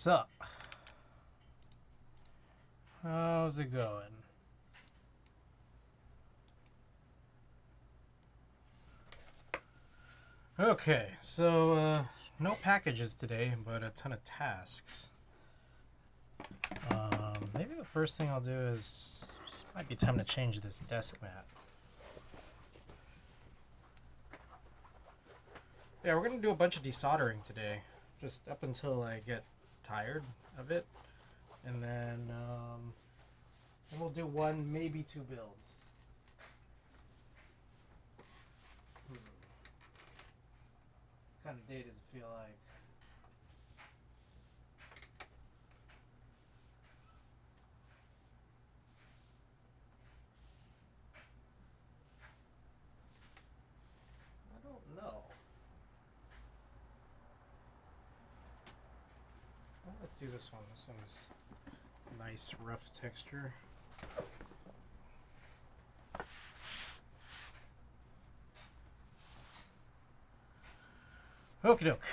Sup? How's it going? Okay, so no packages today, but a ton of tasks. Maybe the first thing I'll do is might be time to change this desk mat. Yeah, we're gonna do a bunch of desoldering today, just up until I get tired of it, and then we'll do one, maybe two builds. What kind of day does it feel like? I don't know. Well, let's do this one. This one's nice, rough texture. Okie doke.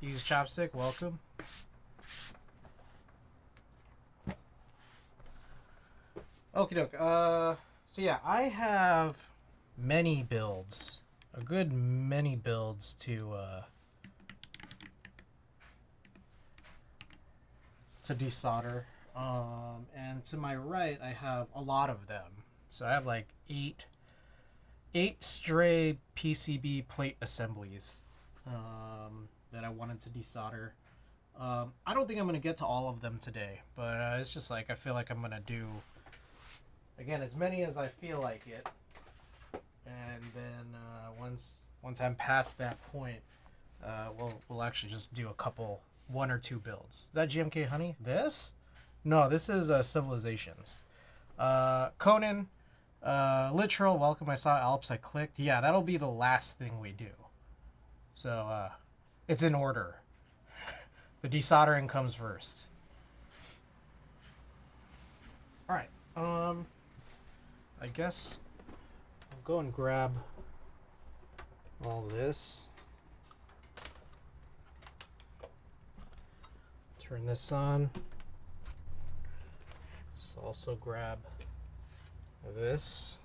Use chopstick, welcome. Okie doke. So yeah, I have many builds, a good many builds to desolder. And to my right, I have a lot of them. So I have like eight stray PCB plate assemblies that I wanted to desolder. I don't think I'm gonna get to all of them today, but it's just like I feel like I'm gonna do again as many as I feel like it, and then once I'm past that point, we'll actually just do a couple, one or two builds. Is that GMK Honey? This? No, this is Civilizations. Conan, Literal, welcome. I saw Alps. I clicked. Yeah, that'll be the last thing we do. So it's in order. The desoldering comes first. All right. I guess I'll go and grab all this. Turn this on. Let's also grab this.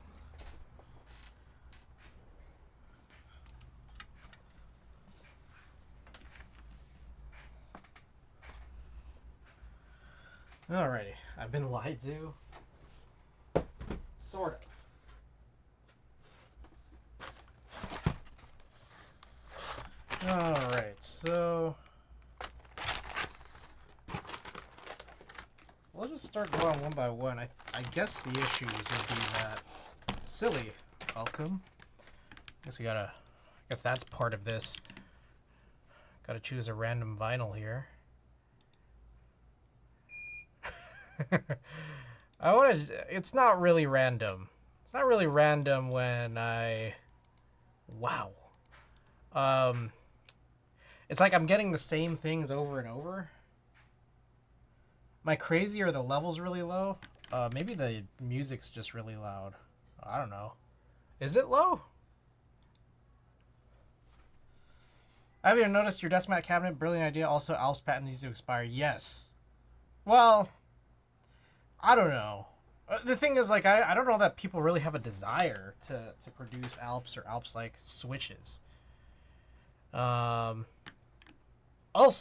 Alrighty, I've been lied to. Sort of. Alright, so we'll just start going one by one. I guess the issues would be that silly. Welcome. I guess that's part of this. Gotta choose a random vinyl here. It's not really random. It's not really random when wow. It's like I'm getting the same things over and over. Am I crazy or the level's really low? Maybe the music's just really loud. I don't know. Is it low? I haven't even noticed your desk mat cabinet. Brilliant idea. Also, Alps patent needs to expire. Yes. Well, I don't know. The thing is, like, I don't know that people really have a desire to produce Alps or Alps-like switches. Also,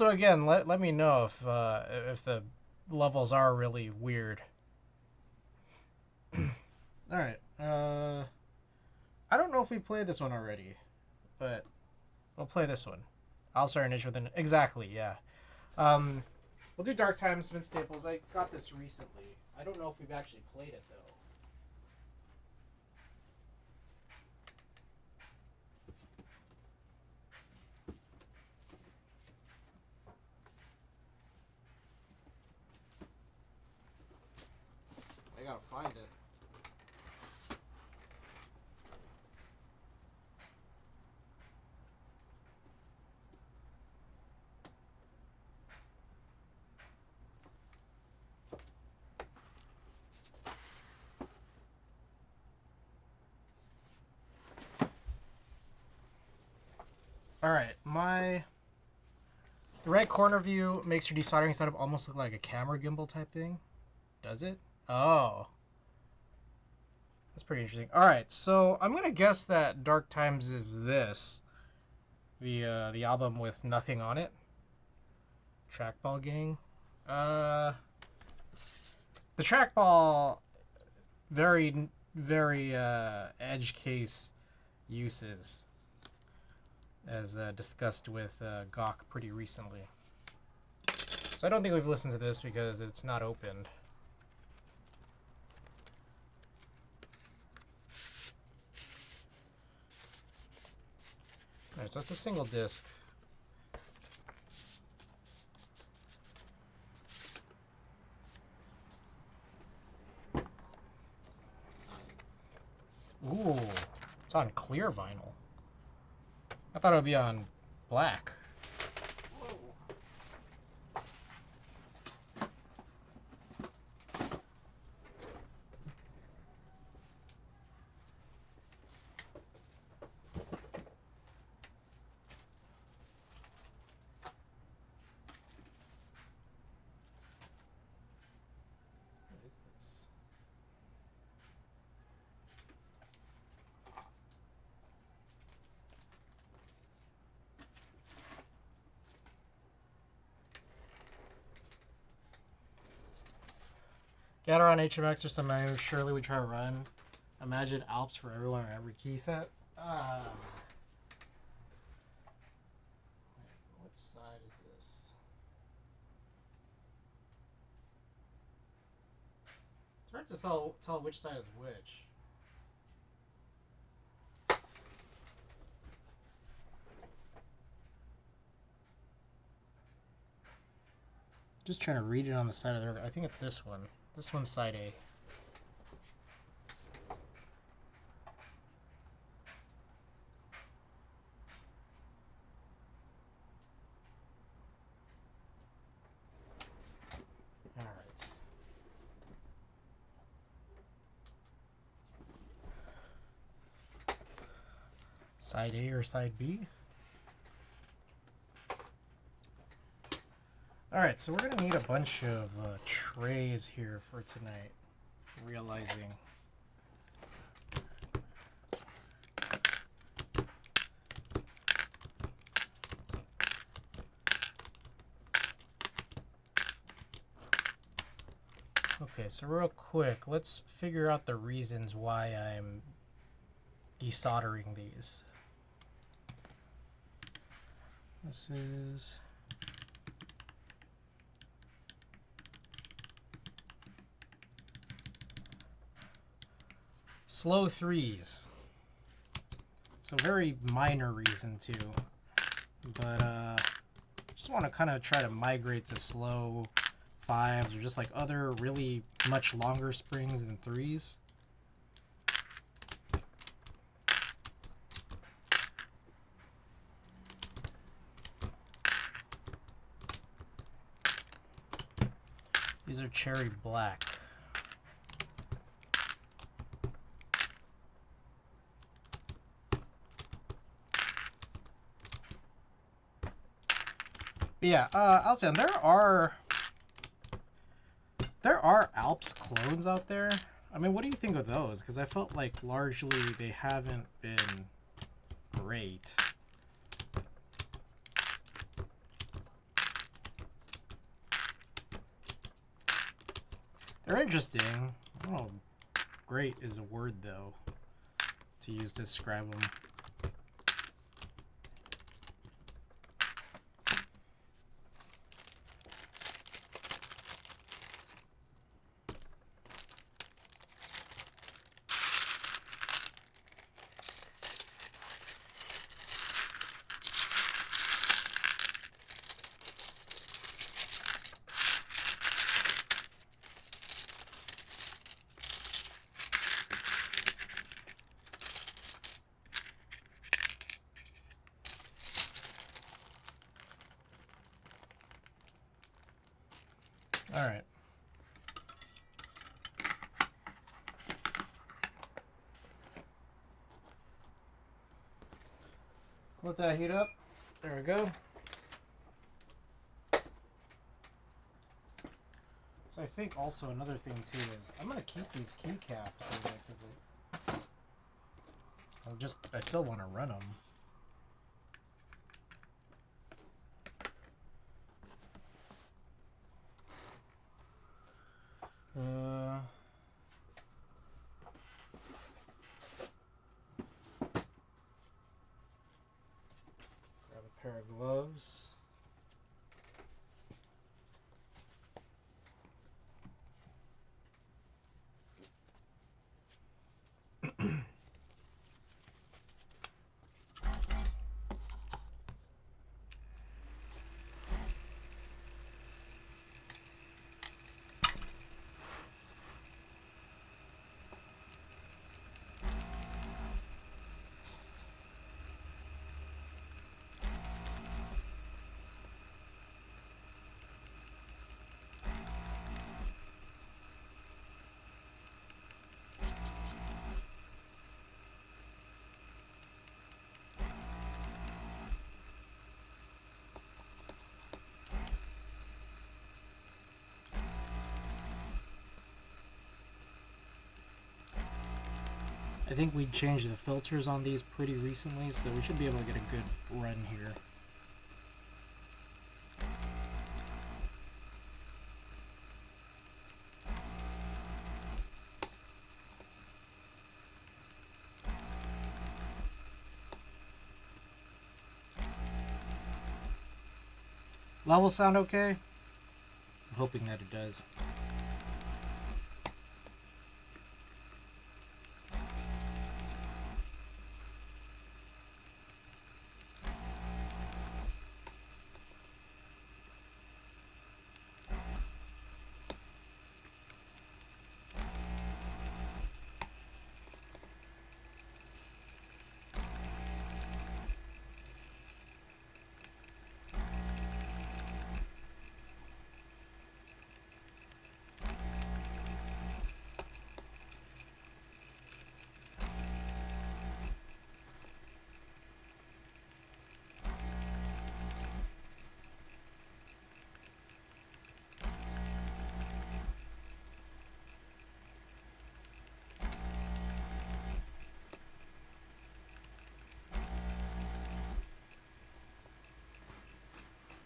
again, let me know if the levels are really weird. All right. I don't know if we played this one already, but we'll play this one. Alps are an issue within. Exactly. Yeah. We'll do Dark Times, Vince Staples. I got this recently. I don't know if we've actually played it, though. I gotta find it. All right, my The right corner view makes your desoldering setup almost look like a camera gimbal type thing. Does it? Oh. That's pretty interesting. Alright, so I'm going to guess that Dark Times is this. The album with nothing on it. Trackball Gang. The trackball, very, very edge case uses, as discussed with Gawk pretty recently. So I don't think we've listened to this because it's not opened. Alright, so it's a single disc. Ooh, it's on clear vinyl. I thought it would be on black. What is this? Gather on HMX or some manuals. Surely we try to run. Imagine Alps for everyone or every key set. What side is this? It's hard to tell which side is which. Just trying to read it on the side of the record. I think it's this one. This one's side A. Alright. Side A or side B? Alright, so we're going to need a bunch of trays here for tonight. Realizing. Okay, so real quick, let's figure out the reasons why I'm desoldering these. This is... slow threes. So very minor reason too. But just want to kind of try to migrate to slow fives or just like other really much longer springs than threes. These are cherry black. But yeah, I'll say there are Alps clones out there. I mean, what do you think of those? Because I felt like largely they haven't been great. They're interesting. I don't know. Great is a word though to use to describe them. All right. Let that heat up. There we go. So I think also another thing too is I'm gonna keep these keycaps because I still want to run them. Grab a pair of gloves. I think we changed the filters on these pretty recently, so we should be able to get a good run here. Levels sound okay? I'm hoping that it does.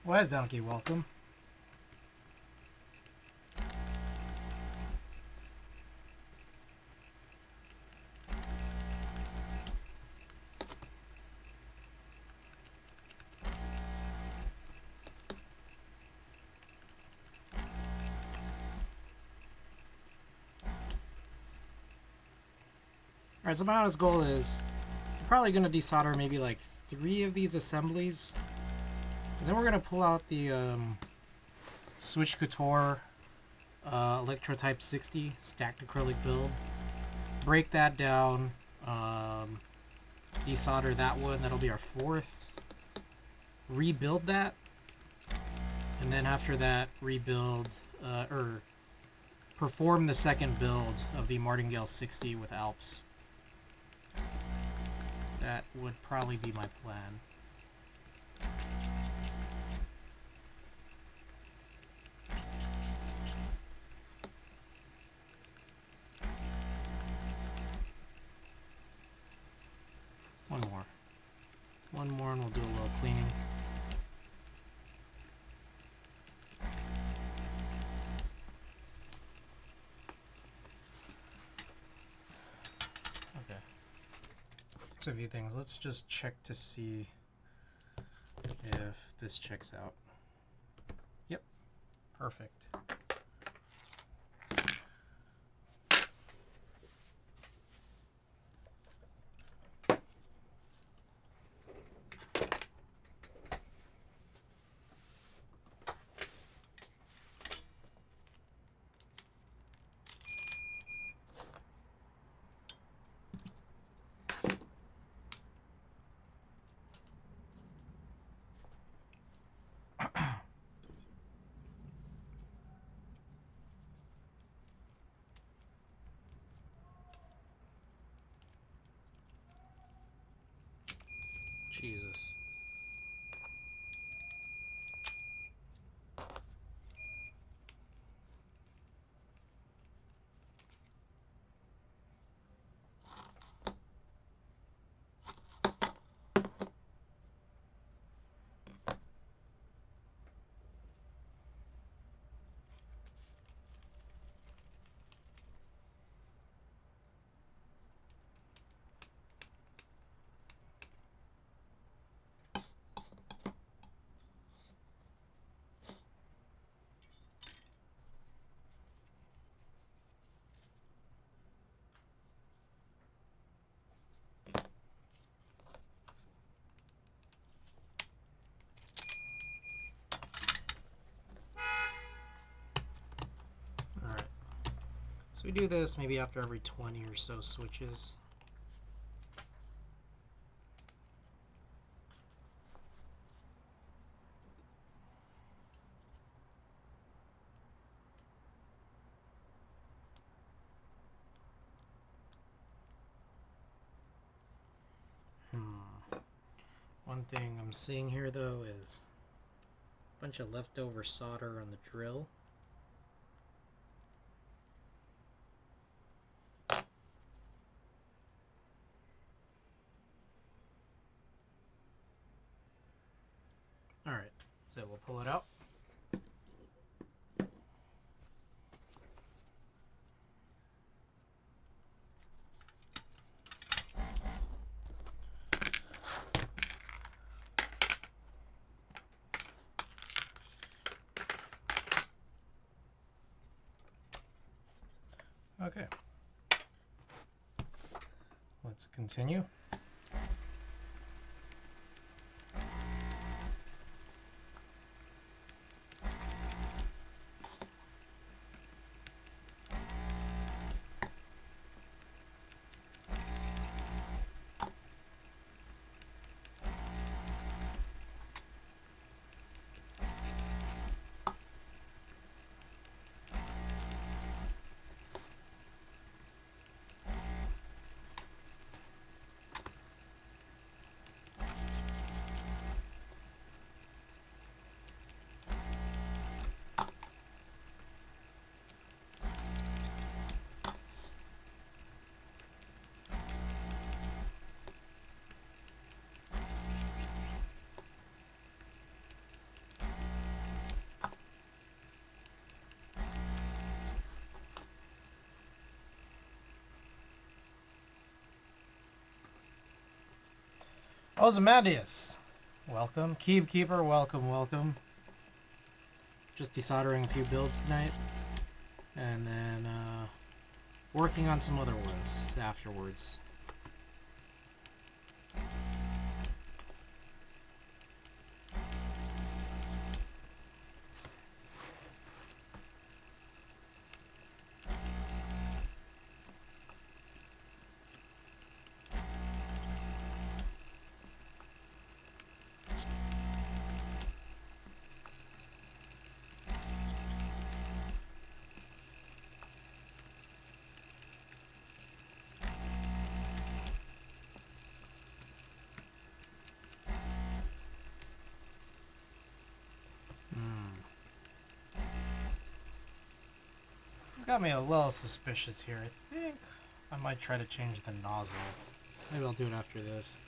Wise Donkey, welcome. Alright, so my honest goal is I'm probably going to desolder maybe like 3 of these assemblies. And then we're going to pull out the Switch Couture Electrotype 60 stacked acrylic build. Break that down. Desolder that one. That'll be our 4th. Rebuild that. And then after that, rebuild or perform the 2nd build of the martingale60 with alps. That would probably be my plan. One more. One more and we'll do a little cleaning. Okay. So a few things. Let's just check to see if this checks out. Yep. Perfect. Jesus. we do this maybe after every 20 or so switches. One thing I'm seeing here though is a bunch of leftover solder on the drill. Alright, so we'll pull it out. Okay. Let's continue. Ozymandias, welcome. Keepkeeper, welcome, welcome. Just desoldering a few builds tonight, and then working on some other ones afterwards. Got me a little suspicious here. I think I might try to change the nozzle. Maybe I'll do it after this.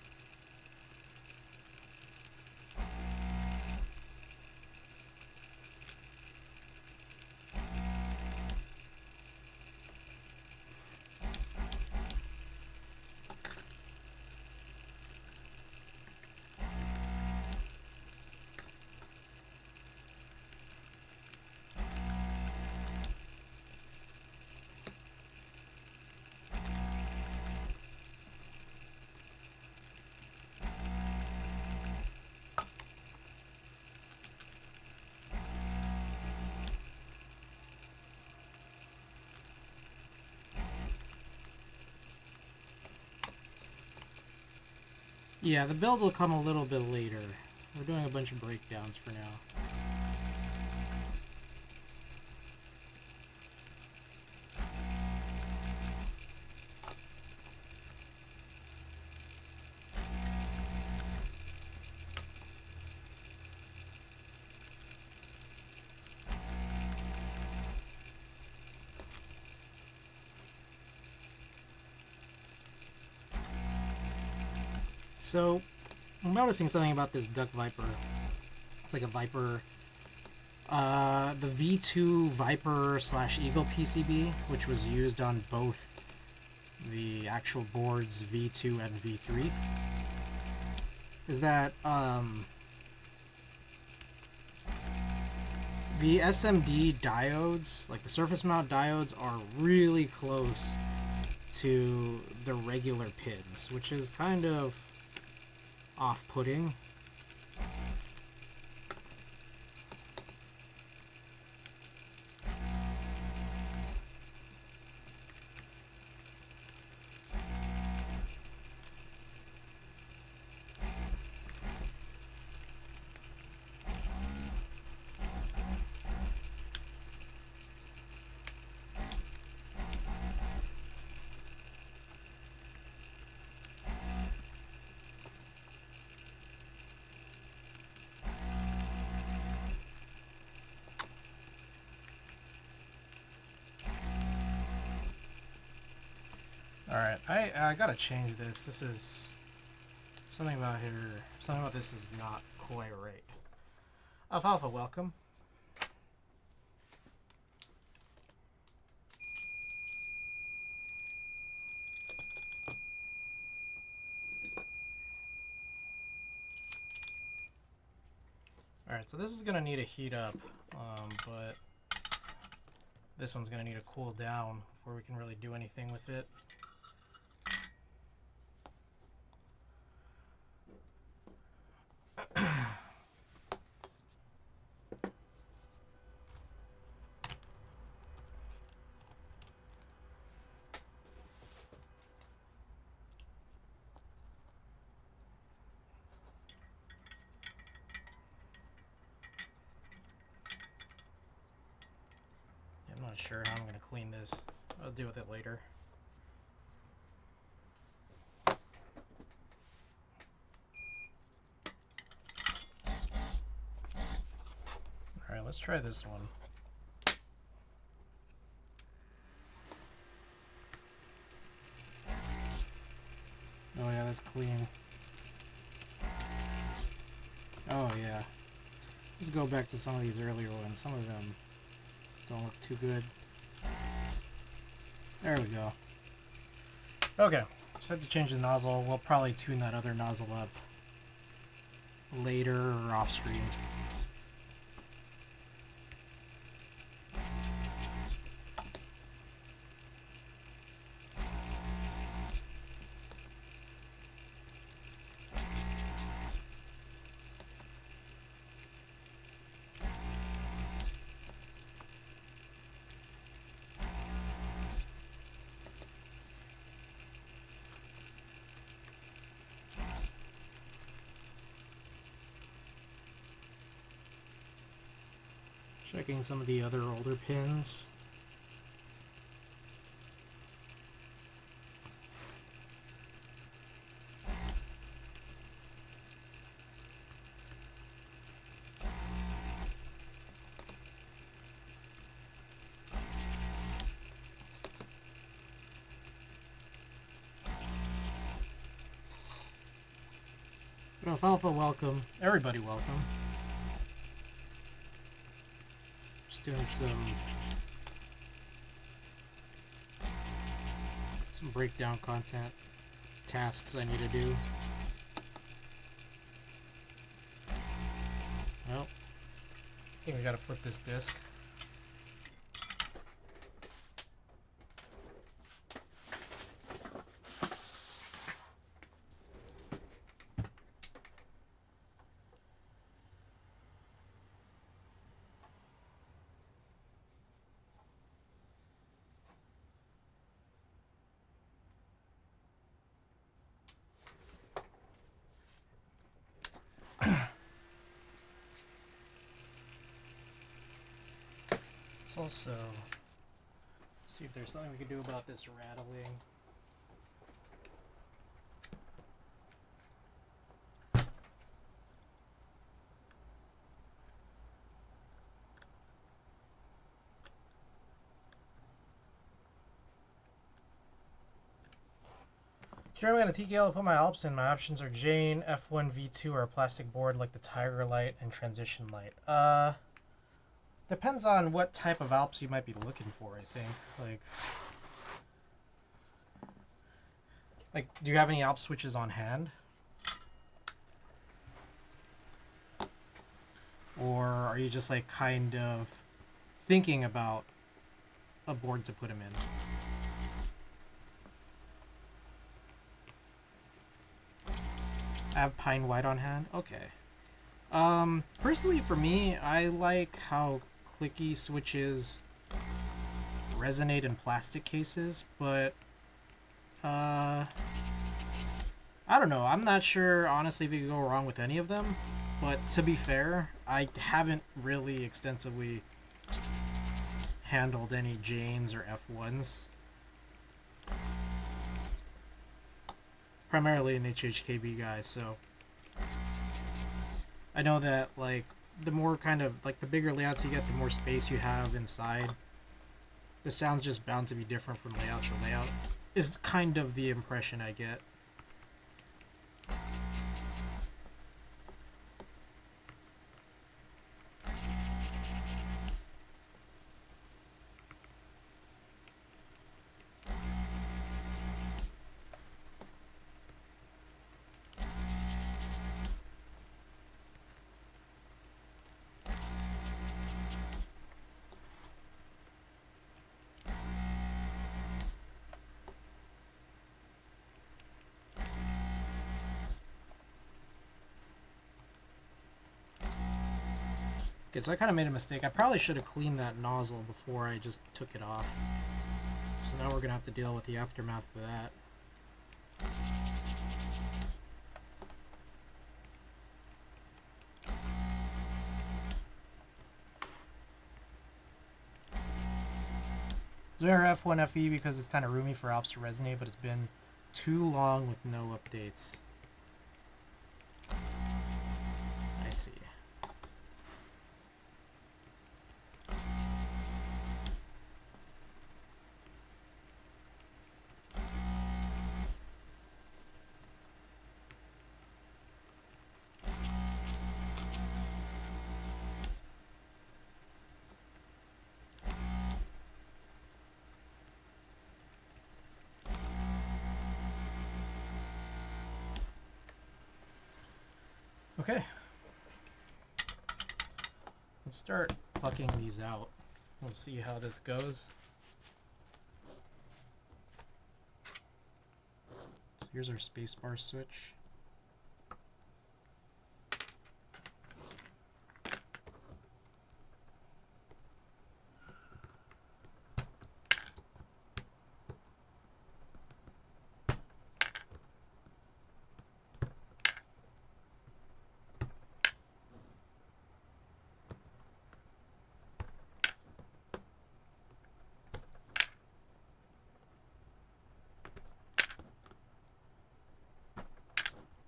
Yeah, the build will come a little bit later. We're doing a bunch of breakdowns for now. So, I'm noticing something about this Duck Viper. It's like a Viper, the V2 Viper / Eagle PCB, which was used on both the actual boards V2 and V3, is that the SMD diodes, like the surface mount diodes, are really close to the regular pins, which is kind of off-putting. Alright, I gotta change this. This is... Something about here... Something about this is not quite right. Alfalfa, welcome. Alright, so this is gonna need a heat up, but this one's gonna need to cool down before we can really do anything with it. I'm not sure how I'm going to clean this. I'll deal with it later. Alright, let's try this one. Oh yeah, that's clean. Oh yeah. Let's go back to some of these earlier ones. Some of them don't look too good. There we go. Okay, just had to change the nozzle. We'll probably tune that other nozzle up later or off screen. Checking some of the other older pins. Alfalfa, welcome. Everybody, welcome. Just doing some breakdown content tasks I need to do. Well, I think we gotta flip this disc. Let's also see if there's something we can do about this rattling. Sure, I'm going to TKL to put my alps in. My options are Jane, F1, V2, or a plastic board like the Tiger Light and Transition Light. Depends on what type of alps you might be looking for, I think. Like, do you have any alp switches on hand? Or are you just like kind of thinking about a board to put them in? I have Pine White on hand? Okay. Personally for me, I like how clicky switches resonate in plastic cases, but I don't know. I'm not sure, honestly, if you could go wrong with any of them. But to be fair, I haven't really extensively handled any Janes or F1s. Primarily an HHKB guy, so I know that, like, the more kind of, like, the bigger layouts you get, the more space you have inside. The sound's just bound to be different from layout to layout. is kind of the impression I get. Okay, so I kind of made a mistake. I probably should have cleaned that nozzle before I just took it off. So now we're going to have to deal with the aftermath of that. So our F1 FE because it's kind of roomy for Alps to resonate, but it's been too long with no updates. I see. Okay. Let's start plucking these out. We'll see how this goes. So here's our spacebar switch.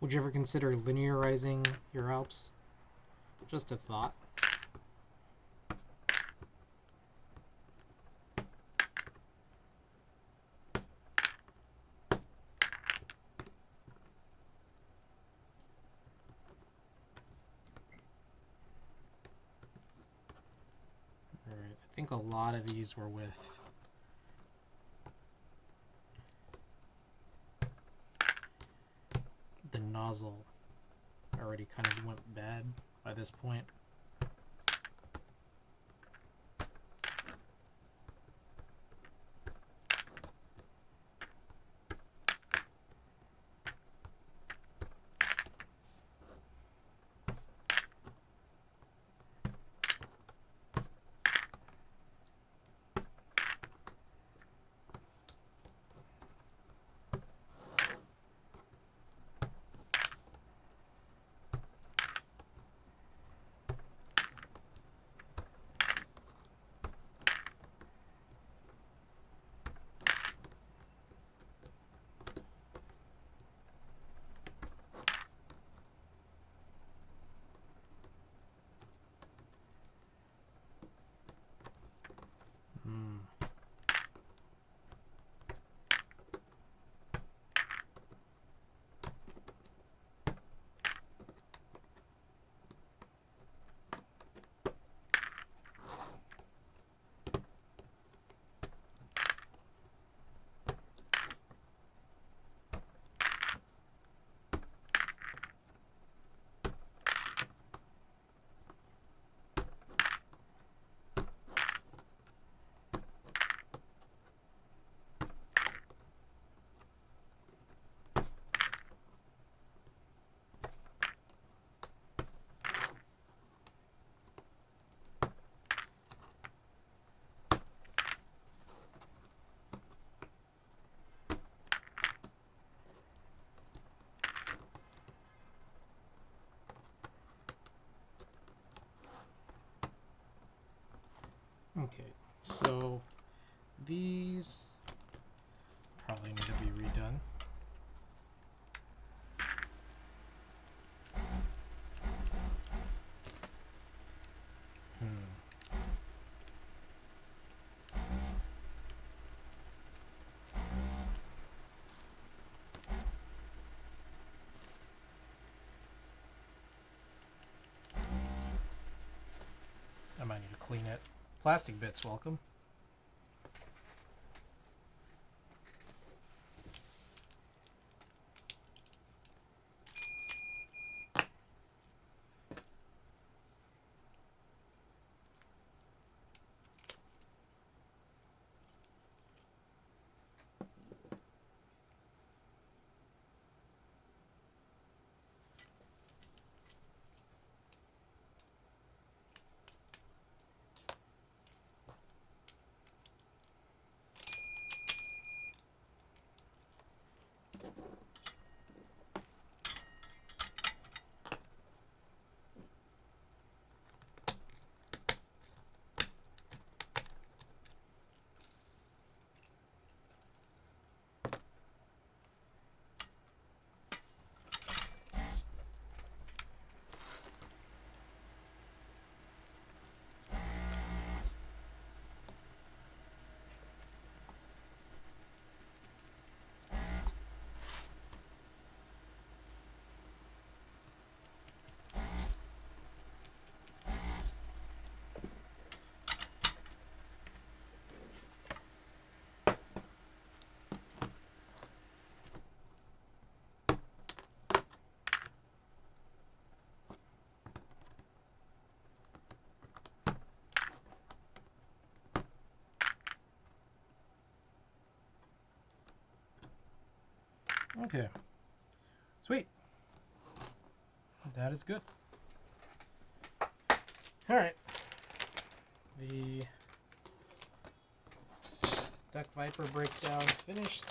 Would you ever consider linearizing your Alps? Just a thought. Alright, I think a lot of these were with the nozzle already kind of went bad by this point. Okay, so these probably need to be redone. might need to clean it. Plastic bits, welcome. Okay. Sweet. That is good. Alright. The Duck Viper breakdown finished.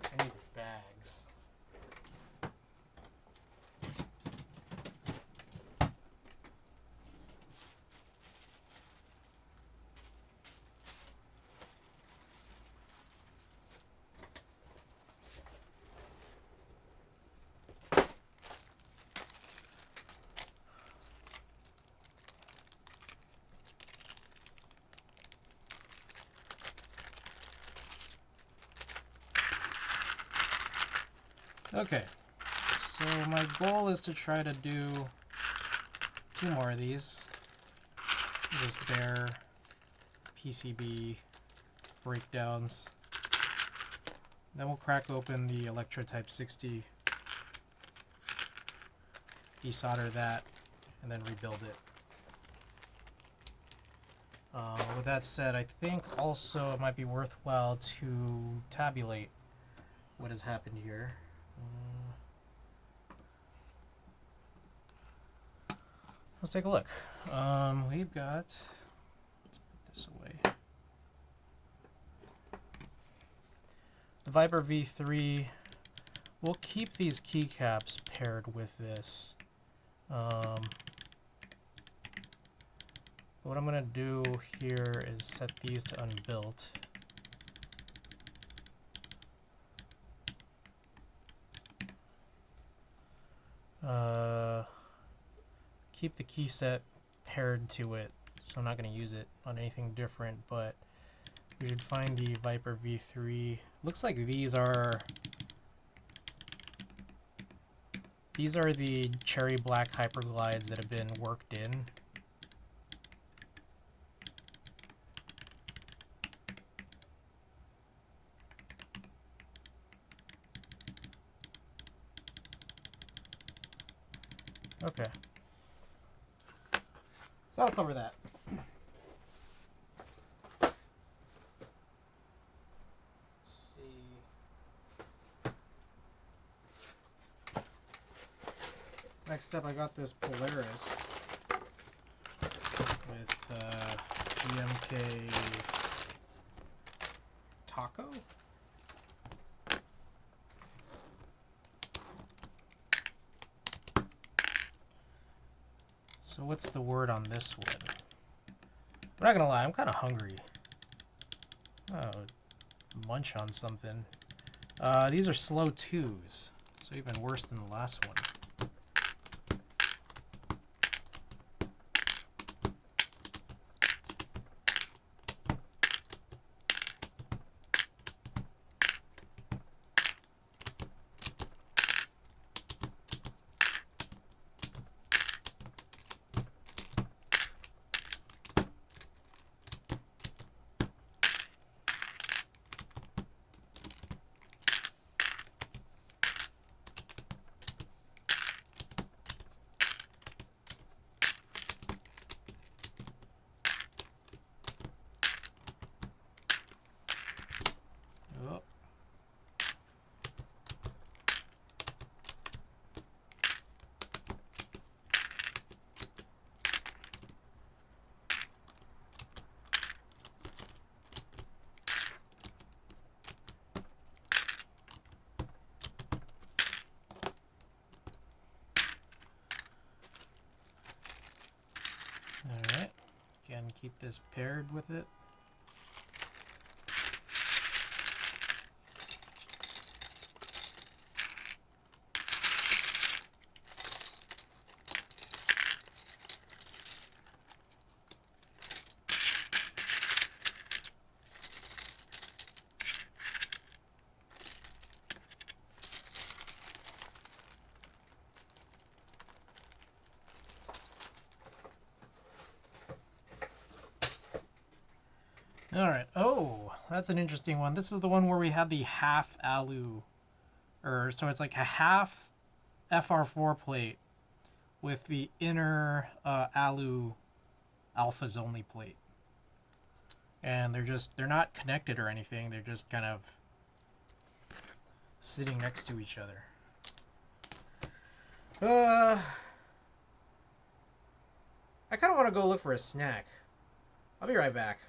I need bags. Okay, so my goal is to try to do 2 more of these. Just bare PCB breakdowns. Then we'll crack open the Type 60, desolder that, and then rebuild it. With that said, I think also it might be worthwhile to tabulate what has happened here. Let's take a look. We've got, let's put this away. The Viper V3, we'll keep these keycaps paired with this. What I'm gonna do here is set these to unbuilt. Keep the key set paired to it, so I'm not going to use it on anything different, but we should find the Viper V3. Looks like these are the cherry black hyperglides that have been worked in. Okay. So I'll cover that. Let's see. Next up, I got this Polaris with GMK Taco. So what's the word on this one? I'm not gonna lie, I'm kind of hungry. Oh, munch on something. These are slow 2s, so even worse than the last one. keep this paired with it. All right. Oh, that's an interesting one. This is the one where we had the half alu, or so it's like a half FR4 plate with the inner alu alphas only plate, and they're not connected or anything. They're just kind of sitting next to each other. I kind of want to go look for a snack. I'll be right back.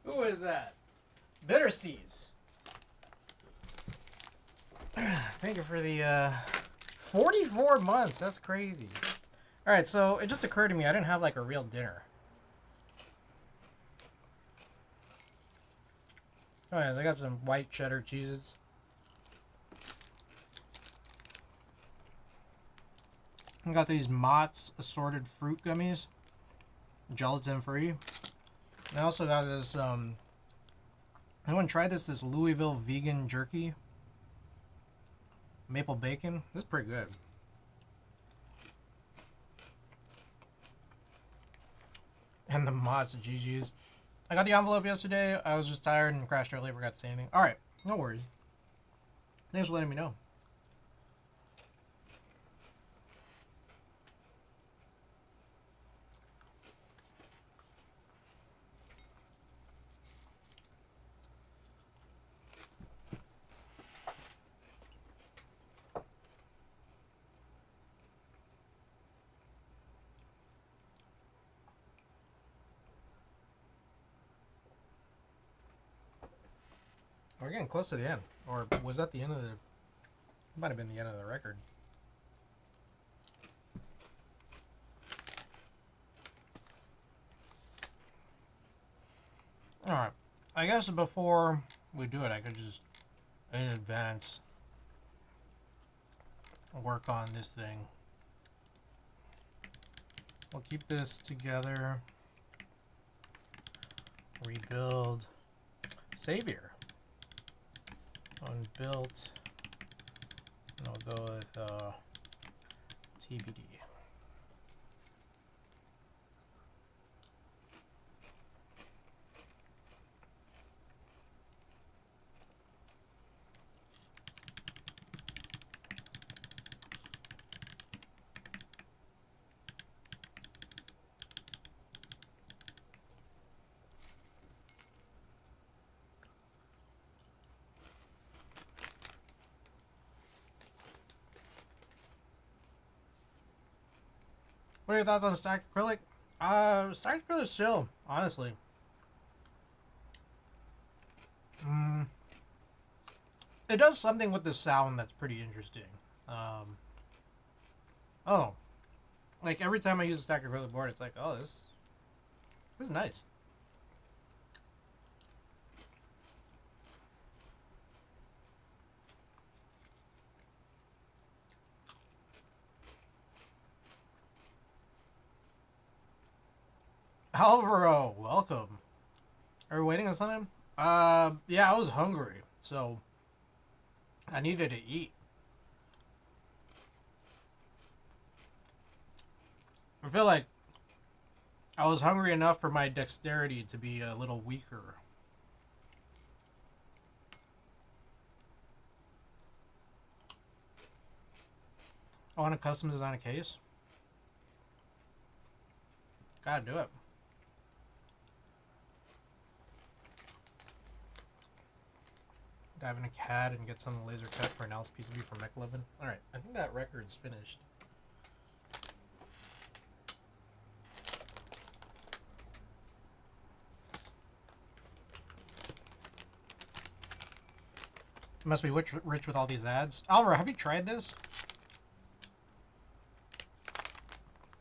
Who is that? Bitter Seas. Thank you for the 44 months. That's crazy. All right, so it just occurred to me I didn't have like a real dinner. All right, I got some white cheddar cheeses. I got these Mott's assorted fruit gummies, gelatin free. I also got this, anyone tried this Louisville vegan jerky? Maple bacon. This is pretty good. And the Mott's GG's. I got the envelope yesterday. I was just tired and crashed early. Forgot to say anything. Alright, no worries. Thanks for letting me know. We're getting close to the end. Or was that the end of the... It might have been the end of the record. Alright. I guess before we do it, I could just, in advance, work on this thing. We'll keep this together. Rebuild. Savior. Unbuilt. And we'll go with TBD. What are your thoughts on stacked acrylic? Stacked acrylic is chill, honestly. It does something with the sound that's pretty interesting. Oh, like every time I use a stacked acrylic board, it's like, oh, this is nice. Alvaro, welcome. Are we waiting on something? Yeah, I was hungry, so I needed to eat. I feel like I was hungry enough for my dexterity to be a little weaker. I want to custom design a case. Gotta do it. Dive in a CAD and get some laser cut for an alps PCB for Mech11. Alright, I think that record's finished. Must be rich with all these ads. Alvaro, have you tried this?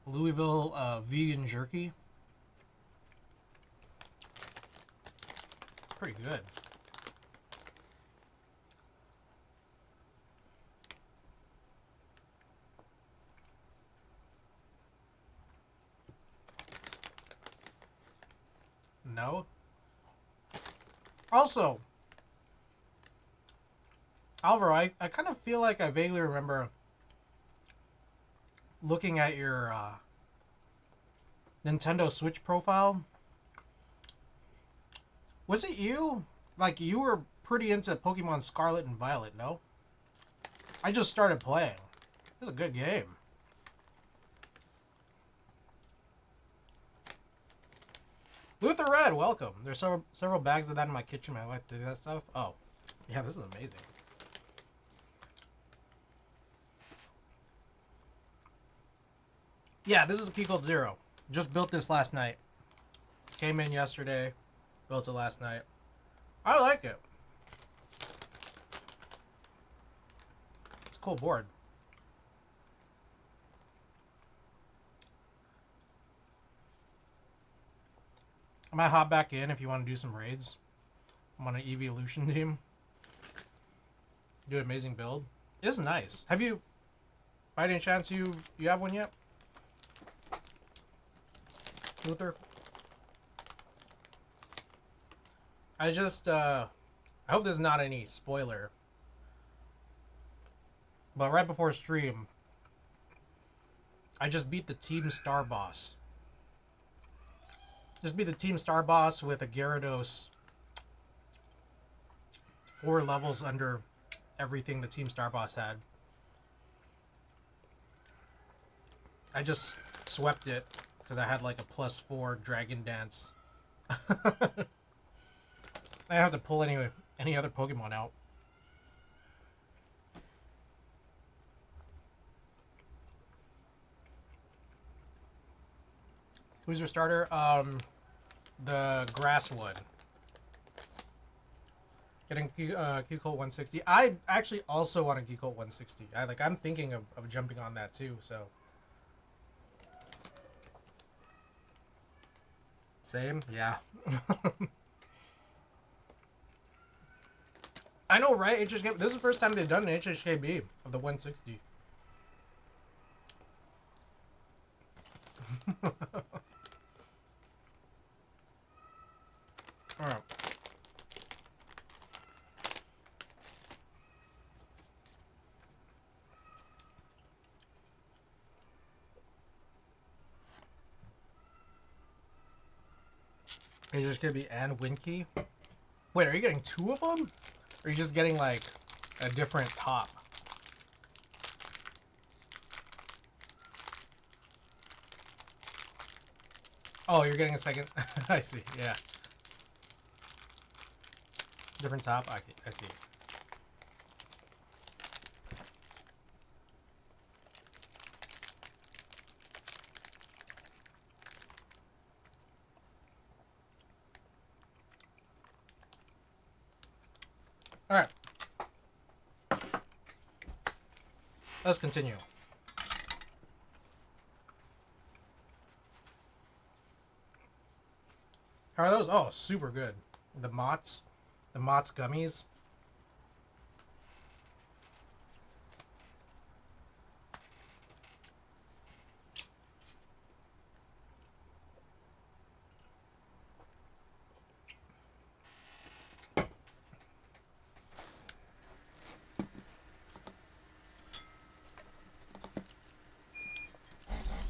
Louisville vegan jerky. It's pretty good. No. Also, Alvaro, I kind of feel like I vaguely remember looking at your Nintendo Switch profile. Was it you? Like, you were pretty into Pokemon Scarlet and Violet, no? I just started playing. It's a good game. Luther Red, welcome. There's several bags of that in my kitchen. I like to do that stuff. Oh, yeah, this is amazing. Yeah, this is a key code 0. Just built this last night. Came in yesterday. Built it last night. I like it. It's a cool board. I might hop back in if you want to do some raids. I'm on an evolution team. Do an amazing build. It is nice. Have you, by any chance, you have one yet? Luther? I just, I hope this is not any spoiler. But right before stream, I just beat the Team Star Boss. Just beat the Team Star Boss with a Gyarados 4 levels under everything the Team Star Boss had. I just swept it because I had like a +4 Dragon Dance. I don't have to pull any other Pokemon out. Who's your starter? The Grasswood. Getting Q-Colt 160. I actually also want a Q-Colt 160. I'm thinking of jumping on that too, so. Same? Yeah. I know, right? HHK. This is the first time they've done an HHKB of the 160. Alright. HHKB and Winky. Wait, are you getting 2 of them? Or are you just getting like a different top? Oh, you're getting a second. I see. Yeah. Different top. I see. All right. Let's continue. How are those? Oh, super good. The Mott's gummies.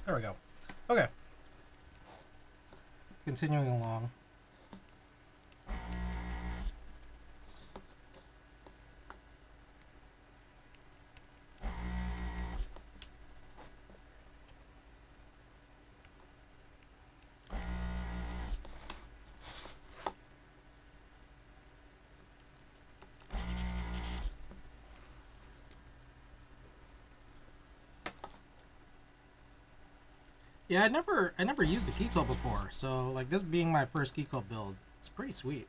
There we go. Okay. Continuing along. Yeah, I never used a key code before, so like this being my first key code build, it's pretty sweet.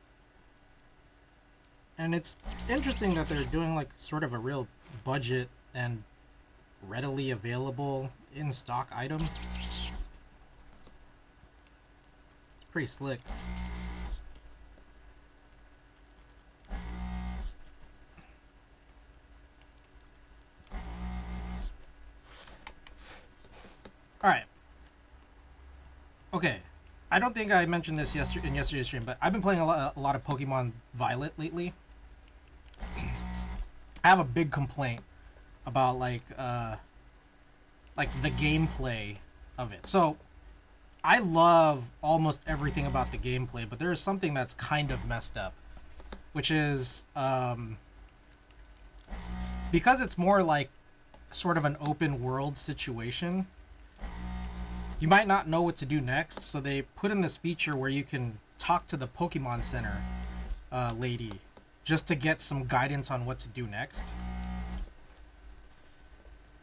And it's interesting that they're doing like sort of a real budget and readily available in stock item. Pretty slick. All right. Okay. I don't think I mentioned this in yesterday's stream, but I've been playing a lot of Pokemon Violet lately. I have a big complaint about like the gameplay of it. So I love almost everything about the gameplay, but there is something that's kind of messed up, which is because it's more like sort of an open world situation. You might not know what to do next, so they put in this feature where you can talk to the Pokemon Center lady just to get some guidance on what to do next.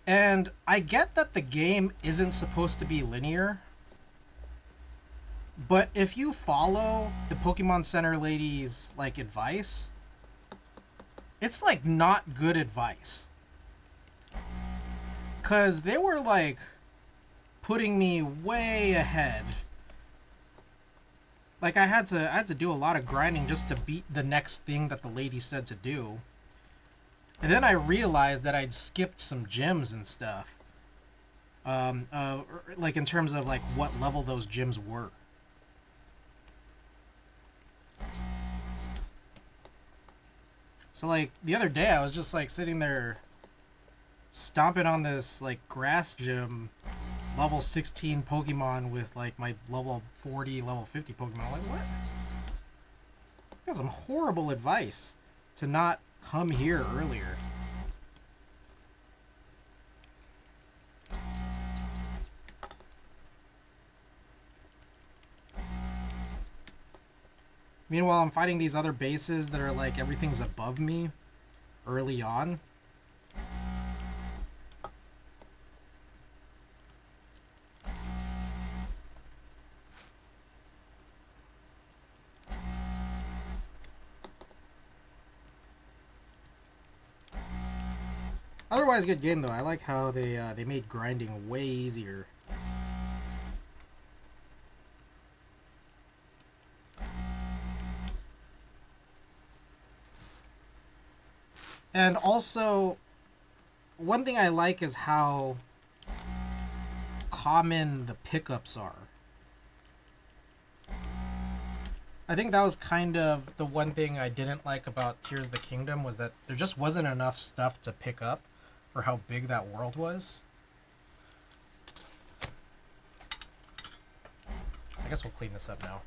And I get that the game isn't supposed to be linear, but if you follow the Pokemon Center lady's like advice, it's like not good advice. 'Cause they were like putting me way ahead. Like I had to do a lot of grinding just to beat the next thing that the lady said to do. And then I realized that I'd skipped some gyms and stuff. Like in terms of like what level those gyms were. So like the other day I was just like sitting there stomping on this like grass gym level 16 Pokemon with like my level 40, level 50 Pokemon. I'm like, what? That's some horrible advice to not come here earlier. Meanwhile, I'm fighting these other bases that are like everything's above me early on. Otherwise, good game though. I like how they made grinding way easier. And also, one thing I like is how common the pickups are. I think that was kind of the one thing I didn't like about Tears of the Kingdom was that there just wasn't enough stuff to pick up for how big that world was. I guess we'll clean this up now.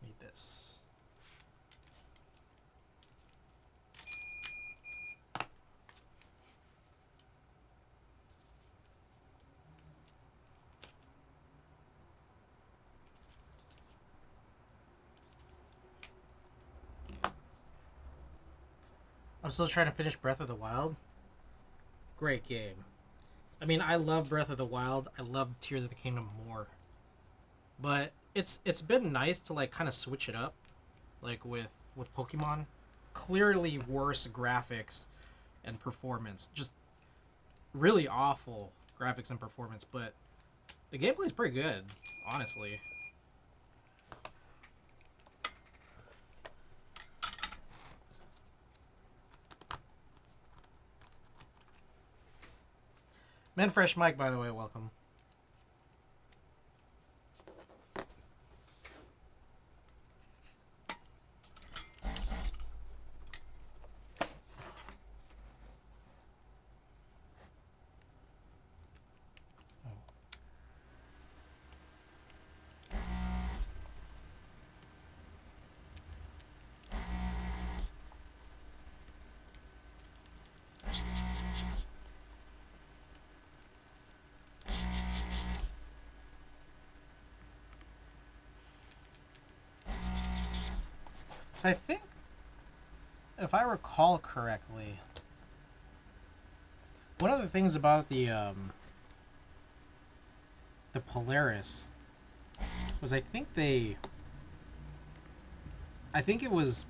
Need this. I'm still trying to finish Breath of the Wild. Great game. I mean, I love Breath of the Wild. I love Tears of the Kingdom more. But it's been nice to like kind of switch it up, like with Pokemon. Clearly worse graphics and performance. Just really awful graphics and performance, but the gameplay is pretty good, honestly. Man Fresh Mike, by the way, welcome. So I think, if I recall correctly, one of the things about the Polaris was I think it was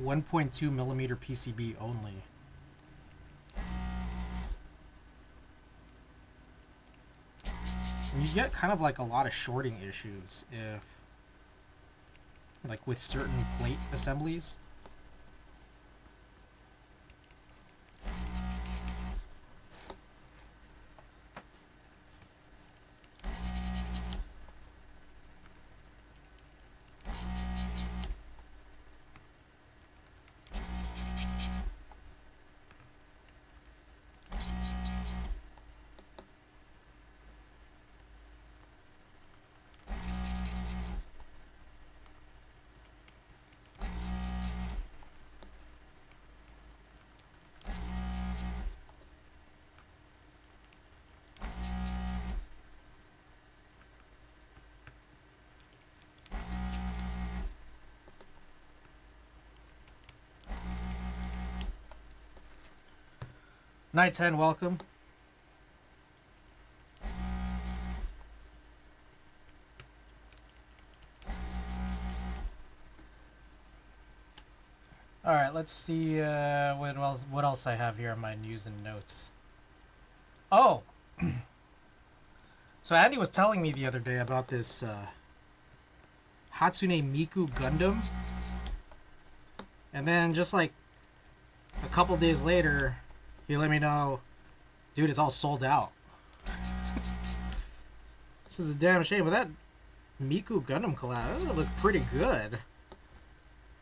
1.2 millimeter PCB only. And you get kind of like a lot of shorting issues if, like with certain plate assemblies. Night 10, welcome. All right, let's see what else I have here on my news and notes. Oh, so Andy was telling me the other day about this Hatsune Miku Gundam, and then just like a couple days later, he let me know, dude, it's all sold out. This is a damn shame, but that Miku Gundam collab, that looks pretty good.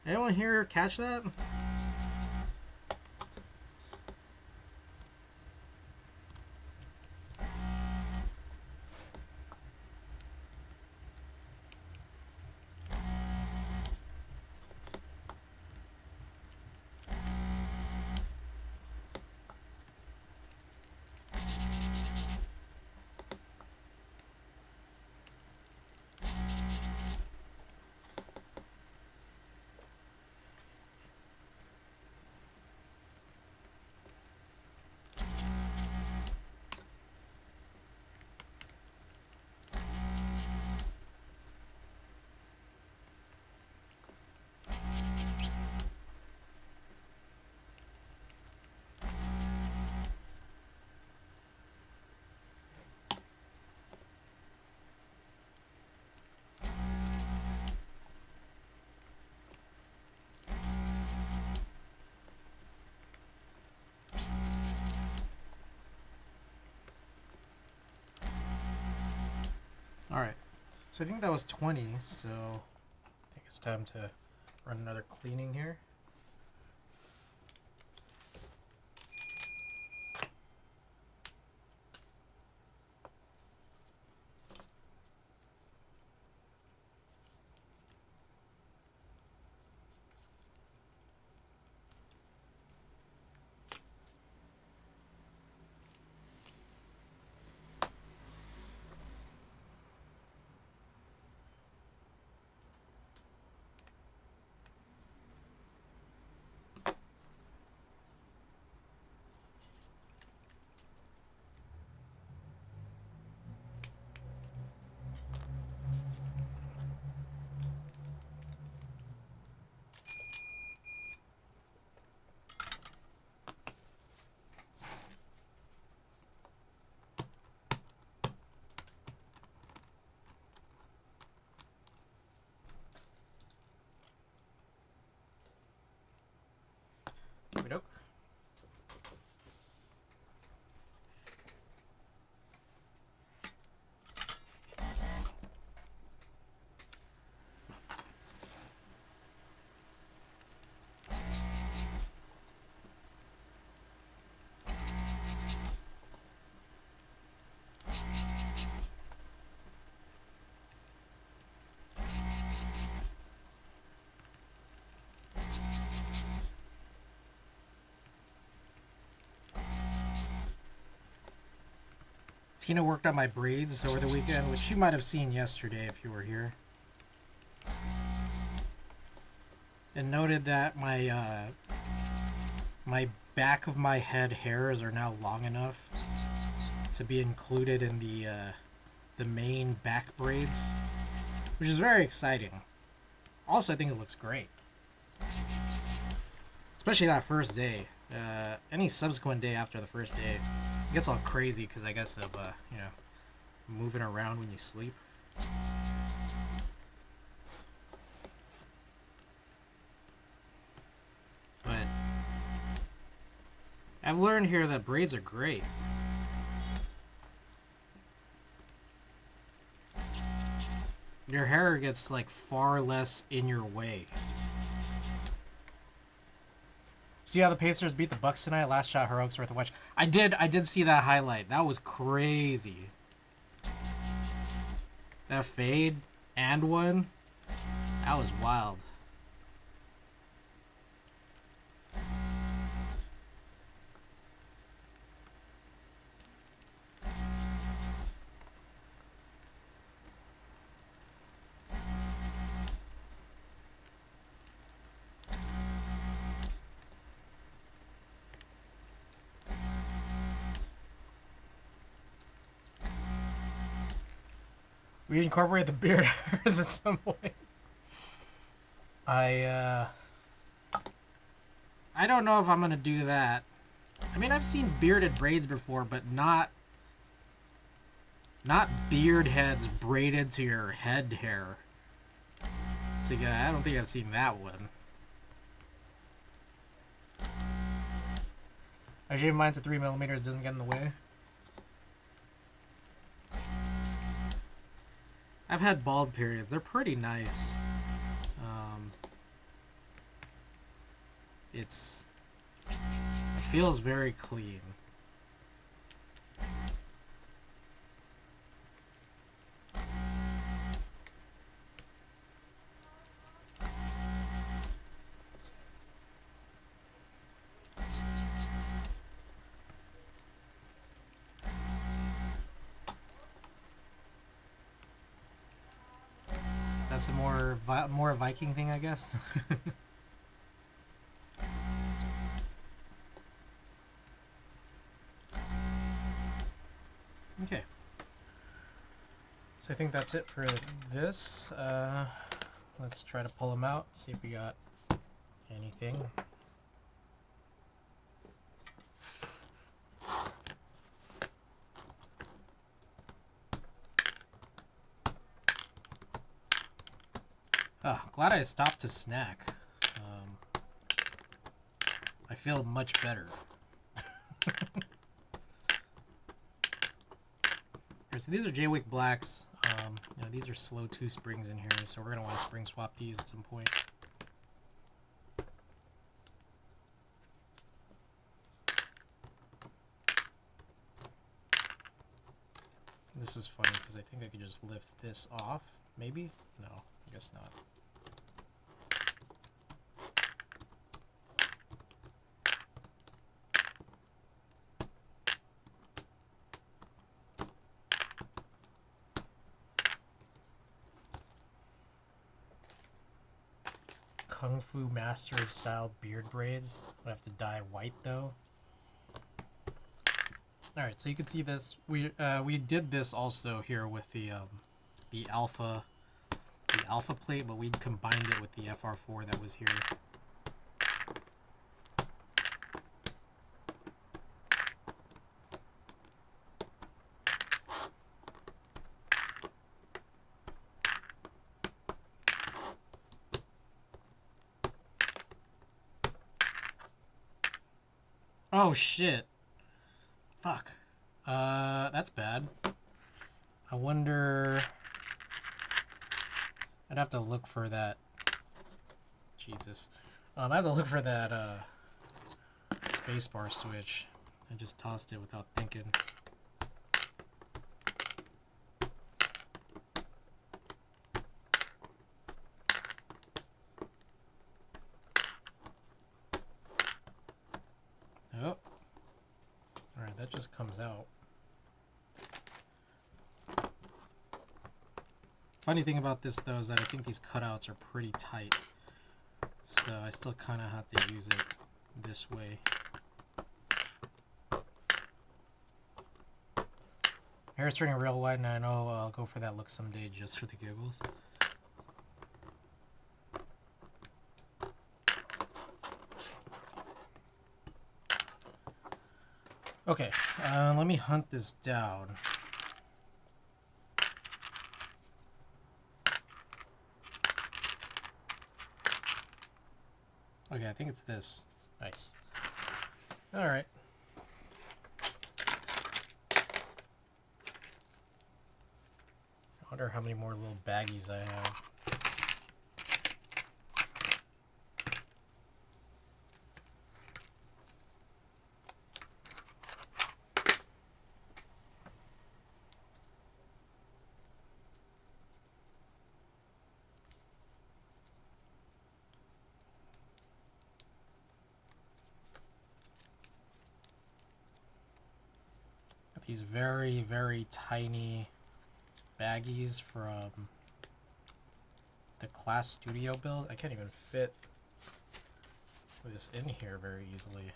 Anyone here catch that? Alright, so I think that was 20, so I think it's time to run another cleaning here. Nope. Tina worked on my braids over the weekend, which you might have seen yesterday if you were here. and noted that my my back of my head hairs are now long enough to be included in the main back braids, which is very exciting. Also, I think it looks great, especially that first day. Any subsequent day after the first day, it gets all crazy because I guess of you know, moving around when you sleep. But I've learned here that braids are great. Your hair gets like far less in your way. See how the Pacers beat the Bucks tonight? Last shot, heroics worth a watch. I did see that highlight. That was crazy. That fade and one. That was wild. We incorporate the beard hairs at some point. I don't know if I'm gonna do that. I mean, I've seen bearded braids before, but not beard heads braided to your head hair. So yeah, I don't think I've seen that one. I shave mine to 3mm, doesn't get in the way. I've had bald periods. They're pretty nice. It feels very clean. That's a more Viking thing, I guess. Okay. So I think that's it for this. Let's try to pull them out, see if we got anything. Glad I stopped to snack. I feel much better. Here, so these are J-Wick Blacks. You know, these are slow 2 springs in here, so we're gonna want to spring swap these at some point. This is funny because I think I could just lift this off. Maybe? No, I guess not. Kung Fu Master style beard braids. I have to dye white though. All right, so you can see this. We did this also here with the alpha plate, but we combined it with the FR4 that was here. Oh shit. Fuck. That's bad. I wonder... I'd have to look for that... Jesus. I have to look for that, spacebar switch. I just tossed it without thinking. Oh. Alright, that just comes out. Funny thing about this though is that I think these cutouts are pretty tight. So I still kind of have to use it this way. Hair's turning real white, and I know I'll go for that look someday just for the giggles. Okay, let me hunt this down. Okay, I think it's this. Nice. All right. I wonder how many more little baggies I have. These very, very tiny baggies from the Class Studio build. I can't even fit this in here very easily.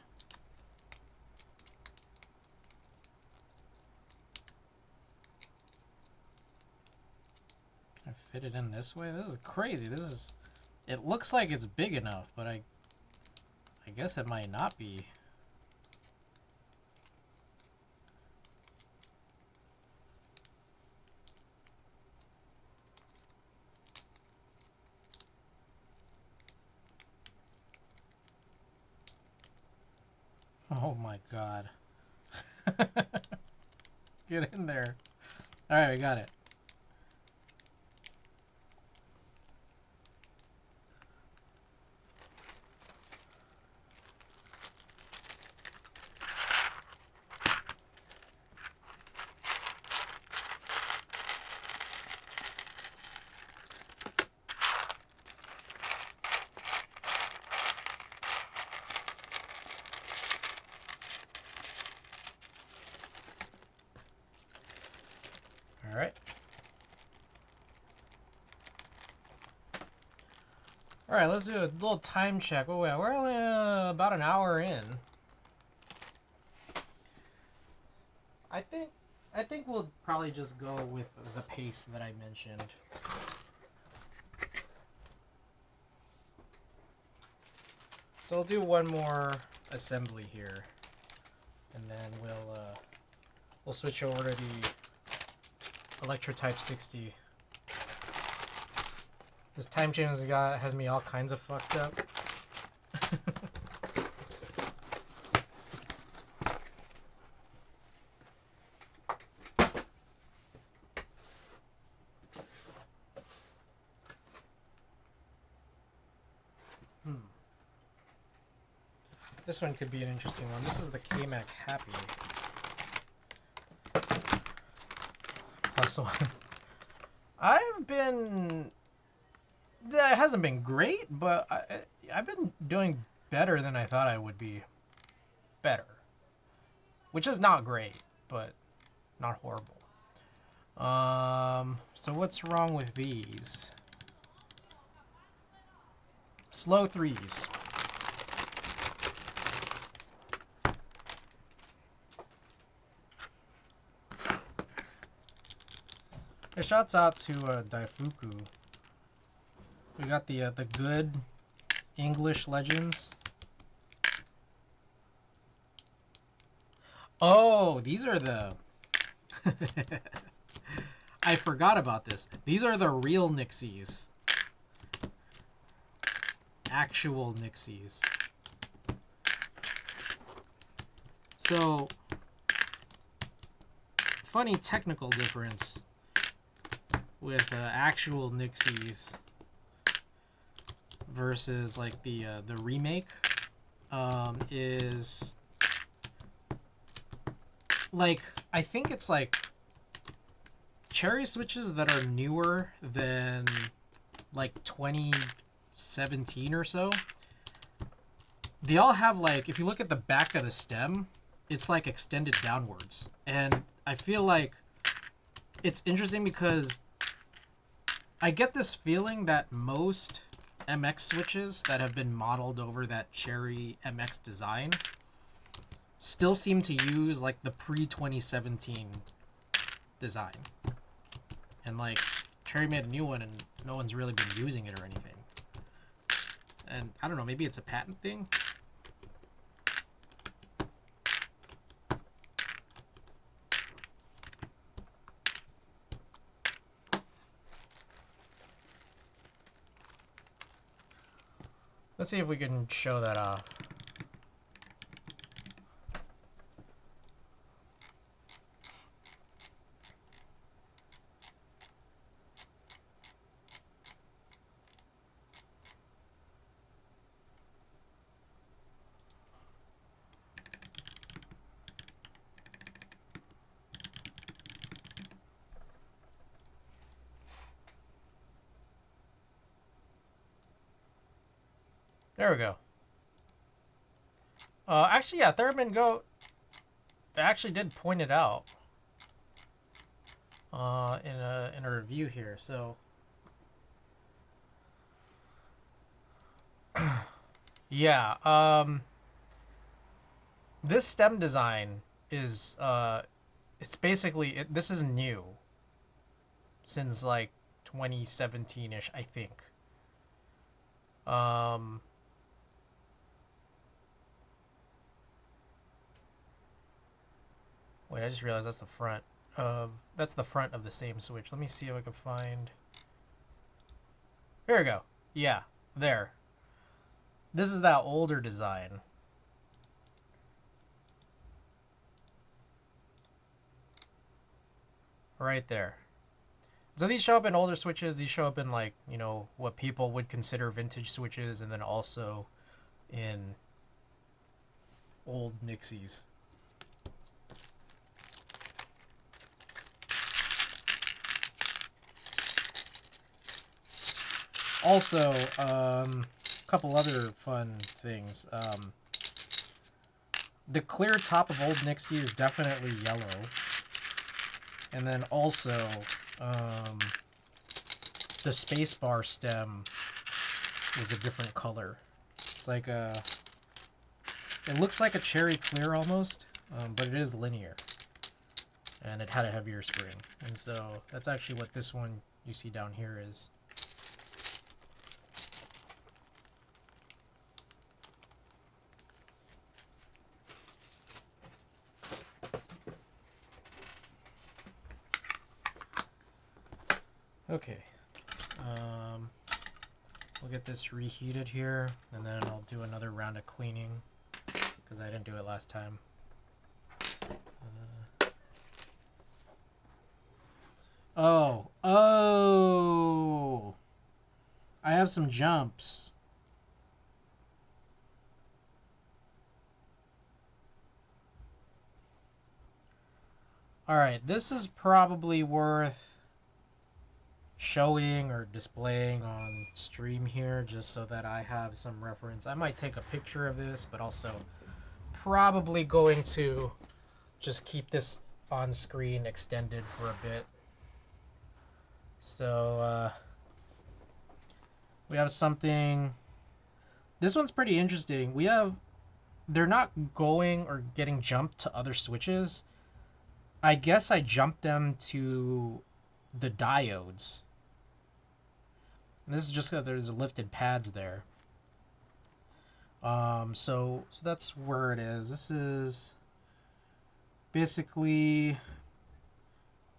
Can I fit it in this way? This is crazy. This is... It looks like it's big enough, but I guess it might not be. Oh my god. Get in there. Alright, we got it. Alright, let's do a little time check. Oh, yeah, we're only about an hour in. I think we'll probably just go with the pace that I mentioned. So I'll do one more assembly here, and then we'll switch over to the Electrotype 60. This time change has me all kinds of fucked up. This one could be an interesting one. This is the K-Mac Happy. +1. I've been... It hasn't been great, but I've been doing better than I thought I would be. Better. Which is not great, but not horrible. So what's wrong with these? Slow threes. Shouts out to Daifuku. We got the good English legends. Oh, these are the... I forgot about this. These are the real Nixies. Actual Nixies. So, funny technical difference with actual Nixies versus like the remake is like, I think it's like cherry switches that are newer than like 2017 or so. They all have, like, if you look at the back of the stem, it's like extended downwards, and I feel like it's interesting because I get this feeling that most MX switches that have been modeled over that Cherry MX design still seem to use like the pre-2017 design. And like Cherry made a new one and no one's really been using it or anything. And I don't know, maybe it's a patent thing? Let's see if we can show that off. There we go. Actually, yeah, Thurman Goat actually did point it out in a review here. So yeah, this stem design is it's basically this is new since like 2017ish, I think. Wait, I just realized that's the front of the same switch. Let me see if I can find. Here we go. Yeah, there. This is that older design. Right there. So these show up in older switches. These show up in like, you know, what people would consider vintage switches, and then also in old Nixies. Also, a couple other fun things. The clear top of old Nixie is definitely yellow. And then also, the spacebar stem is a different color. It's like a... It looks like a cherry clear almost, but it is linear. And it had a heavier spring. And so that's actually what this one you see down here is. Okay, we'll get this reheated here, and then I'll do another round of cleaning, because I didn't do it last time. Oh! I have some jumps. Alright, this is probably worth showing or displaying on stream here just so that I have some reference. I might take a picture of this, but also probably going to just keep this on screen extended for a bit. So we have something. This one's pretty interesting. We have, they're not going or getting jumped to other switches. I guess I jumped them to the diodes. And this is just because there's lifted pads there. So that's where it is. This is basically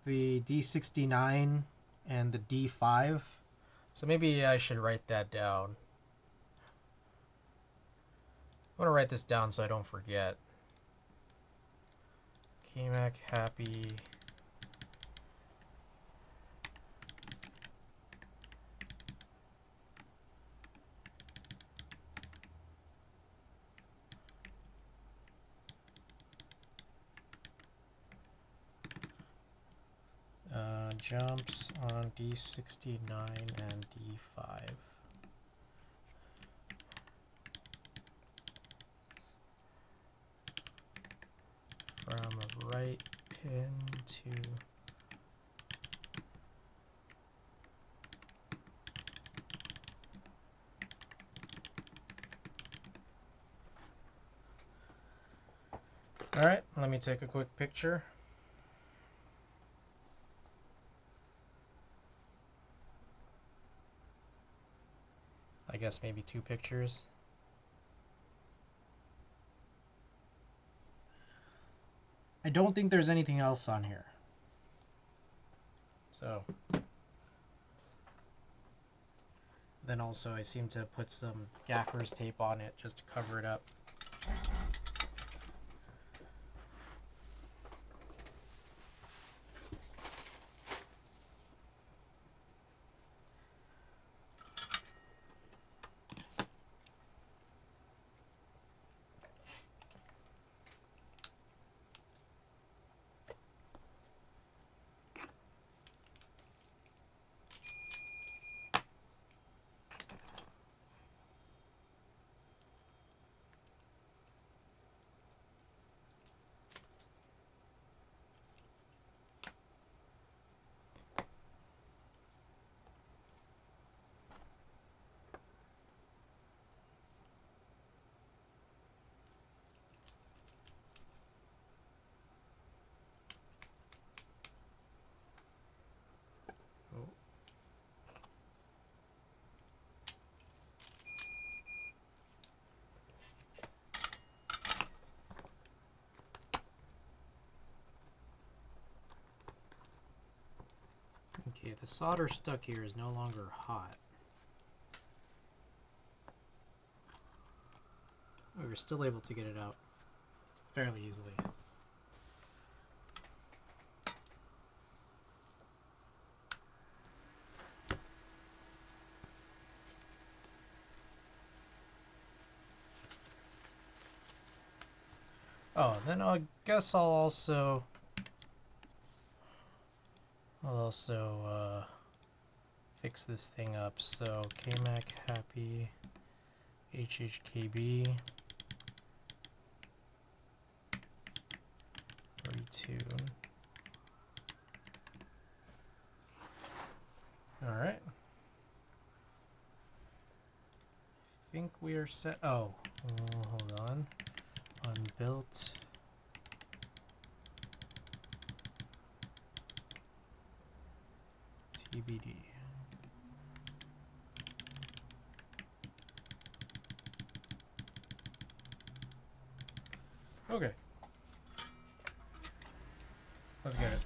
the D69 and the D5. So maybe I should write that down. I want to write this down so I don't forget. KMAC happy. Jumps on D69 and D5. From right pin to Alright, let me take a quick picture. I guess maybe 2 pictures. I don't think there's anything else on here. So. Then also I seem to put some gaffer's tape on it just to cover it up. Okay, the solder stuck here is no longer hot. We were still able to get it out fairly easily. Oh, then I guess I'll also fix this thing up. So KMAC happy HHKB retune. All right. I think we are set. Oh, hold on. Unbuilt. TBD. Okay. Let's get it.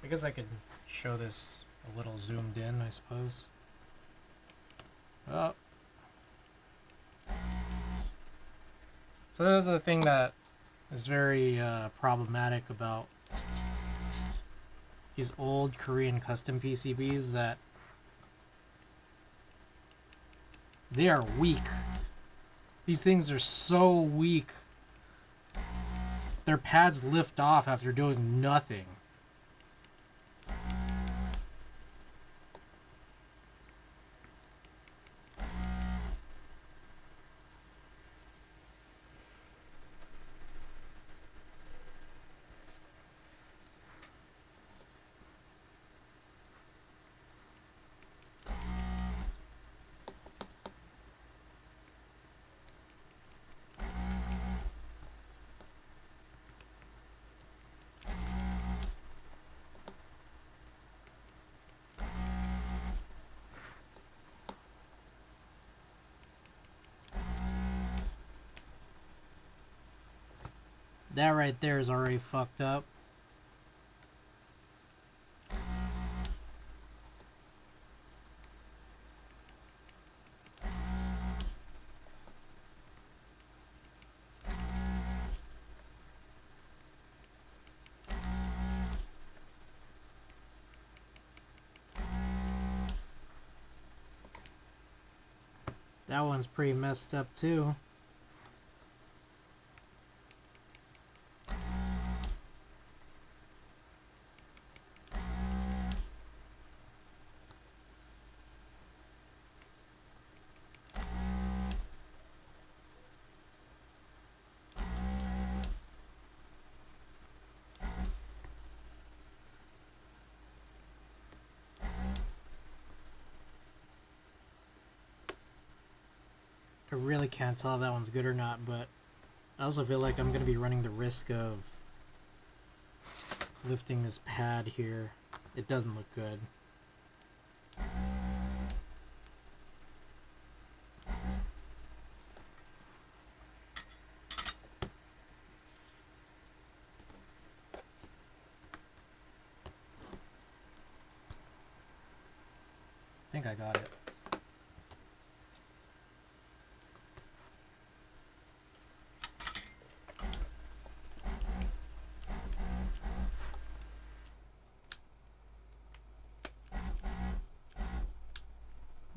I guess I could show this a little zoomed in, I suppose. Oh. So this is the thing that is very problematic about these old Korean custom PCBs, that they are weak. These things are so weak. Their pads lift off after doing nothing. That right there is already fucked up. That one's pretty messed up too. I really can't tell if that one's good or not, but I also feel like I'm going to be running the risk of lifting this pad here. It doesn't look good. I think I got it.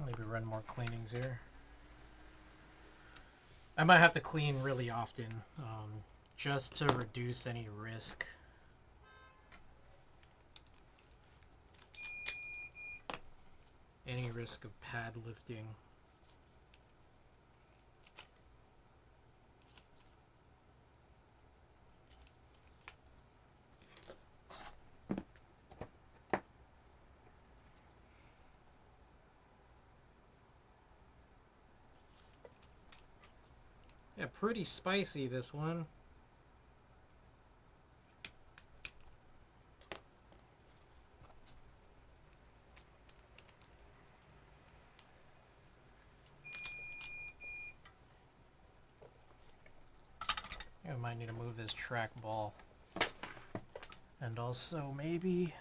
Maybe run more cleanings here. I might have to clean really often, just to reduce any risk. Any risk of pad lifting. Yeah, pretty spicy, this one. I might need to move this track ball. And also maybe...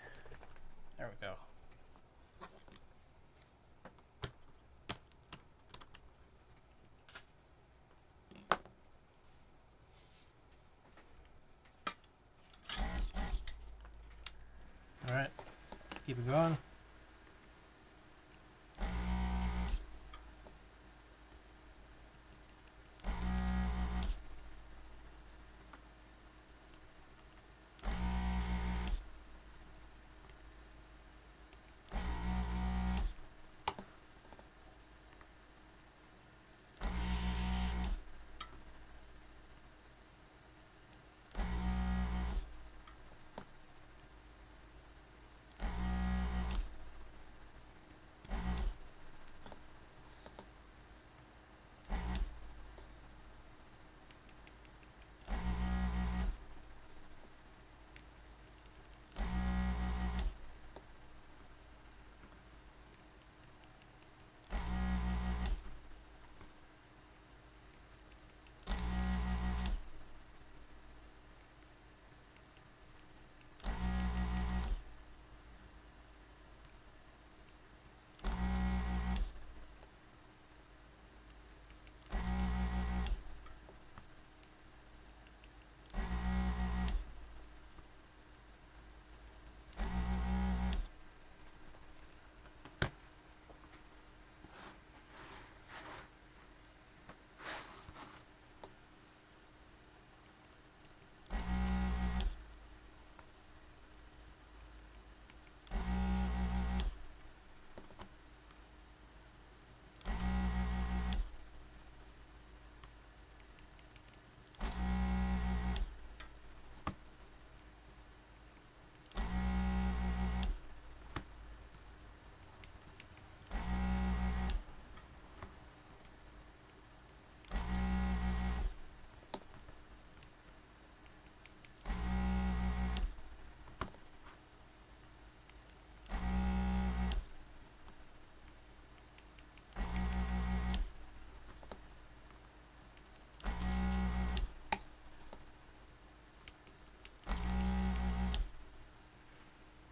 There we go. Alright, let's keep it going.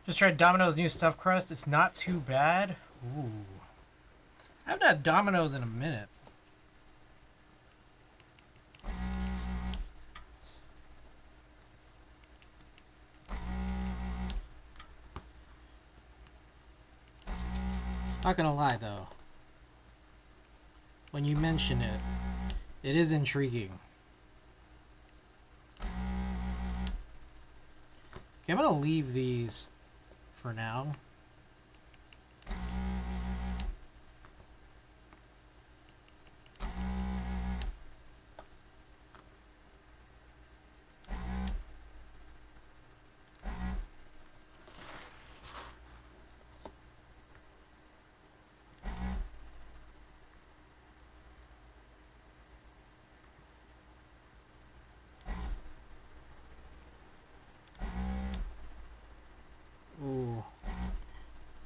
Just tried Domino's new stuffed crust. It's not too bad. Ooh. I haven't had Domino's in a minute. Not gonna lie though. When you mention it, it is intriguing. Okay, I'm gonna leave these for now.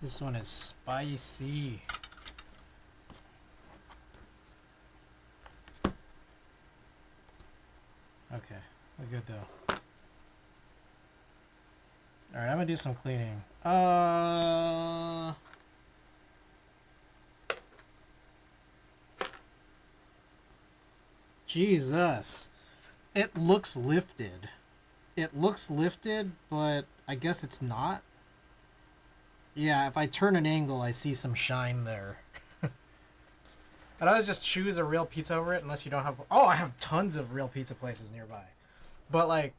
This one is spicy. Okay, we're good though. Alright, I'm gonna do some cleaning. Jesus. It looks lifted. It looks lifted, but I guess it's not. Yeah, if I turn an angle, I see some shine there. I'd always just choose a real pizza over it unless you don't have... Oh, I have tons of real pizza places nearby. But, like,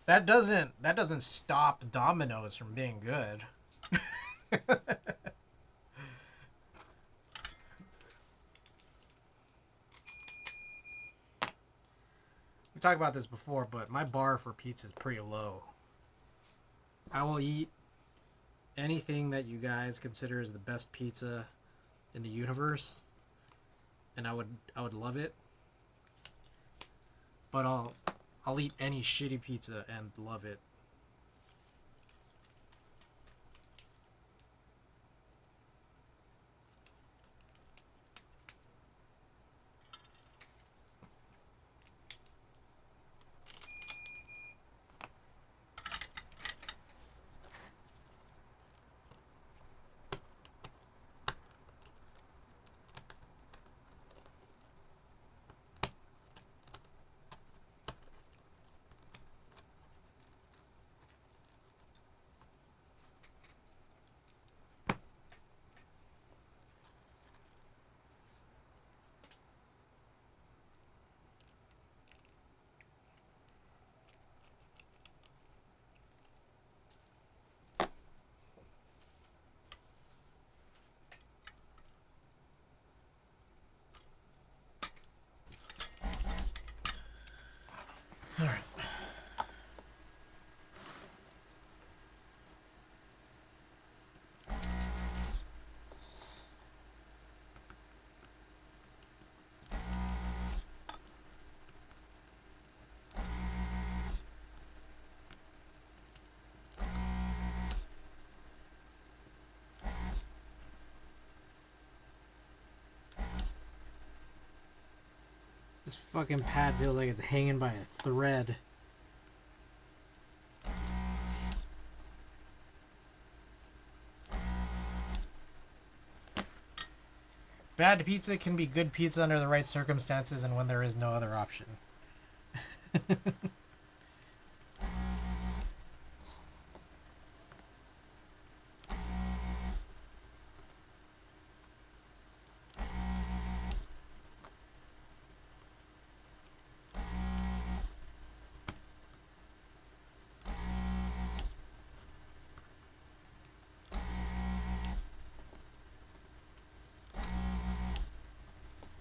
that doesn't stop Domino's from being good. We talked about this before, but my bar for pizza is pretty low. I will eat anything that you guys consider as the best pizza in the universe, and I would love it. But I'll eat any shitty pizza and love it. All right. This fucking pad feels like it's hanging by a thread. Bad pizza can be good pizza under the right circumstances and when there is no other option.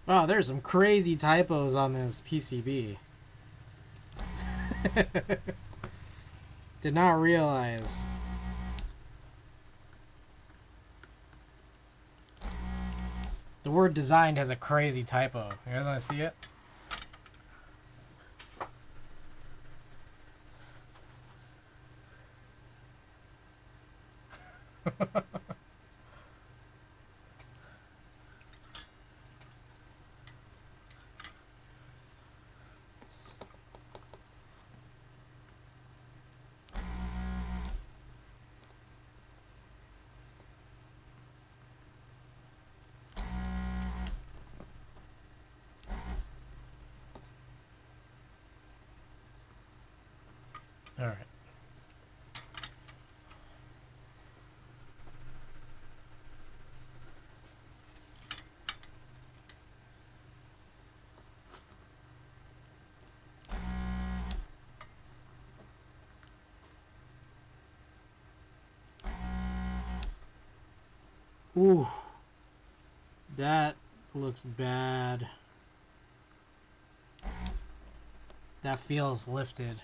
Wow, there's some crazy typos on this PCB. Did not realize. The word designed has a crazy typo. You guys want to see it? All right. Ooh. That looks bad. That feels lifted.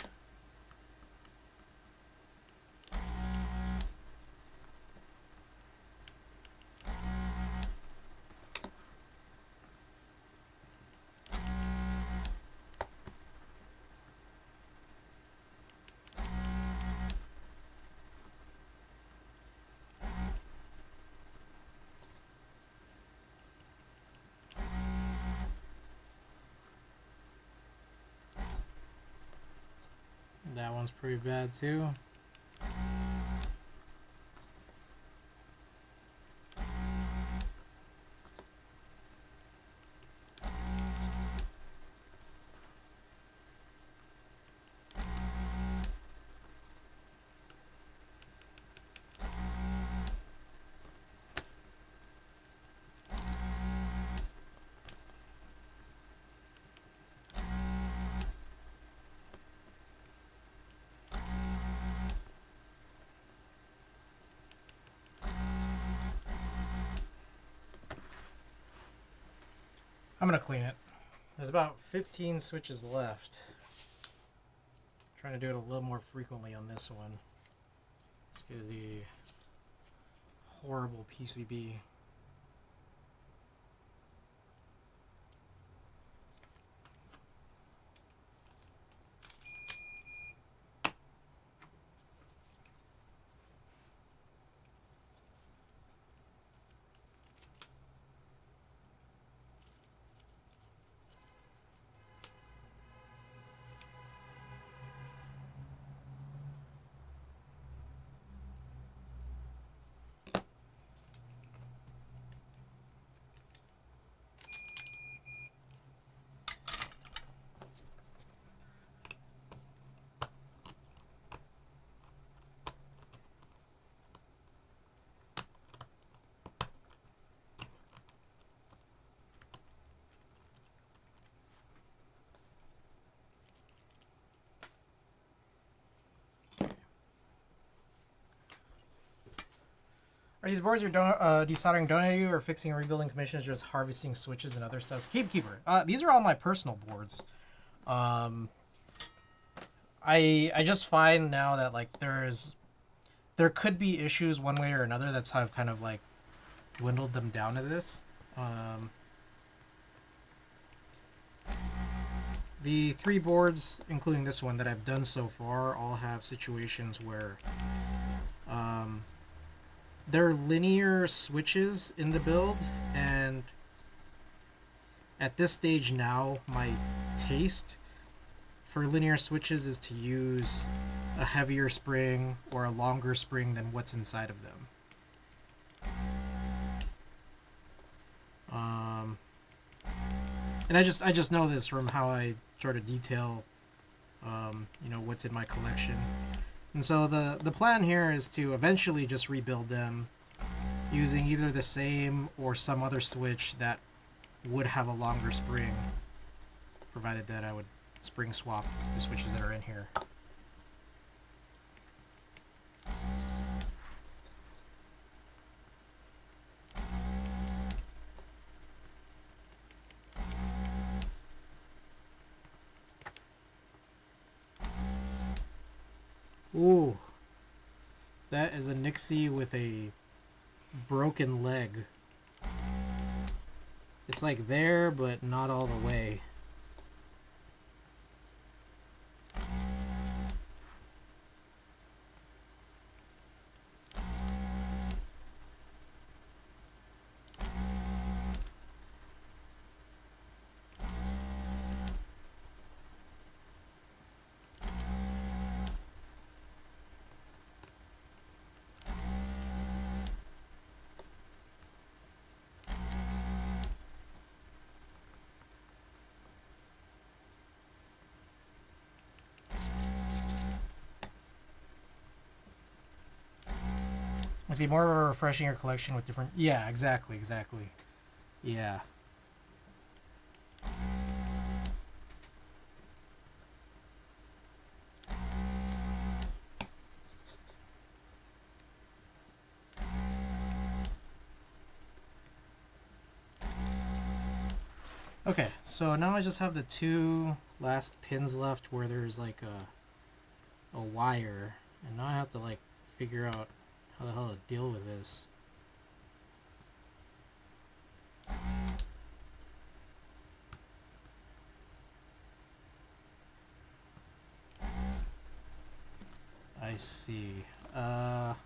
That one's pretty bad too. I'm gonna clean it. There's about 15 switches left. Trying to do it a little more frequently on this one. Just because the horrible PCB. Are these boards you're desoldering donating or fixing and rebuilding commissions, just harvesting switches and other stuff? Keeper. These are all my personal boards. I just find now that like there could be issues one way or another. That's how I've kind of like dwindled them down to this. The 3 boards, including this one that I've done so far, all have situations where they're linear switches in the build, and at this stage now, my taste for linear switches is to use a heavier spring or a longer spring than what's inside of them. And I just know this from how I sort of detail, you know, what's in my collection. And so the plan here is to eventually just rebuild them using either the same or some other switch that would have a longer spring, provided that I would spring swap the switches that are in here. Ooh, that is a Nixie with a broken leg. It's like there, but not all the way. I see more of a refreshing your collection with different... Yeah, exactly. Yeah. Okay, so now I just have the 2 last pins left where there's like a wire, and now I have to like figure out how the hell to deal with this. I see. That's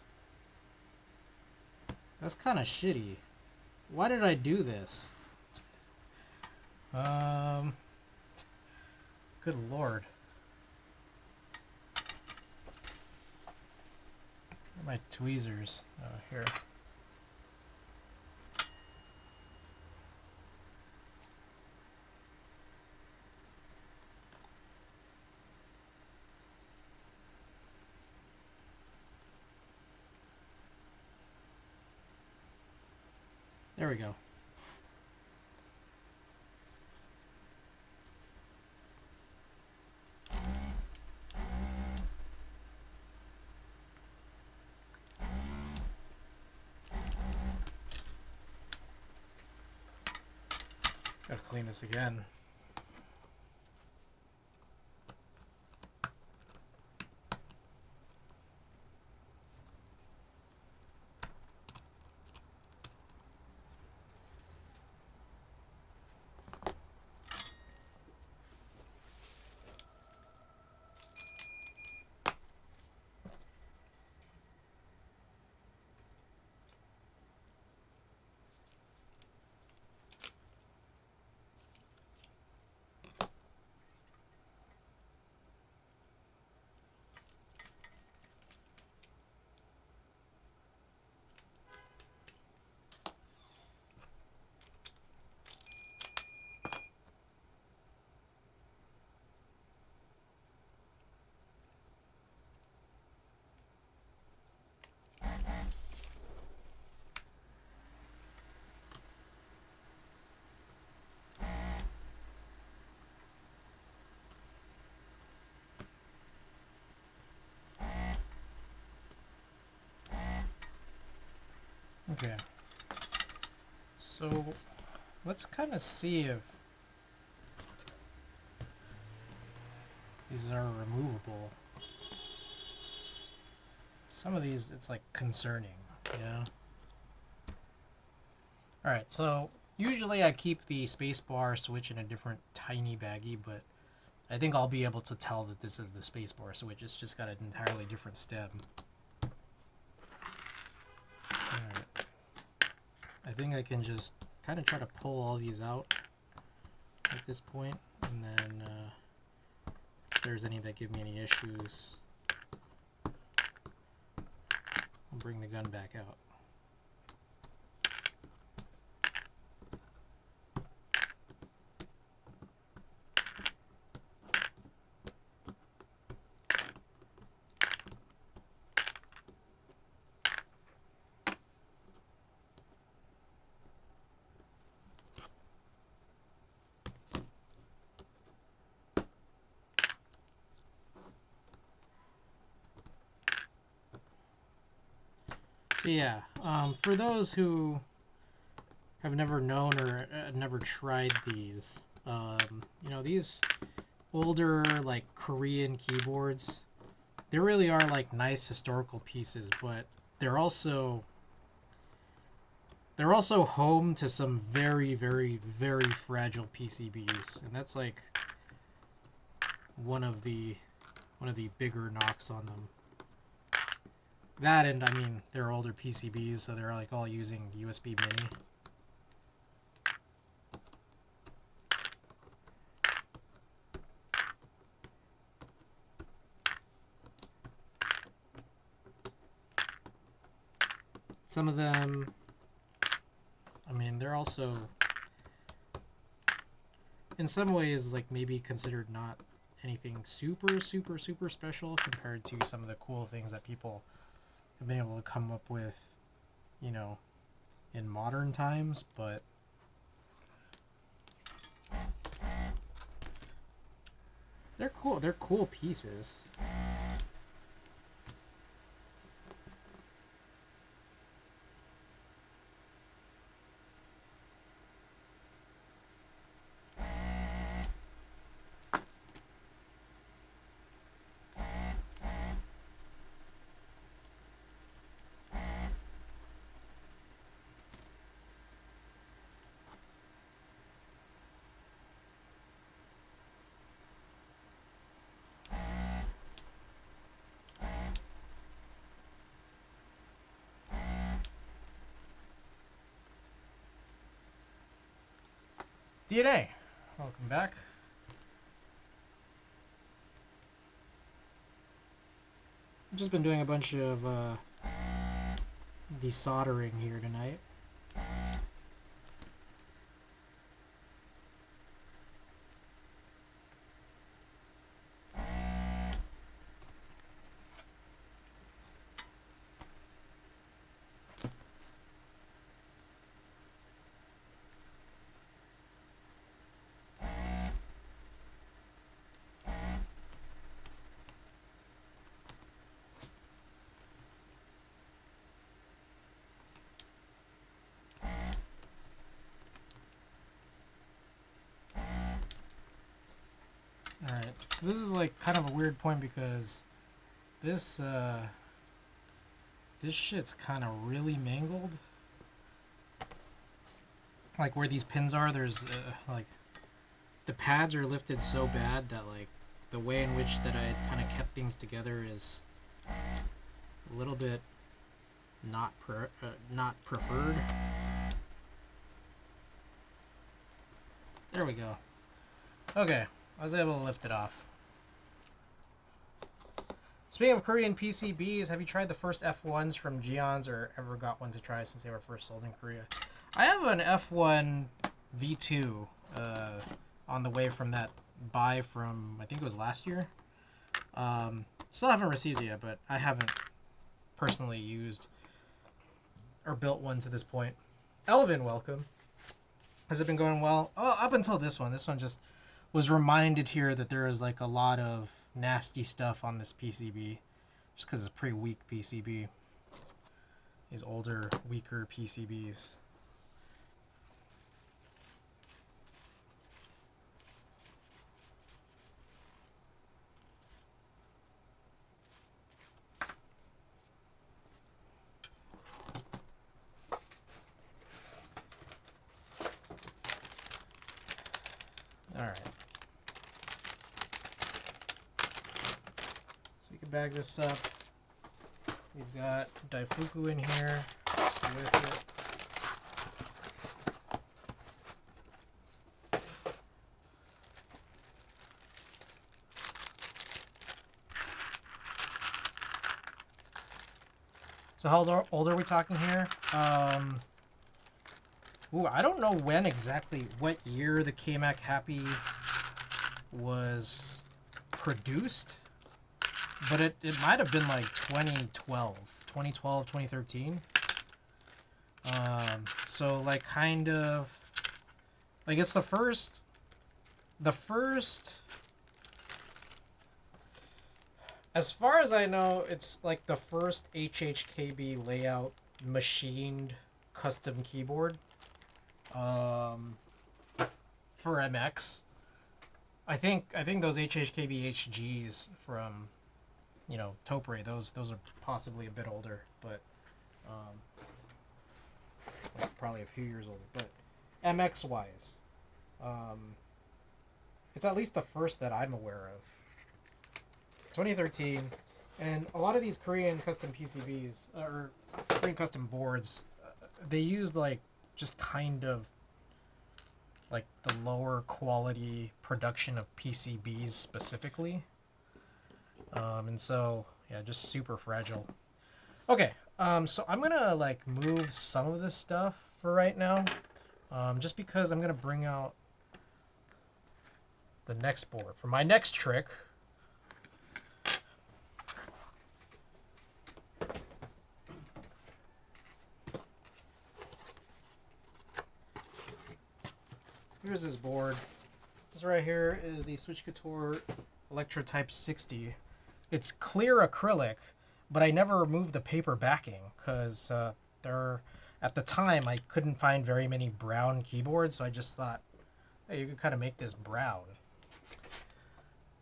kind of shitty. Why did I do this? Good lord. my tweezers? Here. There we go. Gotta clean this again. Okay, so let's kind of see if these are removable. Some of these, it's like concerning, you know? Alright, so usually I keep the spacebar switch in a different tiny baggie, but I think I'll be able to tell that this is the spacebar switch. It's just got an entirely different stem. Alright. I think I can just kind of try to pull all these out at this point, and then if there's any that give me any issues, I'll bring the gun back out. So yeah, for those who have never known or never tried these, you know, these older like Korean keyboards, they really are like nice historical pieces, but they're also home to some very, very, very fragile PCBs, and that's like one of the bigger knocks on them. That, and I mean, they're older PCBs, so they're like all using USB mini. Some of them, I mean, they're also, in some ways, like maybe considered not anything super, super, super special compared to some of the cool things that people have been able to come up with, you know, in modern times, but they're cool. They're cool pieces. DNA, welcome back. I've just been doing a bunch of desoldering here tonight. Alright, so this is like kind of a weird point because this this shit's kind of really mangled. Like where these pins are, there's like the pads are lifted so bad that like the way in which that I kind of kept things together is a little bit not preferred. There we go. Okay, I was able to lift it off. Speaking of Korean PCBs, have you tried the first F1s from Geons or ever got one to try since they were first sold in Korea? I have an F1 V2 on the way from that buy from, I think it was last year. Still haven't received it yet, but I haven't personally used or built one to this point. Elvin, welcome. Has it been going well? Oh, up until this one. This one just was reminded here that there is like a lot of nasty stuff on this PCB. Just because it's a pretty weak PCB. These older, weaker PCBs. Alright. So we can bag this up. We've got Daifuku in here with it. So how old are we talking here? Ooh, I don't know when exactly, what year the KMAC Happy was produced, but it might have been like 2012, 2013. So like kind of, like it's the first, as far as I know, it's like the first HHKB layout machined custom keyboard. For MX, I think those HHKB HGs from, you know, Topre, those are possibly a bit older, but like probably a few years older. But MX wise, it's at least the first that I'm aware of. It's 2013, and a lot of these Korean custom PCBs or Korean custom boards, they used like just kind of like the lower quality production of PCBs specifically. And so, yeah, just super fragile. Okay, so I'm gonna like move some of this stuff for right now, just because I'm gonna bring out the next board for my next trick. Here's this board. This right here is the Switch Couture Electro Type 60. It's clear acrylic, but I never removed the paper backing because at the time I couldn't find very many brown keyboards, so I just thought, hey, you could kind of make this brown.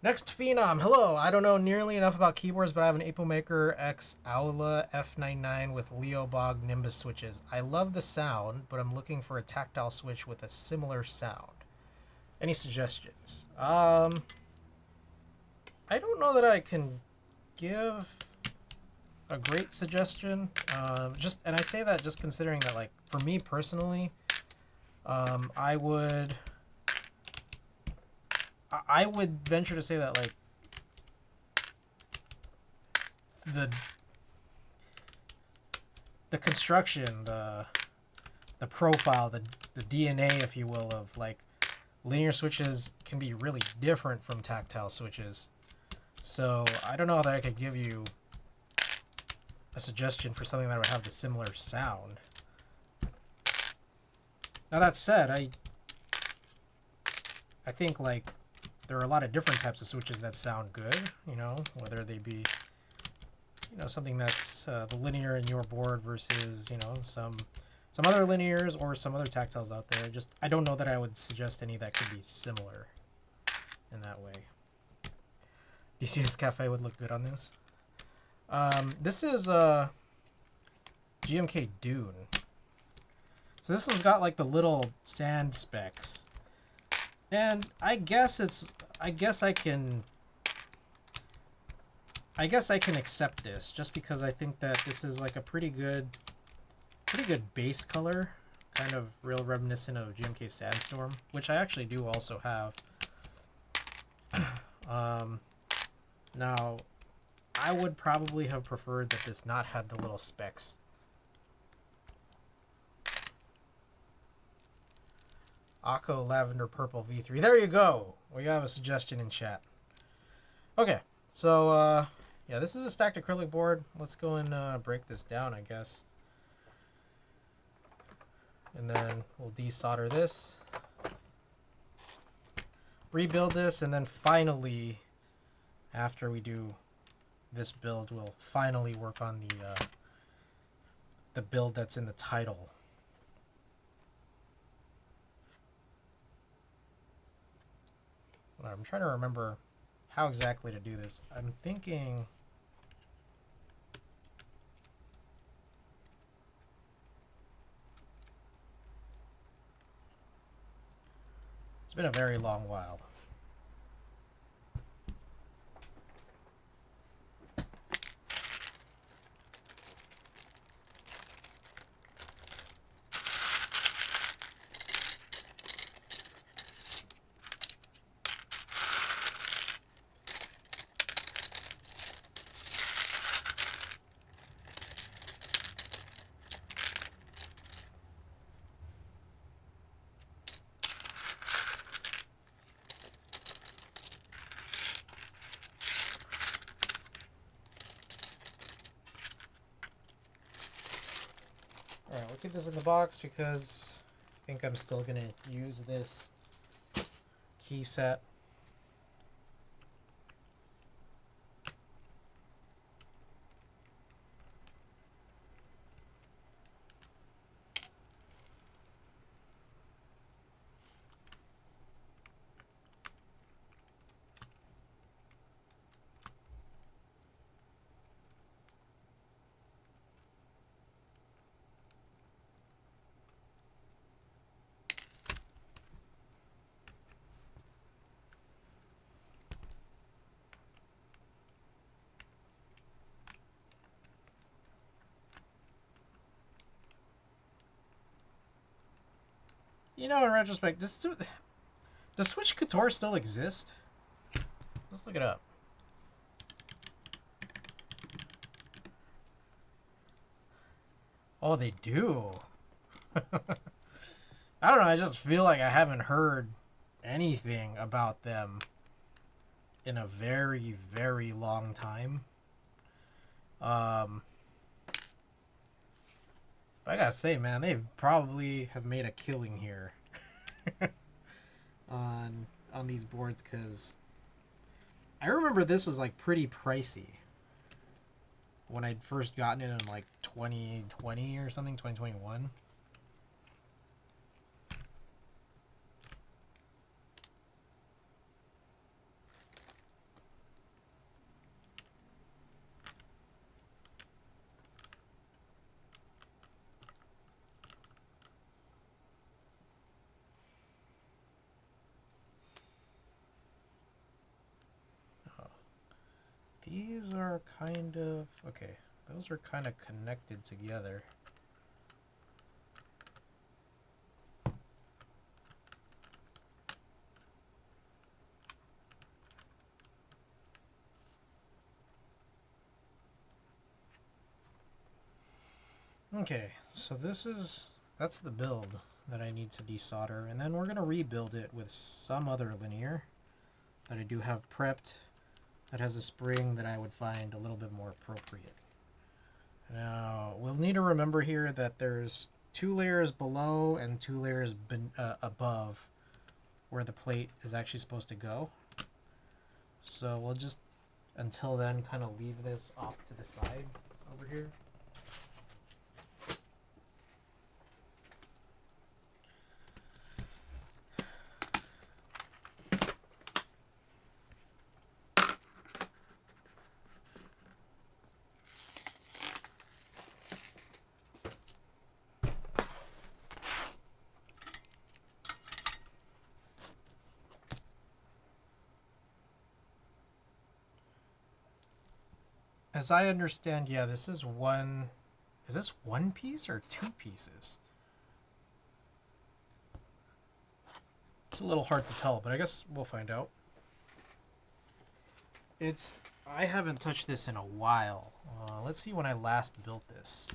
Next Phenom, hello. I don't know nearly enough about keyboards, but I have an ApoMaker X Aula F99 with Leobog Nimbus switches. I love the sound, but I'm looking for a tactile switch with a similar sound. Any suggestions? I don't know that I can give a great suggestion. And I say that just considering that, like, for me personally, I would venture to say that, like, the construction, the profile, the DNA, if you will, of like linear switches can be really different from tactile switches. So I don't know that I could give you a suggestion for something that would have the similar sound. Now that said, I think like there are a lot of different types of switches that sound good, you know, whether they be, you know, something that's the linear in your board versus, you know, some other linears or some other tactiles out there. Just I don't know that I would suggest any that could be similar in that way. DCS Cafe would look good on this. This is GMK Dune. So this one's got like the little sand specks. And I guess I can accept this just because I think that this is like a pretty good base color, kind of real reminiscent of GMK Sandstorm, which I actually do also have. Now, I would probably have preferred that this not had the little specks. Akko Lavender Purple V3. There you go. We have a suggestion in chat. Okay, so yeah, this is a stacked acrylic board. Let's go and break this down, I guess. And then we'll desolder this, rebuild this, and then finally, after we do this build, we'll finally work on the build that's in the title. I'm trying to remember how exactly to do this. I'm thinking it's been a very long while. Alright, we'll keep this in the box because I think I'm still going to use this key set. You know, in retrospect, does Switch Couture still exist? Let's look it up. Oh, they do. I don't know, I just feel like I haven't heard anything about them in a very, very long time. I gotta say, man, they probably have made a killing here on these boards, because I remember this was like pretty pricey when I'd first gotten it in like 2020 or something, 2021. These are kind of, okay, those are kind of connected together. Okay, so that's the build that I need to desolder, and then we're gonna rebuild it with some other linear that I do have prepped that has a spring that I would find a little bit more appropriate. Now, we'll need to remember here that there's 2 layers below and 2 layers above where the plate is actually supposed to go. So we'll just, until then, kind of leave this off to the side over here. As I understand, yeah, this is one... Is this one piece or 2 pieces? It's a little hard to tell, but I guess we'll find out. I haven't touched this in a while. Let's see when I last built this.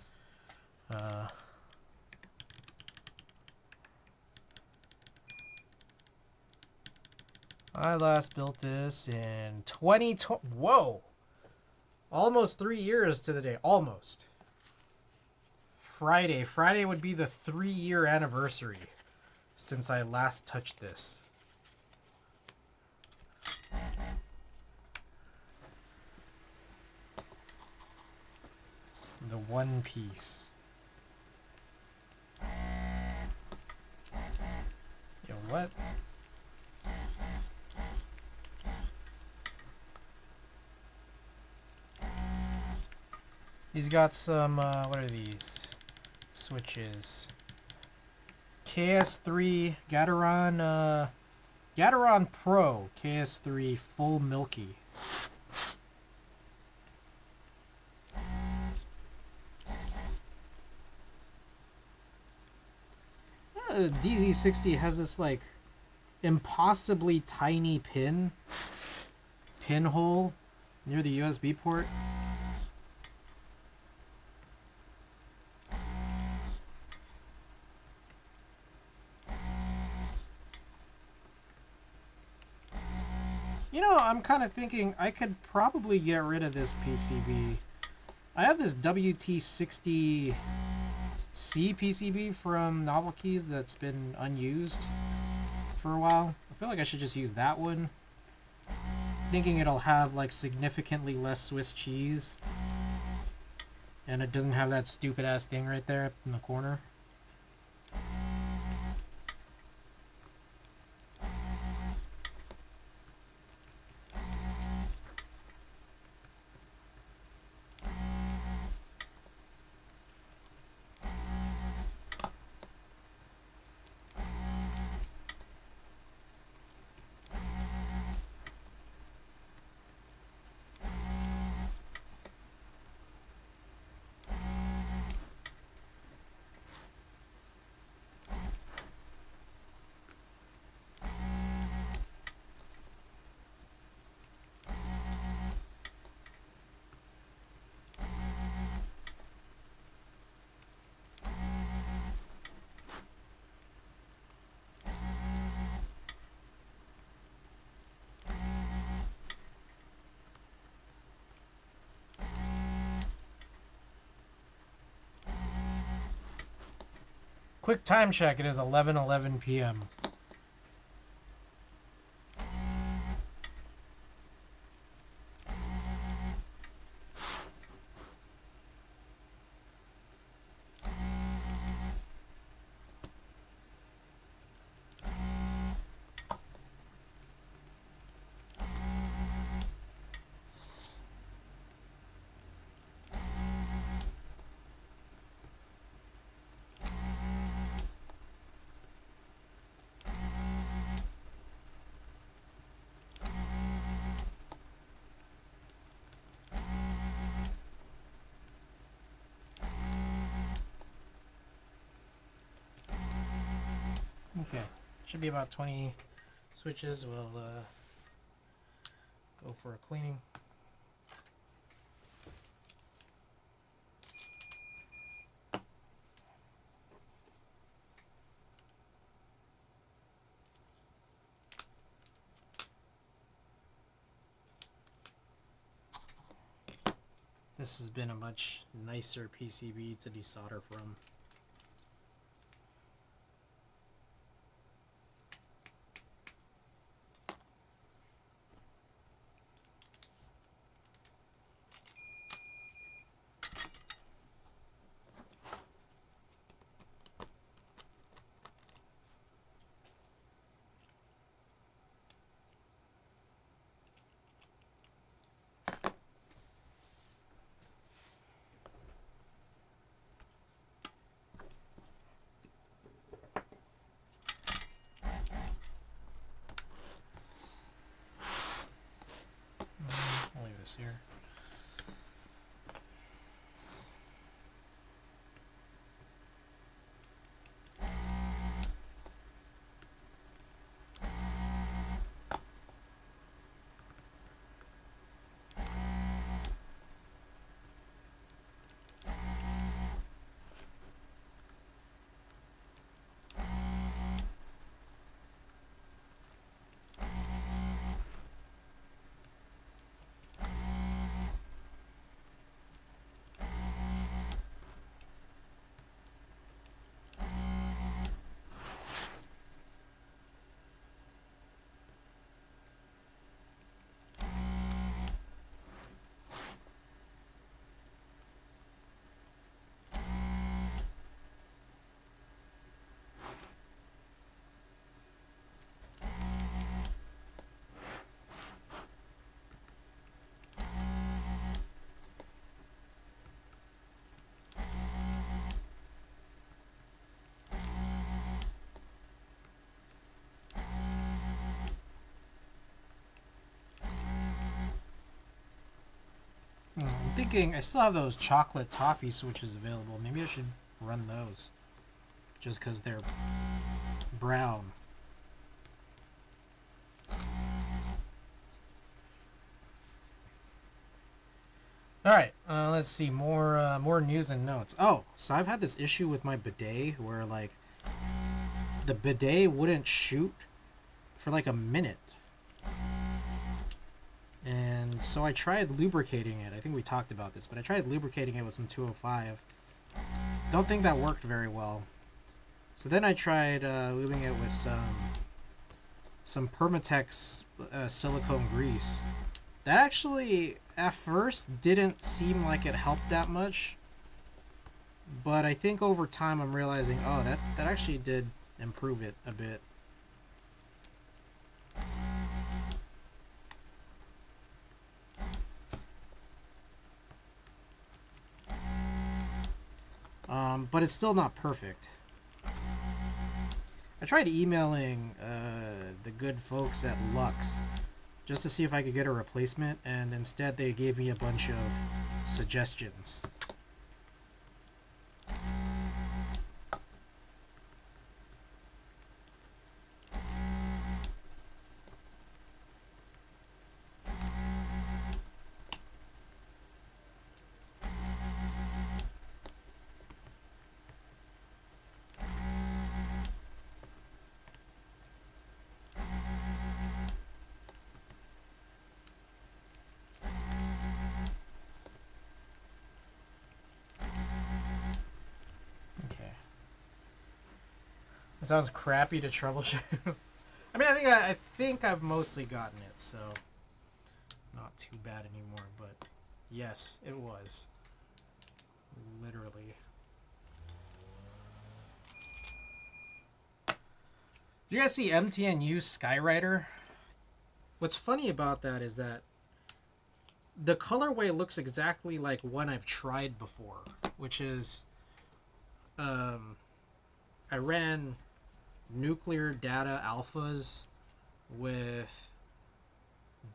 I last built this in 2020. Whoa! Almost 3 years to the day. Almost. Friday. Friday would be the 3-year anniversary since I last touched this. The one piece. Yo, what? He's got some, what are these? Switches. KS3 Gateron, Gateron Pro KS3 Full Milky. DZ60 has this, like, impossibly tiny pinhole near the USB port. You know, I'm kind of thinking I could probably get rid of this PCB. I have this WT60C PCB from Novel Keys that's been unused for a while. I feel like I should just use that one. Thinking it'll have like significantly less Swiss cheese. And it doesn't have that stupid ass thing right there in the corner. Quick time check, it is 11:11 p.m. Okay, should be about 20 switches. We'll go for a cleaning. This has been a much nicer PCB to desolder from. I'll leave this here. I'm thinking I still have those chocolate toffee switches available. Maybe I should run those. Just because they're brown. Alright, let's see. More news and notes. Oh, so I've had this issue with my bidet where, like, the bidet wouldn't shoot for like a minute. And so I tried lubricating it. I think we talked about this, but I tried lubricating it with some 205. Don't think that worked very well. So then I tried lubing it with some Permatex silicone grease. That actually, at first, didn't seem like it helped that much. But I think over time I'm realizing, oh, that actually did improve it a bit. But it's still not perfect. I tried emailing the good folks at Lux just to see if I could get a replacement, and instead they gave me a bunch of suggestions. It sounds crappy to troubleshoot. I mean, I think I've mostly gotten it, so not too bad anymore. But yes, it was literally. Did you guys see MTNU Skyrider? What's funny about that is that the colorway looks exactly like one I've tried before, which is I ran nuclear data alphas with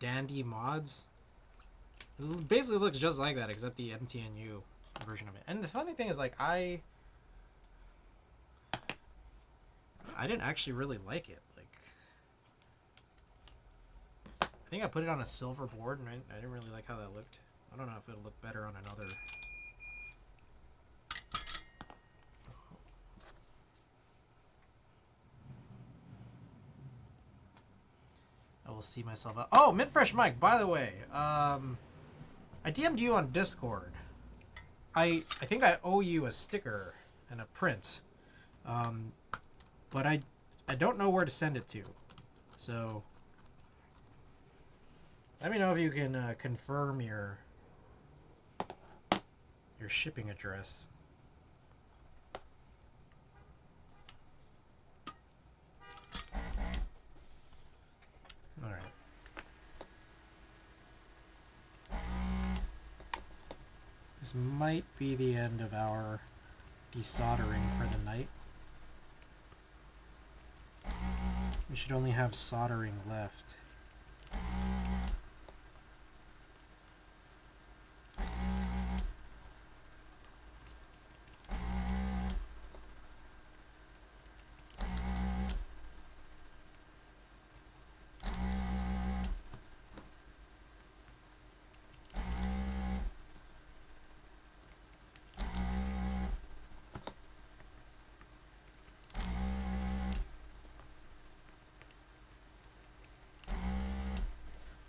Dandy mods. It basically looks just like that, except the MTNU version of it. And the funny thing is, like, I didn't actually really like it. Like, I think I put it on a silver board, and I didn't really like how that looked. I don't know if it'll look better on another. I will see myself out. Oh, Mid Fresh Mike, by the way, I DM'd you on Discord. I think I owe you a sticker and a print, but I don't know where to send it to. So let me know if you can confirm your shipping address. All right. This might be the end of our desoldering for the night. We should only have soldering left.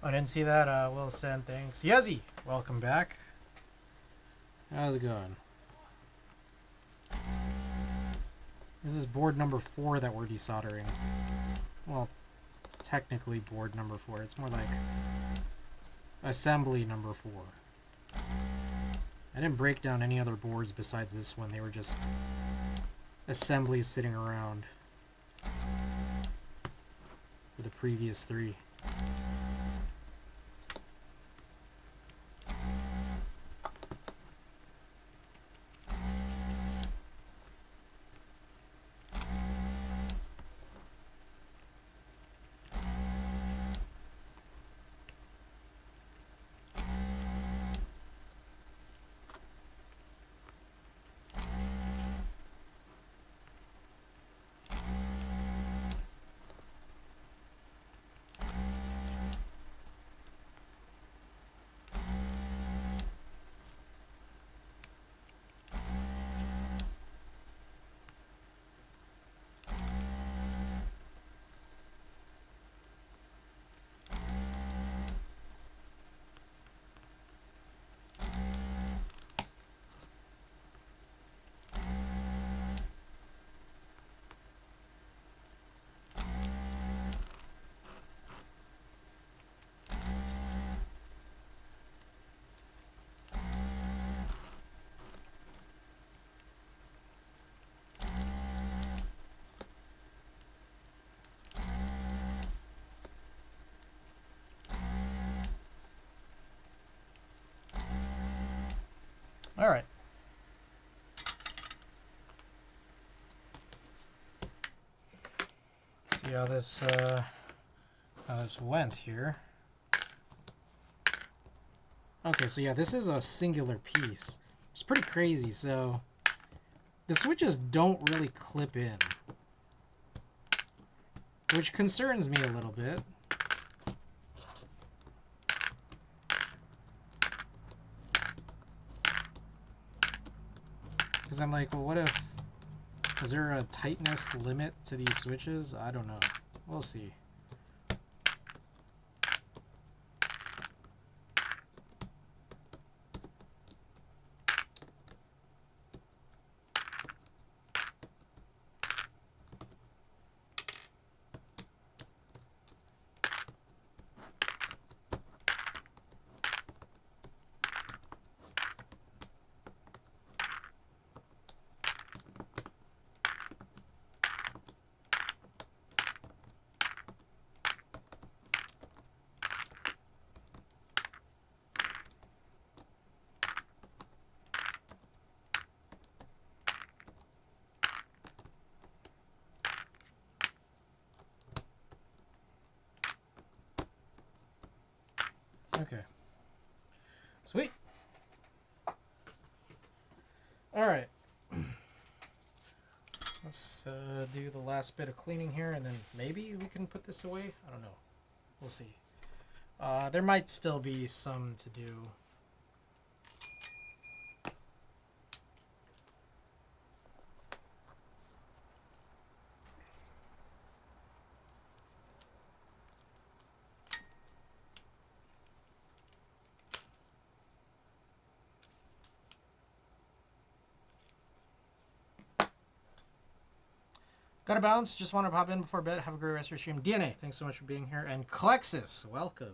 I didn't see that. Will send thanks. Yezzy, welcome back. How's it going? This is board number 4 that we're desoldering. Well, technically board number 4. It's more like assembly number 4. I didn't break down any other boards besides this one. They were just assemblies sitting around for the previous 3. All right. See how this went here. Okay, so yeah, this is a singular piece. It's pretty crazy. So the switches don't really clip in, which concerns me a little bit. Because I'm like, well, what if... Is there a tightness limit to these switches? I don't know. We'll see. Okay. Sweet. All right. Let's do the last bit of cleaning here, and then maybe we can put this away. I don't know. We'll see. There might still be some to do. Gotta bounce. Just want to pop in before bed. Have a great rest of your stream. DNA, thanks so much for being here. And Clexus, welcome.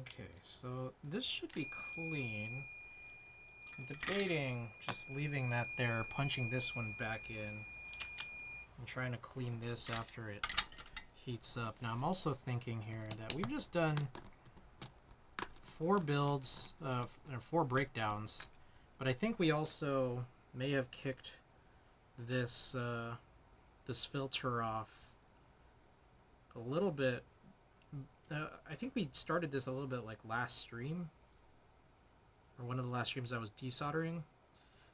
Okay, so this should be clean. I'm debating just leaving that there, punching this one back in, and trying to clean this after it heats up. Now I'm also thinking here that we've just done 4 builds, 4 breakdowns, but I think we also may have kicked this this filter off a little bit. I think we started this a little bit like last stream, or one of the last streams I was desoldering.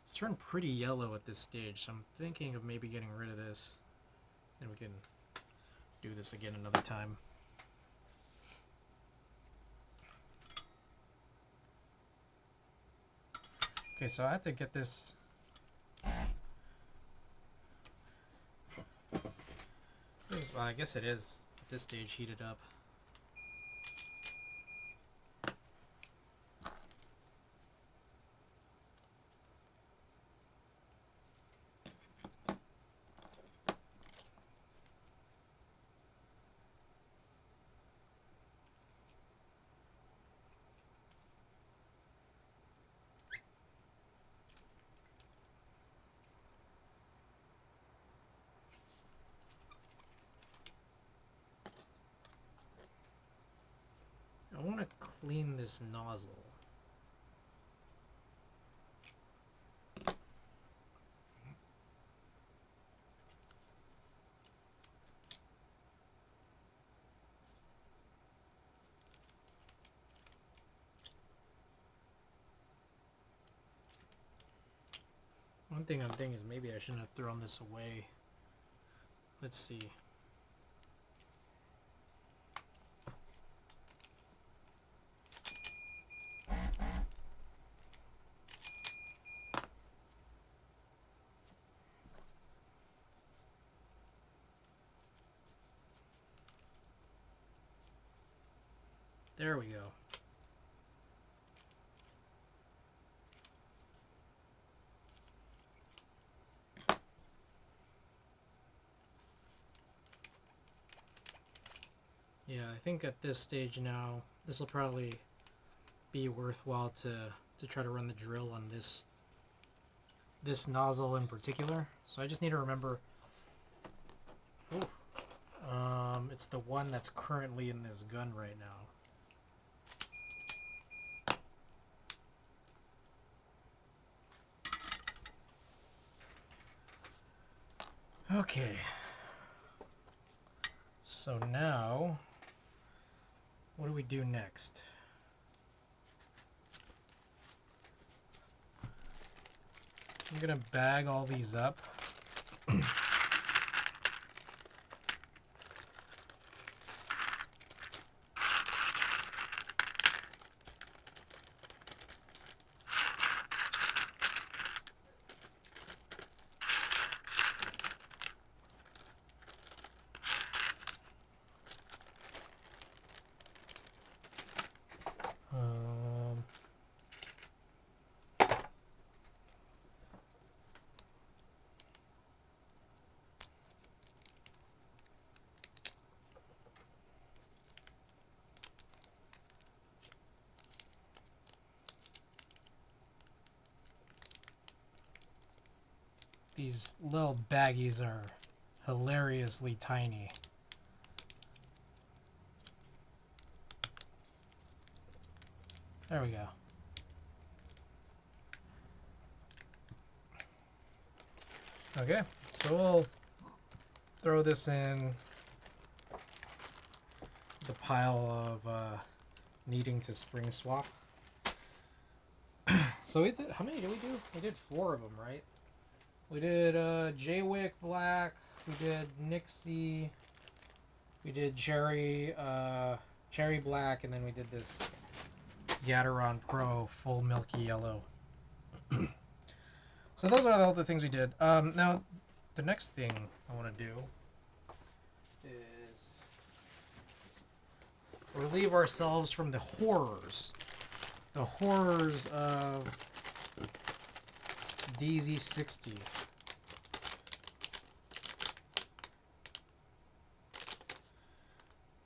It's turned pretty yellow at this stage, so I'm thinking of maybe getting rid of this, and we can do this again another time. Okay, so I have to get this. Well, I guess it is at this stage heated up. I want to clean this nozzle. One thing I'm thinking is maybe I shouldn't have thrown this away. Let's see. There we go. Yeah, I think at this stage now, this will probably be worthwhile to try to run the drill on this nozzle in particular. So I just need to remember. It's the one that's currently in this gun right now. Okay. So now, what do we do next? I'm gonna bag all these up. These little baggies are hilariously tiny. There we go. Okay, so we'll throw this in the pile of needing to spring swap. So we did, how many did we do? We did 4 of them, right? We did Jaywick Black, we did Nixie, we did Cherry Black, and then we did this Gateron Pro full milky yellow. So those are all the things we did. Now, the next thing I want to do is relieve ourselves from the horrors. The horrors of DZ60.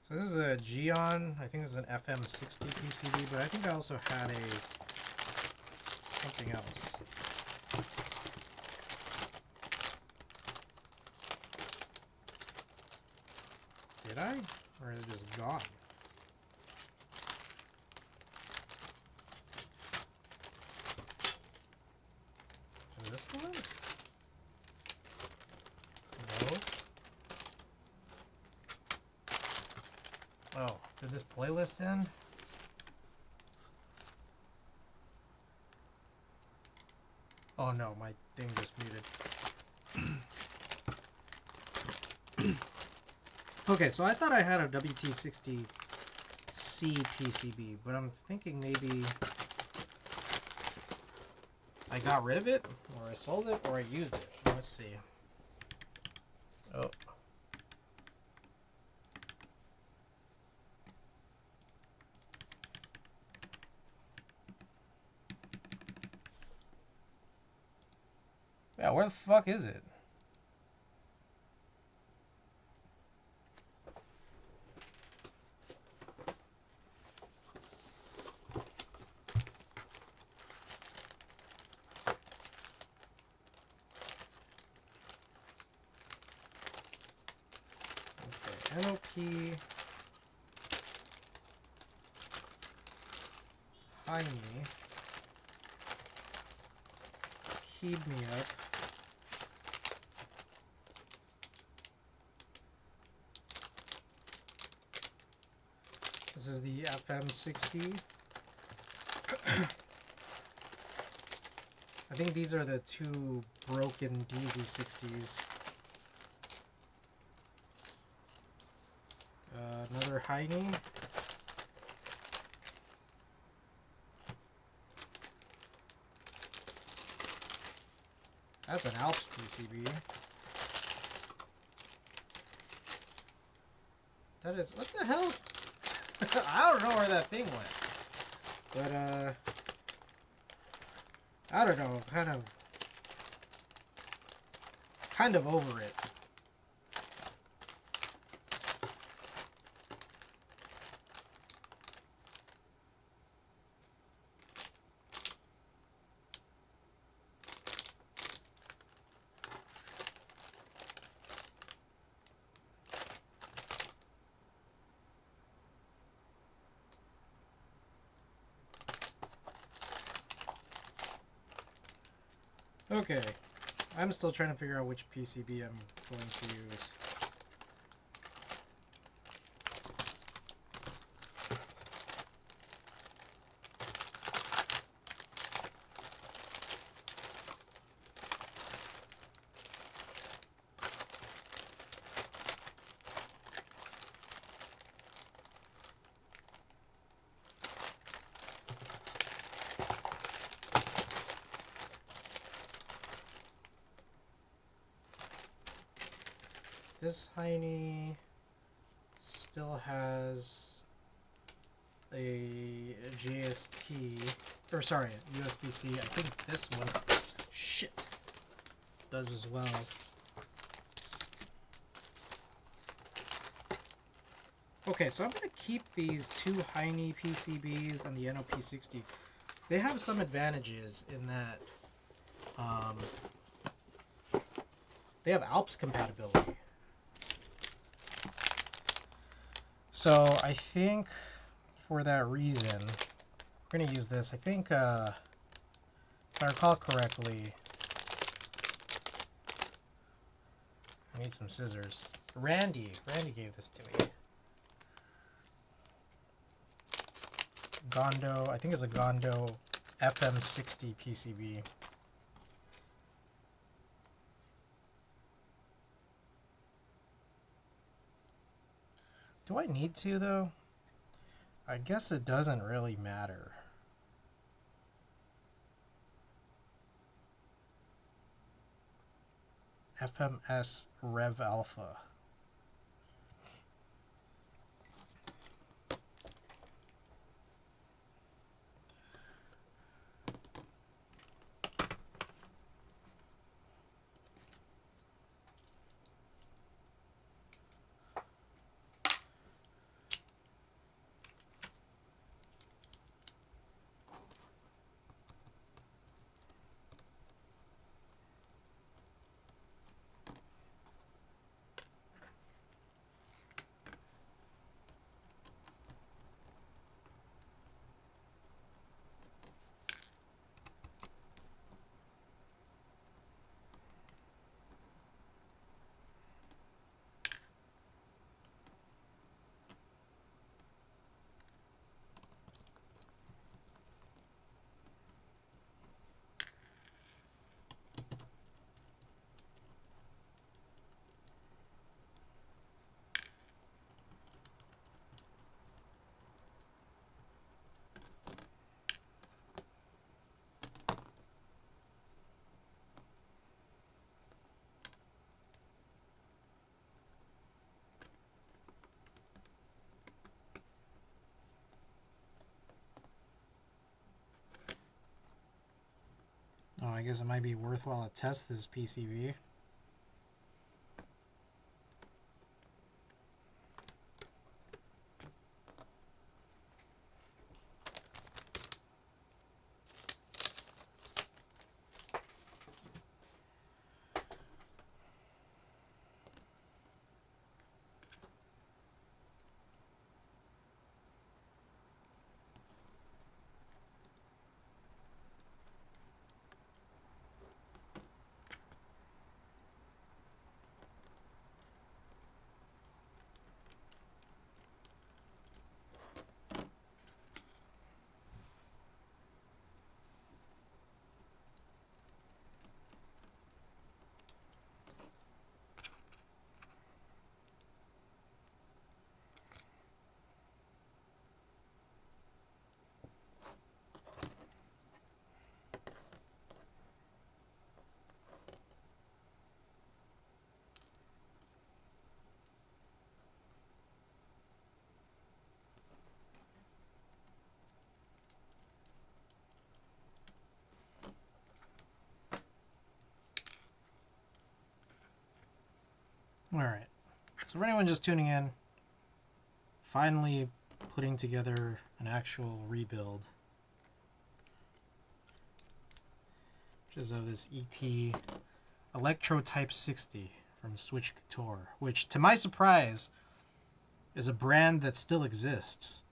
So this is a Geon. I think this is an FM60 PCB, but I think I also had something else. Did I? Or is it just gone? Is this the one? No. Oh, did this playlist end? Oh no, my thing just muted. Okay, so I thought I had a WT60C PCB, but I'm thinking maybe I got rid of it, or I sold it, or I used it. Let's see. Oh. Yeah, where the fuck is it? NOP Heine keyed me up. This is the FM60. I think these are the two broken DZ60s. Another Heine. That's an Alps PCB. That is, what the hell? I don't know where that thing went. But, I don't know, kind of over it. Okay, I'm still trying to figure out which PCB I'm going to use. This Heine still has a JST, or sorry, USB-C. I think this one, shit, does as well. Okay, so I'm going to keep these two Heine PCBs and the NOP60. They have some advantages in that they have Alps compatibility. So I think for that reason, we're going to use this. I think, if I recall correctly, I need some scissors. Randy gave this to me. Gondo, I think it's a Gondo FM60 PCB. Do I need to, though? I guess it doesn't really matter. FMS Rev Alpha. I guess it might be worthwhile to test this PCB. Alright, so for anyone just tuning in, finally putting together an actual rebuild, which is of this ET Electro Type 60 from Switch Couture, which to my surprise is a brand that still exists.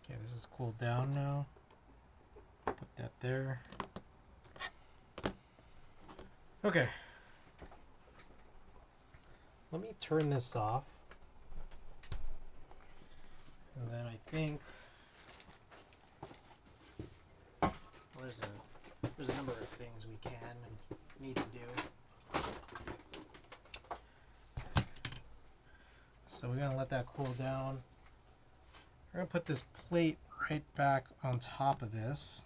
Okay, this is cooled down now. Put that there. Okay. Let me turn this off. And then I think there's a number of things we can and need to do. So we're gonna let that cool down. We're gonna put this plate right back on top of this.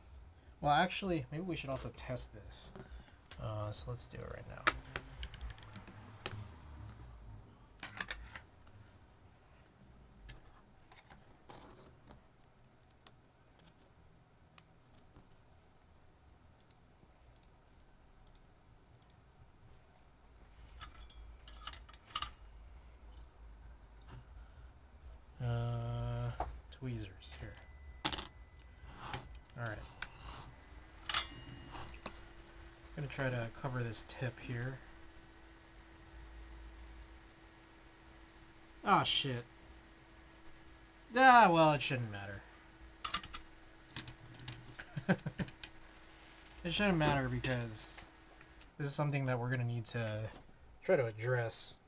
Well, actually, maybe we should also test this. So let's do it right now. Tweezers here. All right. I'm gonna try to cover this tip here. Oh shit. Ah, well, it shouldn't matter. It shouldn't matter because this is something that we're gonna need to try to address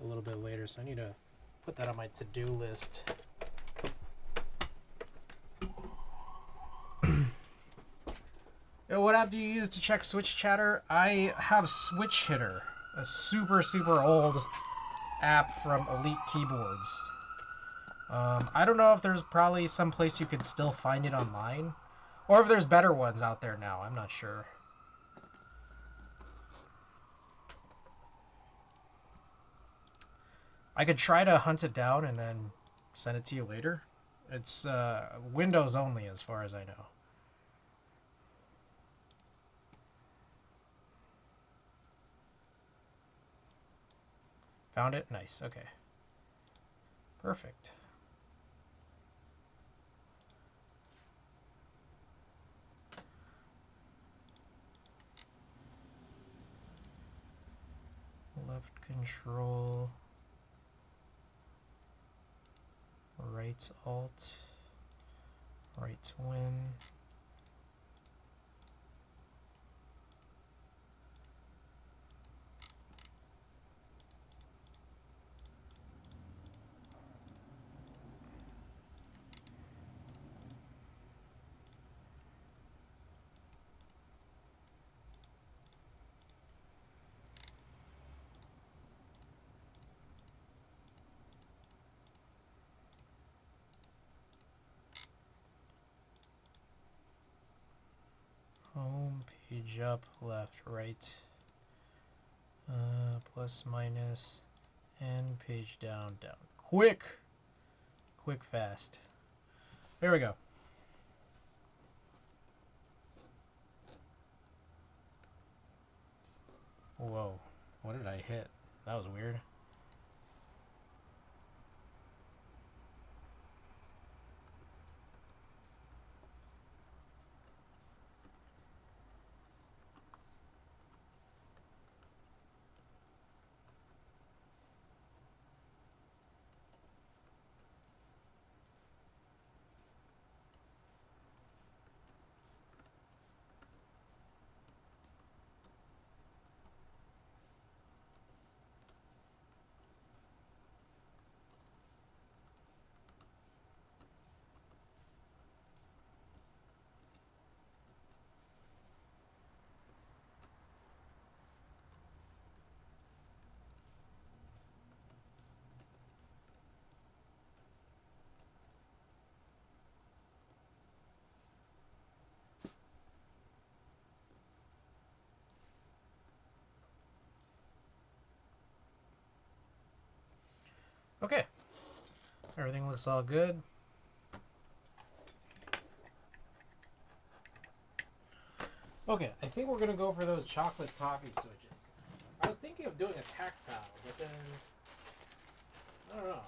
a little bit later, so I need to put that on my to-do list. Yo, what app do you use to check Switch chatter? I have Switch Hitter, a super old app from Elite Keyboards. I don't know if there's probably some place you can still find it online, or if there's better ones out there now. I'm not sure. I could try to hunt it down and then send it to you later. It's Windows only as far as I know. Found it? Nice. Okay. Perfect. Left control. Right alt. Right win. Page up, left, right. Plus, minus, and page down, down. Quick! Quick, fast. There we go. Whoa. What did I hit? That was weird. Okay. Everything looks all good. Okay, I think we're gonna go for those chocolate toffee switches. I was thinking of doing a tactile, but then I don't know.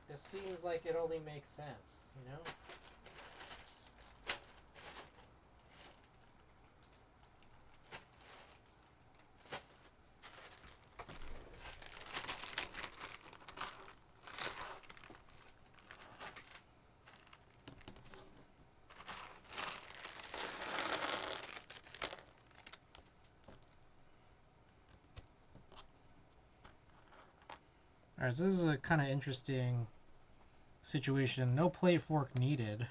This seems like it only makes sense, you know? Alright, so this is a kind of interesting situation. No plate fork needed,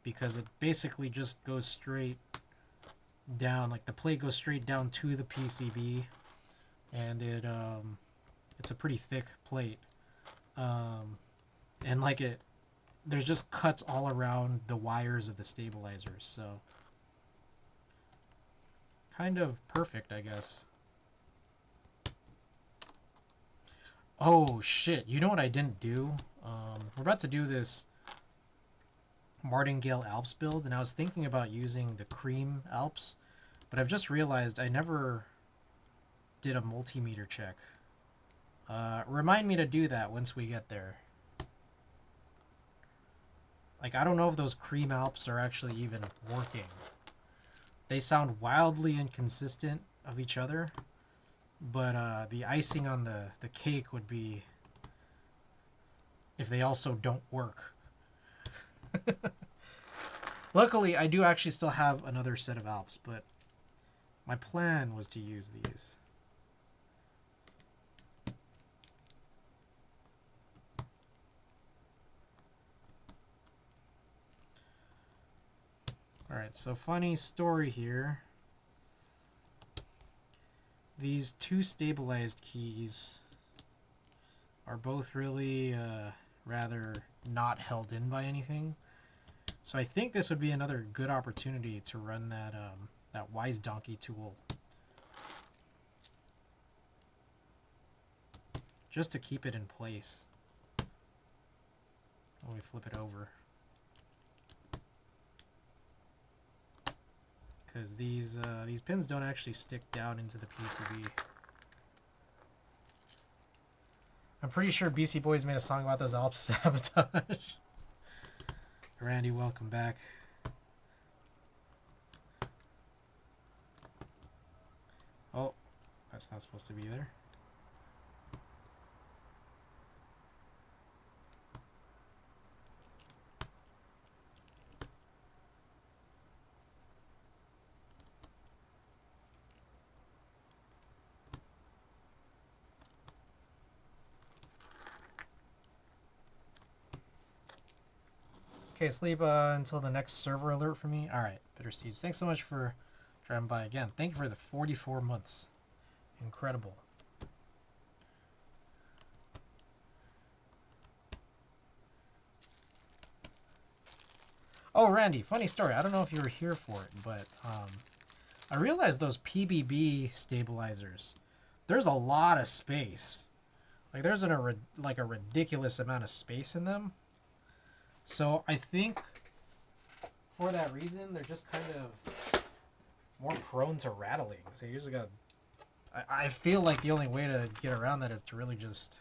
because it basically just goes straight down. Like the plate goes straight down to the PCB, and it's a pretty thick plate, and like there's just cuts all around the wires of the stabilizers, so kind of perfect, I guess. Oh shit, you know what I didn't do? We're about to do this martingale alps build, and I was thinking about using the cream alps, but I've just realized I never did a multimeter check. Remind me to do that once we get there. Like, I don't know if those cream alps are actually even working. They sound wildly inconsistent of each other. But the icing on the cake would be if they also don't work. Luckily, I do actually still have another set of alps, but my plan was to use these. Alright, so funny story here. These two stabilized keys are both really rather not held in by anything. So I think this would be another good opportunity to run that Wise Donkey tool. Just to keep it in place when we flip it over. Because these pins don't actually stick down into the PCB. I'm pretty sure BC Boys made a song about those Alps sabotage. Randy, welcome back. Oh, that's not supposed to be there. Okay, sleep until the next server alert for me. Alright, Bitter Seeds. Thanks so much for driving by again. Thank you for the 44 months. Incredible. Oh, Randy, funny story. I don't know if you were here for it, but I realized those PBB stabilizers, there's a lot of space. Like, there's a ridiculous amount of space in them. So I think for that reason, they're just kind of more prone to rattling. So you just got. I feel like the only way to get around that is to really just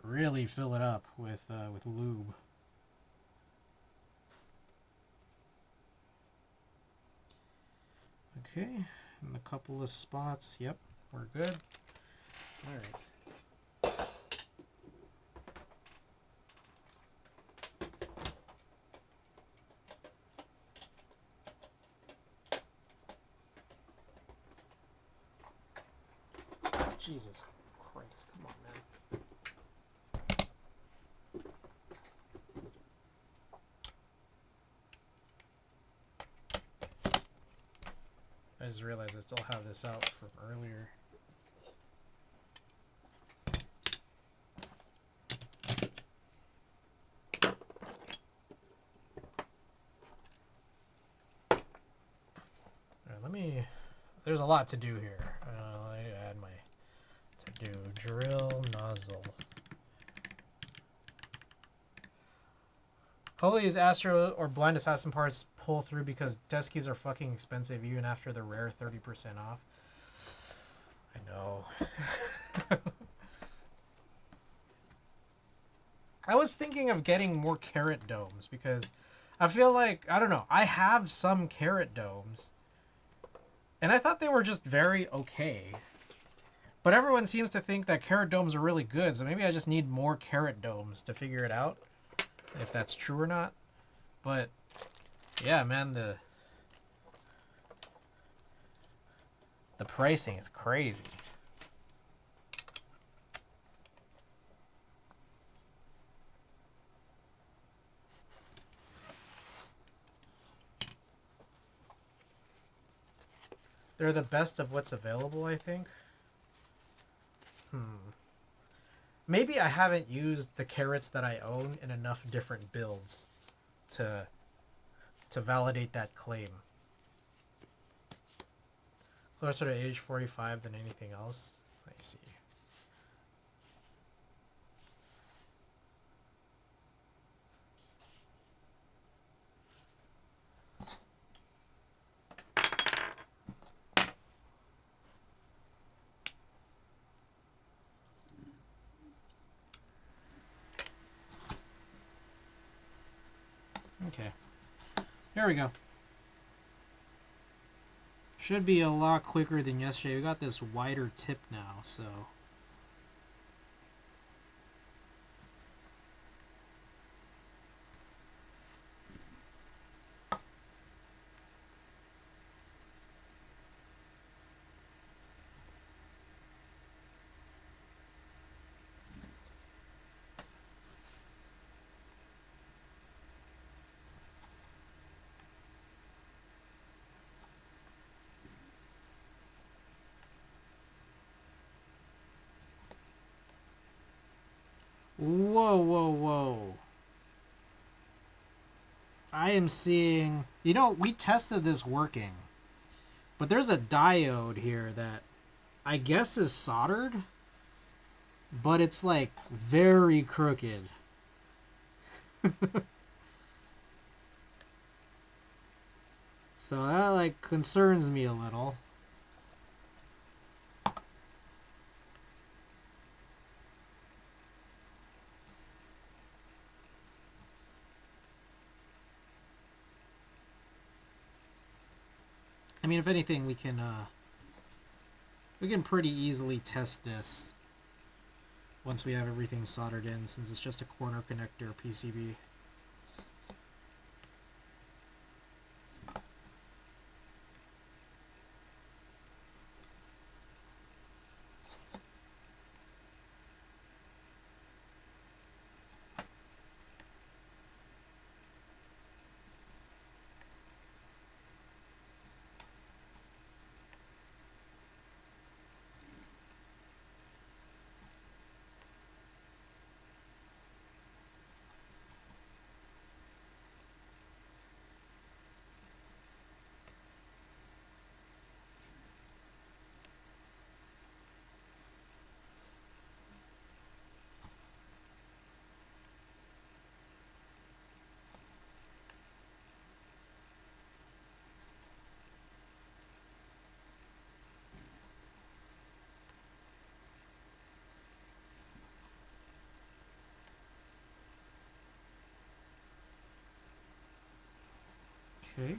really fill it up with lube. Okay, in a couple of spots. Yep, we're good. All right. Jesus Christ, come on, man. I just realized I still have this out from earlier. Alright, let me... There's a lot to do here. I need to add my... To do drill nozzle. Hopefully these Astro or Blind Assassin parts pull through because test keys are fucking expensive even after the rare 30% off. I know. I was thinking of getting more carrot domes because I feel like, I don't know, I have some carrot domes and I thought they were just very okay. But everyone seems to think that carrot domes are really good, so maybe I just need more carrot domes to figure it out, if that's true or not. But yeah, man, the pricing is crazy. They're the best of what's available, I think. Maybe I haven't used the carrots that I own in enough different builds to validate that claim. Closer to age 45 than anything else. I see. Okay. Here we go. Should be a lot quicker than yesterday. We got this wider tip now, so... Whoa, whoa, whoa. I am seeing... You know, we tested this working. But there's a diode here that I guess is soldered. But it's, like, very crooked. So that, like, concerns me a little. I mean, if anything, we can pretty easily test this once we have everything soldered in, since it's just a corner connector PCB. Okay.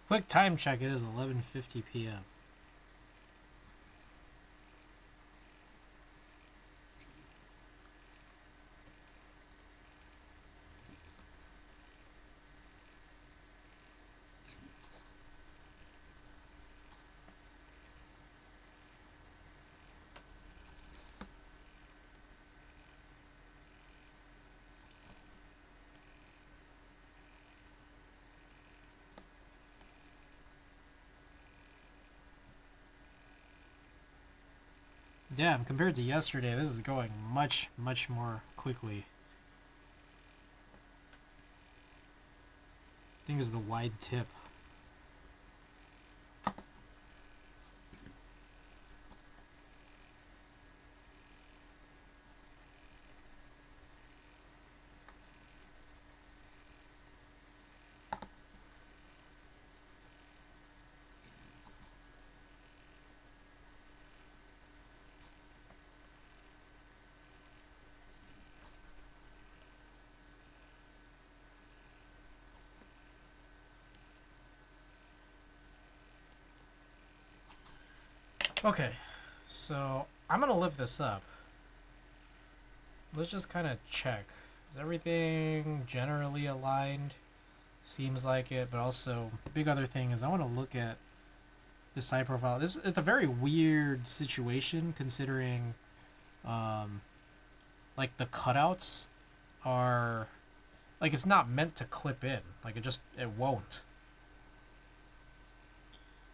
Quick time check, it is 11:50 p.m. Damn, compared to yesterday, this is going much, much more quickly. I think it's the wide tip. Okay, so I'm gonna lift this up. Let's just kind of check. Is everything generally aligned? Seems like it, but also big other thing is I want to look at the side profile. This it's a very weird situation considering, like the cutouts are like it's not meant to clip in. Like it won't.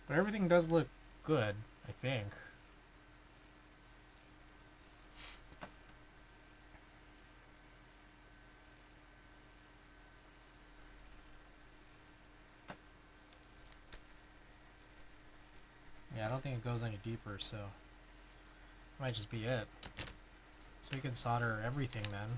But everything does look good, I think. Yeah, I don't think it goes any deeper, so might just be it. So we can solder everything then.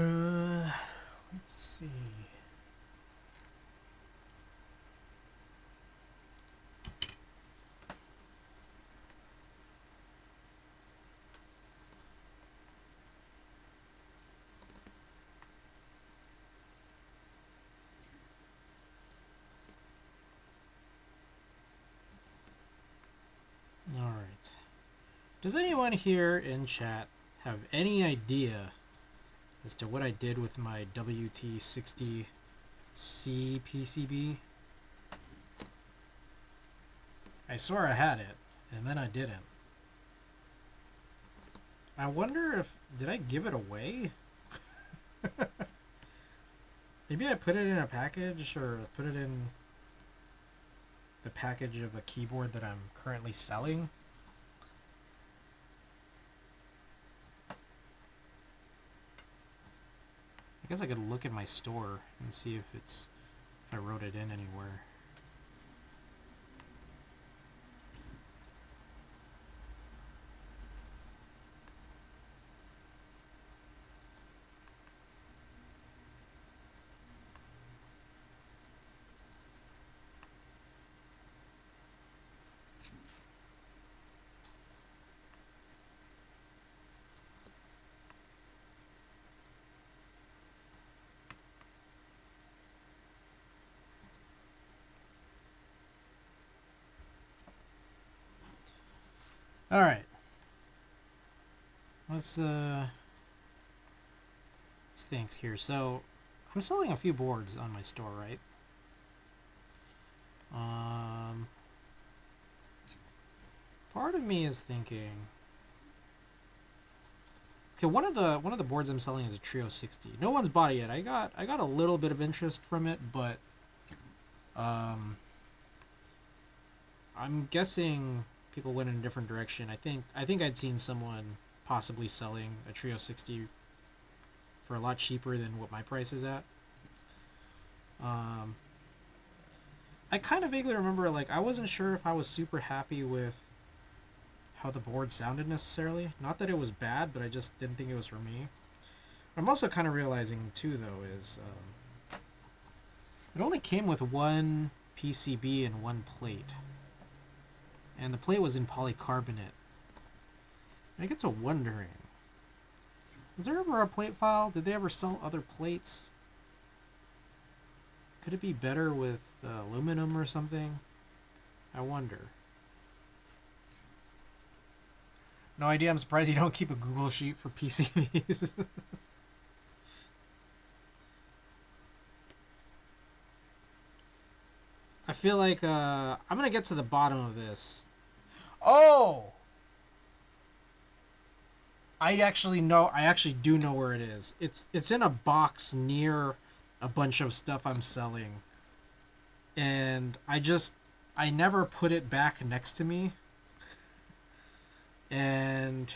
Let's see. All right. Does anyone here in chat have any idea as to what I did with my WT60C PCB? I swore I had it, and then I didn't. I wonder if... Did I give it away? Maybe I put it in a package, or put it in the package of a keyboard that I'm currently selling. I guess I could look at my store and see if I wrote it in anywhere. All right. Let's think here. So, I'm selling a few boards on my store, right? Part of me is thinking. Okay, one of the boards I'm selling is a Trio 60. No one's bought it yet. I got a little bit of interest from it, but I'm guessing people went in a different direction. I think I'd seen someone possibly selling a Trio 60 for a lot cheaper than what my price is at. I kind of vaguely remember, like, I wasn't sure if I was super happy with how the board sounded necessarily. Not that it was bad, but I just didn't think it was for me. I'm also kind of realizing too, though, is it only came with one PCB and one plate, and the plate was in polycarbonate. I get to wondering, was there ever a plate file? Did they ever sell other plates? Could it be better with aluminum or something? I wonder. No idea. I'm surprised you don't keep a Google sheet for PCBs. I feel like I'm gonna get to the bottom of this. Oh, I actually know. I actually do know where it is. It's in a box near a bunch of stuff I'm selling, and I never put it back next to me, and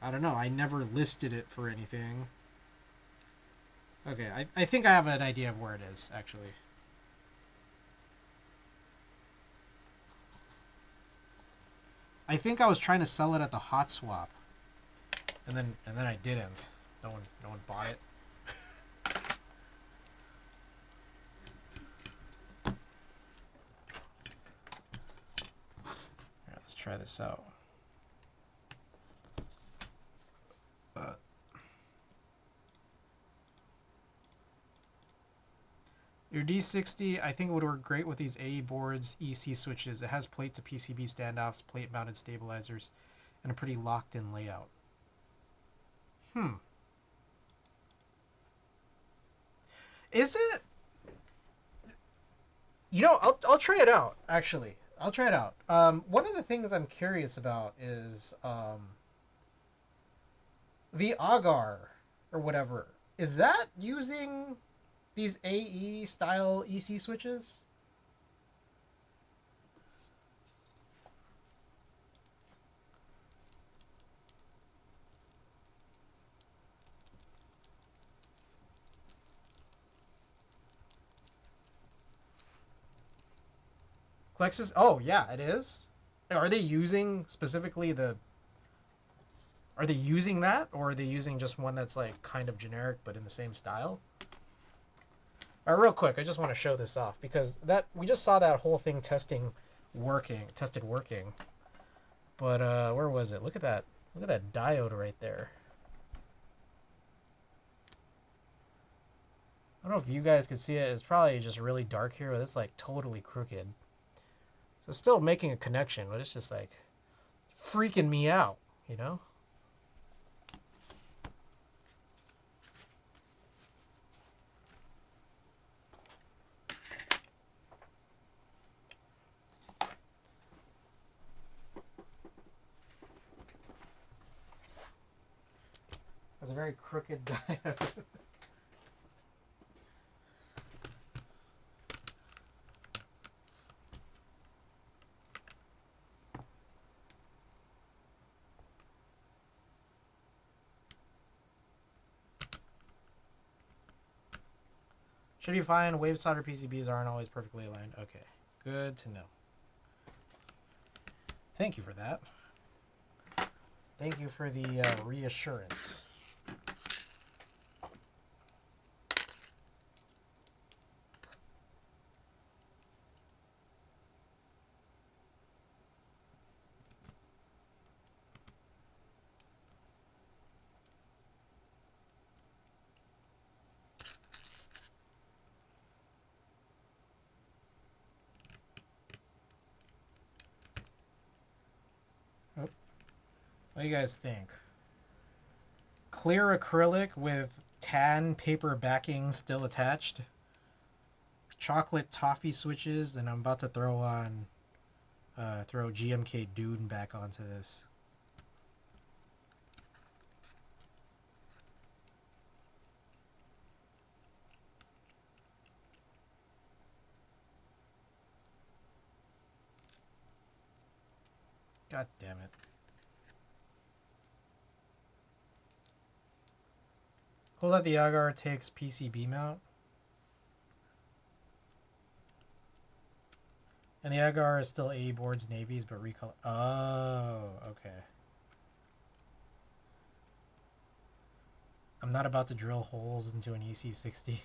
I don't know. I never listed it for anything. Okay, I think I have an idea of where it is actually. I think I was trying to sell it at the hot swap, and then I didn't. No one bought it. Alright, let's try this out. Your D60, I think it would work great with these AE boards, EC switches. It has plate to PCB standoffs, plate mounted stabilizers, and a pretty locked in layout. Is it? You know, I'll try it out, actually. I'll try it out. One of the things I'm curious about is the agar or whatever. Is that using these AE style EC switches? Plexus? Oh yeah, it is. Are they using specifically the? Are they using that, or are they using just one that's like kind of generic but in the same style? All right, real quick, I just want to show this off because that we just saw that whole thing tested working. But where was it? Look at that diode right there. I don't know if you guys could see it. It's probably just really dark here, but it's like totally crooked. So it's still making a connection, but it's just like freaking me out, you know? It's a very crooked diode. Should be fine. Wave solder PCBs aren't always perfectly aligned. Okay, good to know. Thank you for that. Thank you for the reassurance. What do you guys think? Clear acrylic with tan paper backing still attached. Chocolate toffee switches, and I'm about to throw on throw GMK Dune back onto this. God damn it. Cool that the Agar takes PCB mount. And the Agar is still A boards, navies, but recolor. Oh, okay. I'm not about to drill holes into an EC60.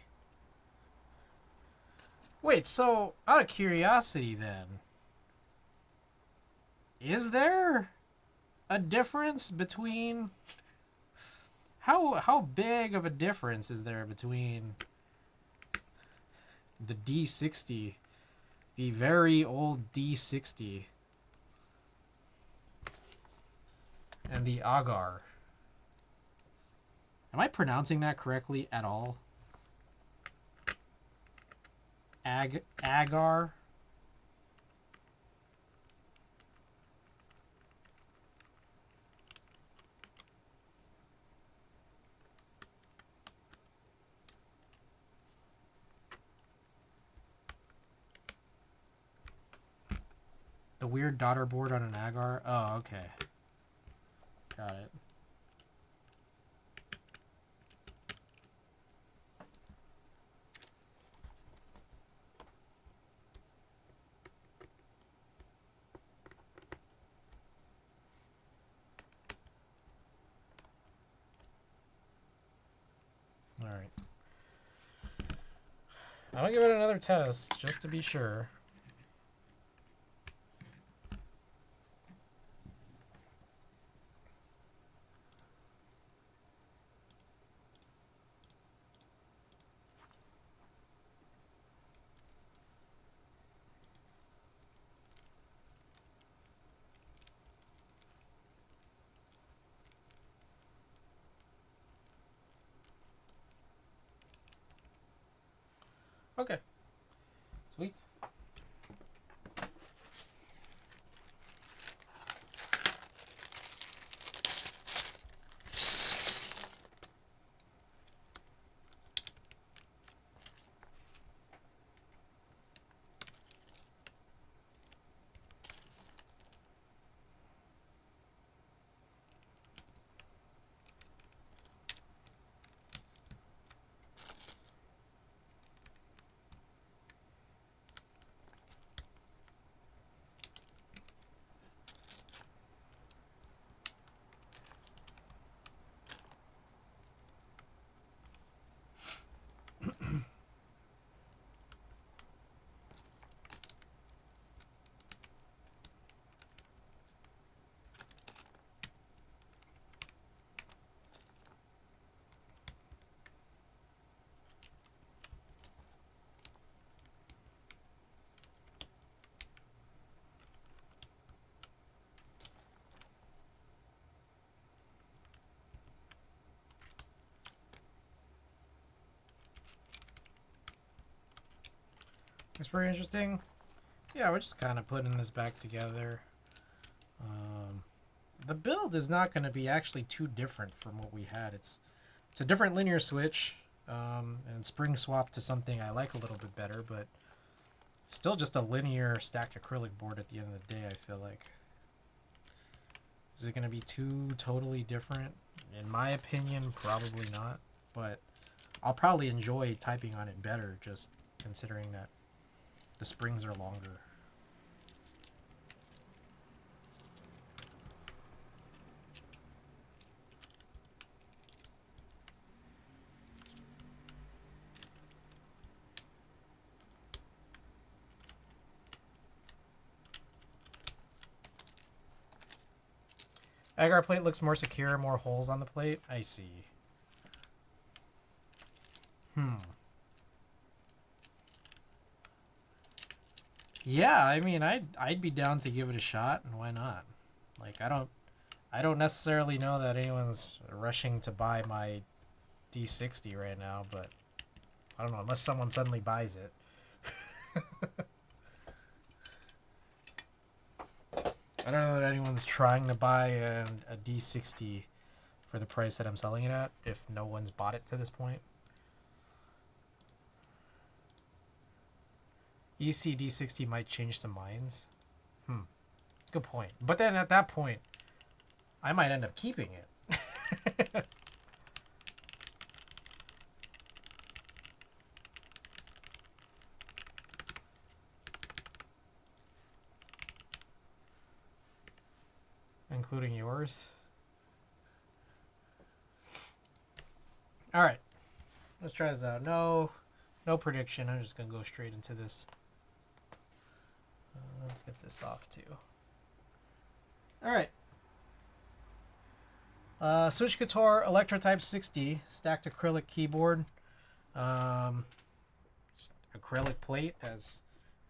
Wait, so out of curiosity then, is there a difference between how big of a difference is there between the D60, the very old D60, and the Agar? Am I pronouncing that correctly at all? Agar? The weird daughter board on an Agar? Oh, okay. Got it. Alright. I'm gonna give it another test, just to be sure. Okay. Sweet. It's pretty interesting. Yeah, we're just kind of putting this back together. The build is not going to be actually too different from what we had. It's a different linear switch, and spring swap to something I like a little bit better, but it's still just a linear stacked acrylic board at the end of the day, I feel like. Is it going to be too totally different? In my opinion, probably not, but I'll probably enjoy typing on it better, just considering that the springs are longer. Agar plate looks more secure, more holes on the plate. I see. Yeah, I mean, I'd be down to give it a shot, and why not? Like, I don't I don't necessarily know that anyone's rushing to buy my D60 right now, but I don't know, unless someone suddenly buys it. I don't know that anyone's trying to buy a D60 for the price that I'm selling it at, if no one's bought it to this point. EC D60 might change some minds. Good point. But then at that point, I might end up keeping it. Including yours. All right, let's try this out. No prediction. I'm just gonna go straight into this. Let's get this off too. All right. Switch guitar, Electrotype 60, stacked acrylic keyboard, acrylic plate as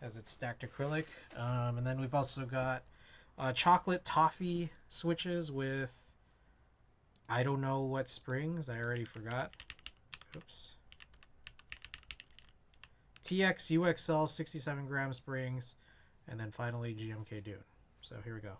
it's stacked acrylic, and then we've also got chocolate toffee switches with I don't know what springs. I already forgot. Oops. TX UXL 67 gram springs, and then finally GMK Dune. So here we go.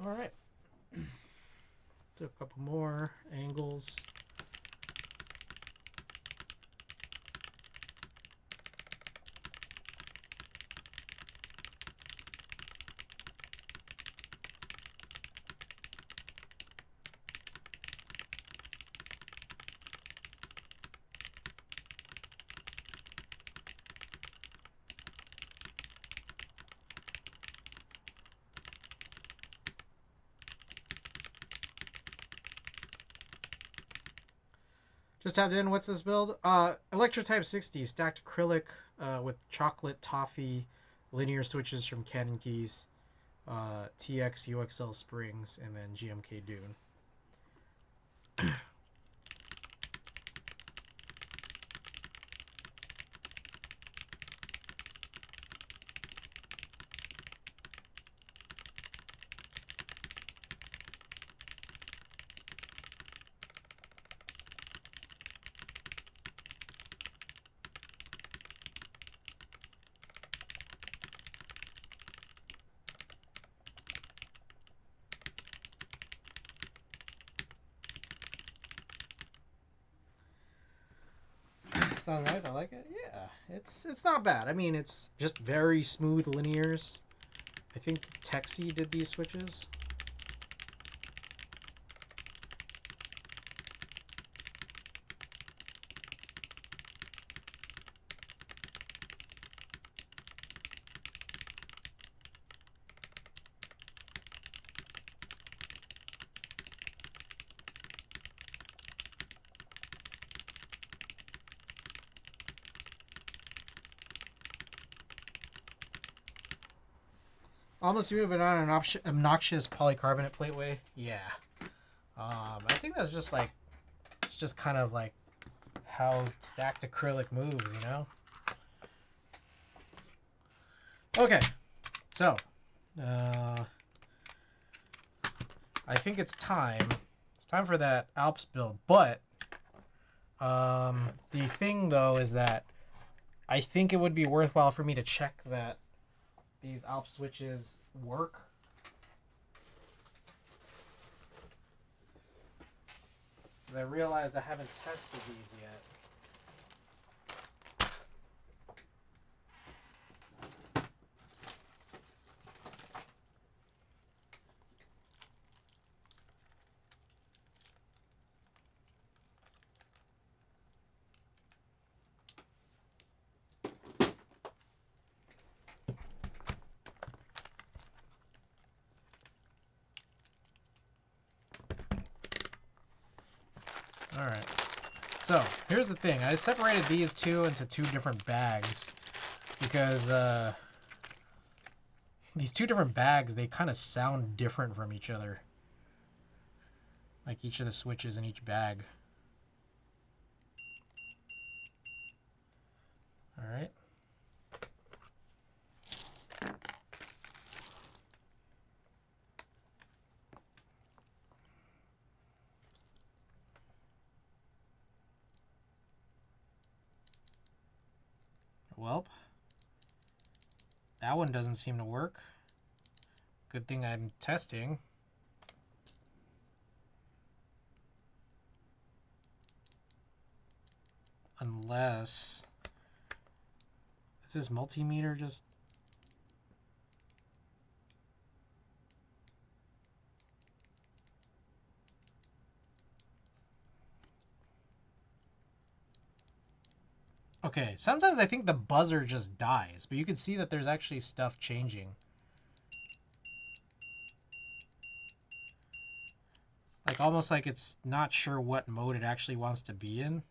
All right. Do a couple more angles. Just tapped in. What's this build? Electrotype 60 stacked acrylic with chocolate toffee linear switches from Canon Keys, TX UXL springs, and then GMK Dune. Sounds nice. I like it. Yeah, it's not bad. I mean, it's just very smooth linears. I think Texi did these switches. Almost moving on an obnoxious polycarbonate plateway. Yeah. I think that's just like, it's just kind of like how stacked acrylic moves, you know? Okay. So, I think it's time. It's time for that Alps build. But, the thing though is that I think it would be worthwhile for me to check that these alps switches work. Because I realized I haven't tested these yet. Alright, so here's the thing. I separated these two into two different bags because these two different bags, they kind of sound different from each other. Like each of the switches in each bag. Alright. Welp. That one doesn't seem to work. Good thing I'm testing. Unless... Is this multimeter just... Okay, sometimes I think the buzzer just dies, but you can see that there's actually stuff changing. Like almost like it's not sure what mode it actually wants to be in.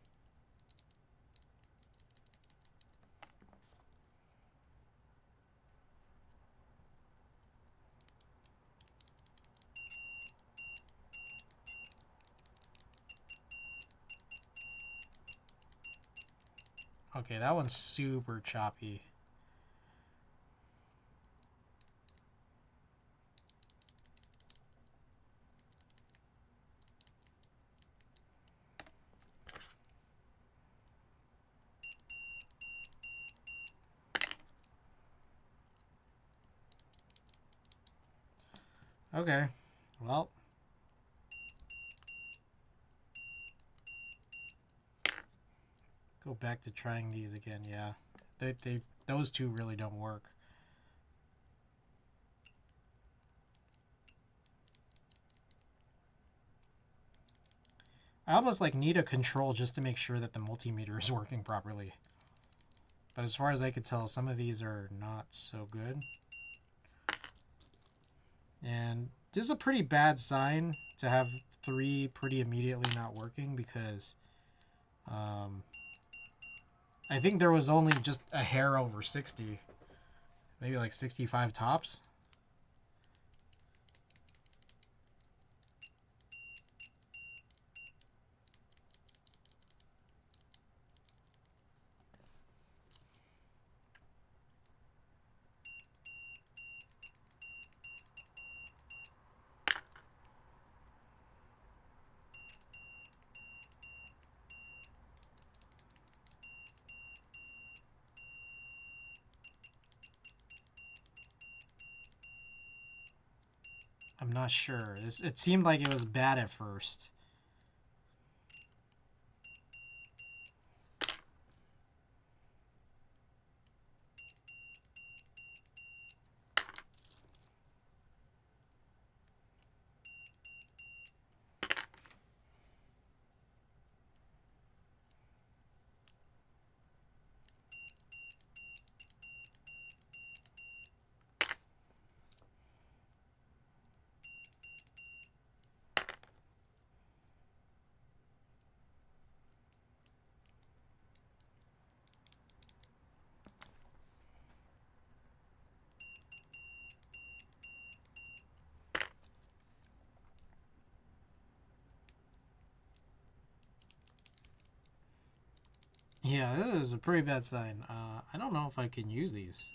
Okay, that one's super choppy. Okay, well. Go back to trying these again, yeah. Those two really don't work. I almost like need a control just to make sure that the multimeter is working properly. But as far as I could tell, some of these are not so good. And this is a pretty bad sign to have 3 pretty immediately not working because I think there was only just a hair over 60. Maybe like 65 tops. I'm not sure. It seemed like it was bad at first. Yeah, this is a pretty bad sign. I don't know if I can use these.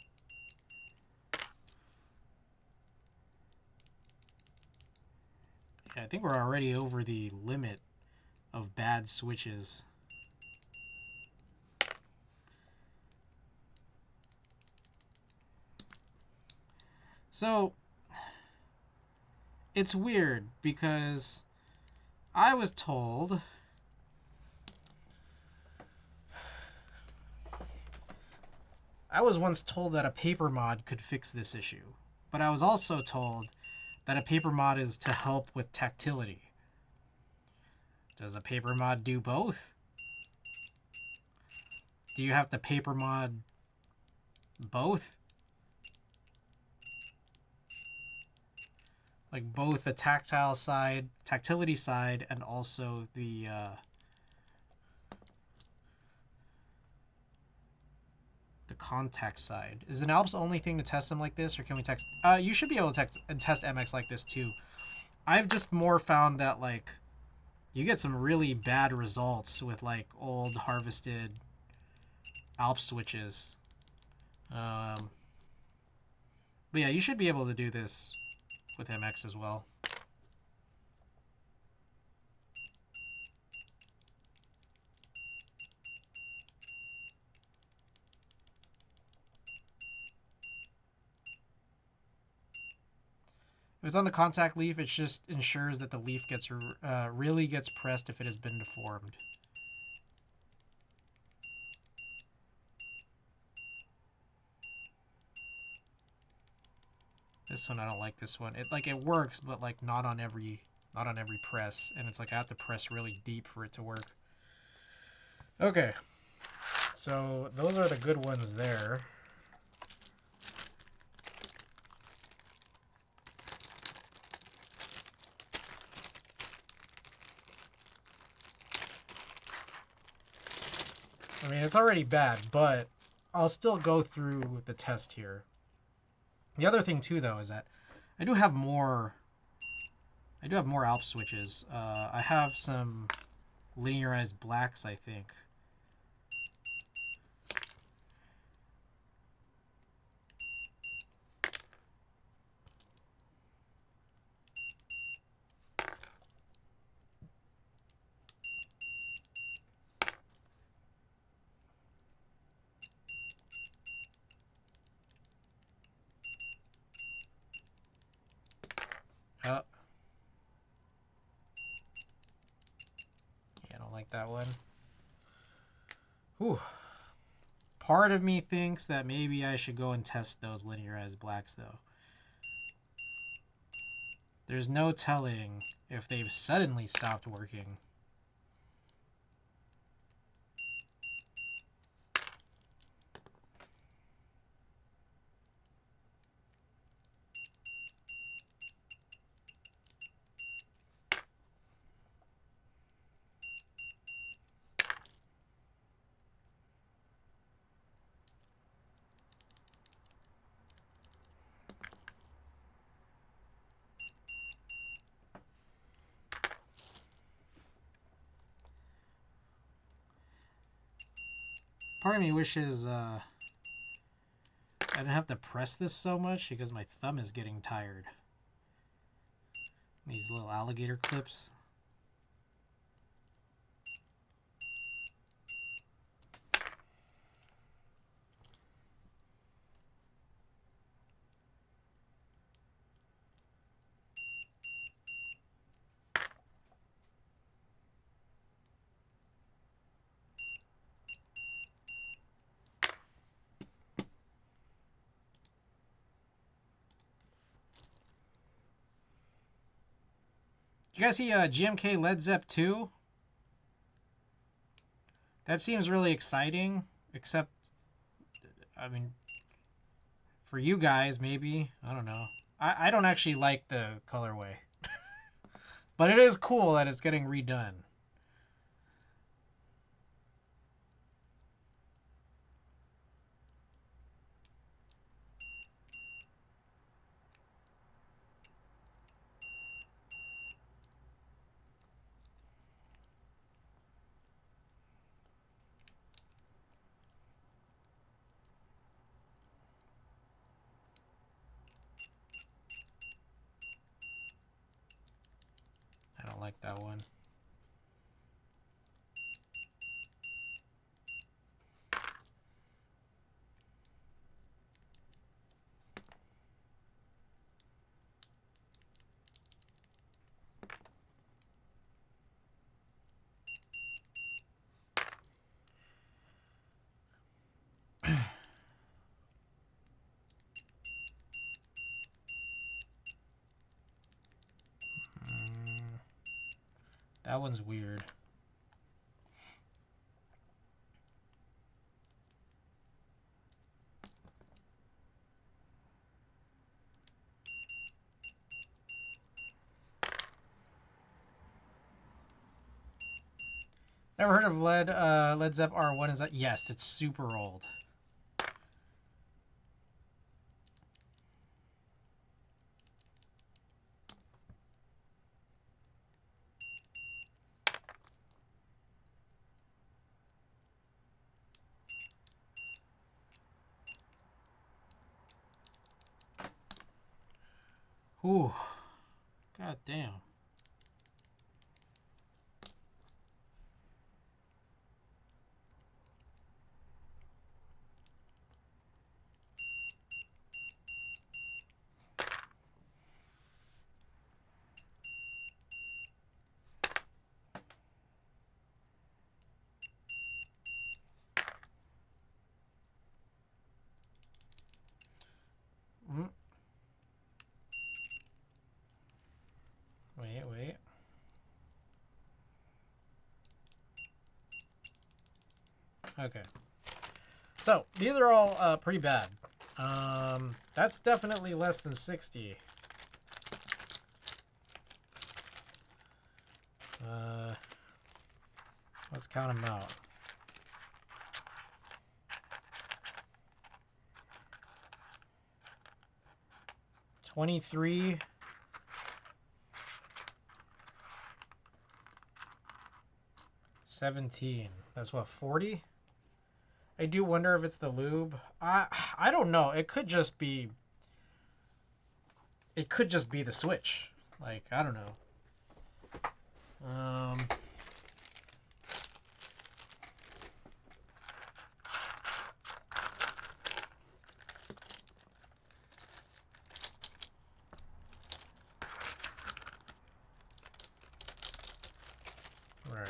Yeah, I think we're already over the limit of bad switches. So it's weird because I was told once told that a paper mod could fix this issue, but I was also told that a paper mod is to help with tactility. Does a paper mod do both? Do you have to paper mod both? Like both the tactile side, tactility side, and also the contact side. Is an alps only thing to test them like this, or can we test? You should be able to test MX like this too. I've just more found that like you get some really bad results with like old harvested alp switches. But yeah, you should be able to do this with MX as well. If it's on the contact leaf, it just ensures that the leaf gets really gets pressed if it has been deformed. This one, I don't like this one. It works, but like not on every press, and it's like I have to press really deep for it to work. Okay, so those are the good ones there. I mean, it's already bad, but I'll still go through the test here. The other thing too, though, is that I do have more alp switches. I have some linearized blacks, I think. Yeah, I don't like that one. Whew. Part of me thinks that maybe I should go and test those linearized blacks, though. There's no telling if they've suddenly stopped working. Part of me wishes I didn't have to press this so much because my thumb is getting tired. These little alligator clips. You guys see GMK Led Zepp 2? That seems really exciting, except, I mean, for you guys, maybe. I don't know. I don't actually like the colorway. But it is cool that it's getting redone. I don't like that one. That one's weird. Never heard of Led Zepp R1. Is that? Yes, it's super old. Ooh. God damn. Wait. Okay. So, these are all pretty bad. That's definitely less than 60. Let's count them out. $23. $17. That's what, 40? I do wonder if it's the lube. I don't know. It could just be the switch. Like, I don't know. Right.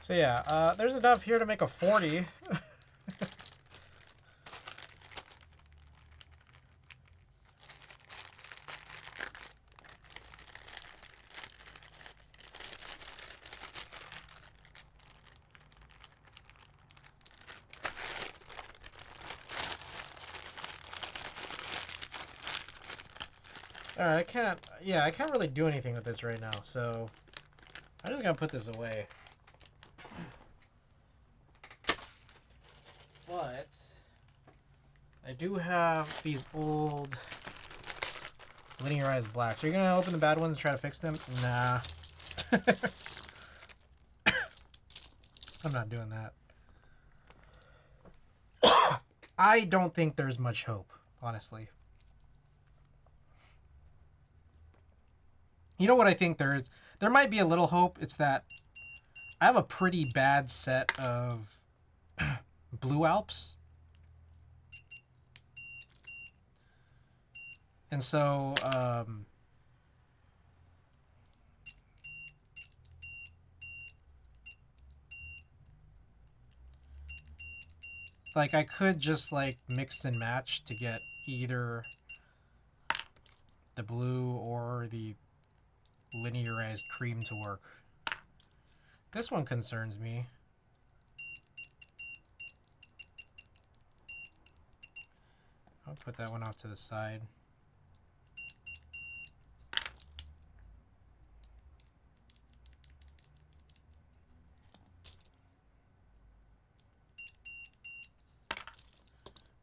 So yeah, there's enough here to make a 40. Alright, I can't really do anything with this right now, so I'm just gonna put this away. But I do have these old linearized blacks. Are you gonna open the bad ones and try to fix them? Nah. I'm not doing that. I don't think there's much hope, honestly. You know what I think there is? There might be a little hope. It's that I have a pretty bad set of blue alps. And so, like, I could just, like, mix and match to get either the blue or the linearized cream to work. This one concerns me. I'll put that one off to the side.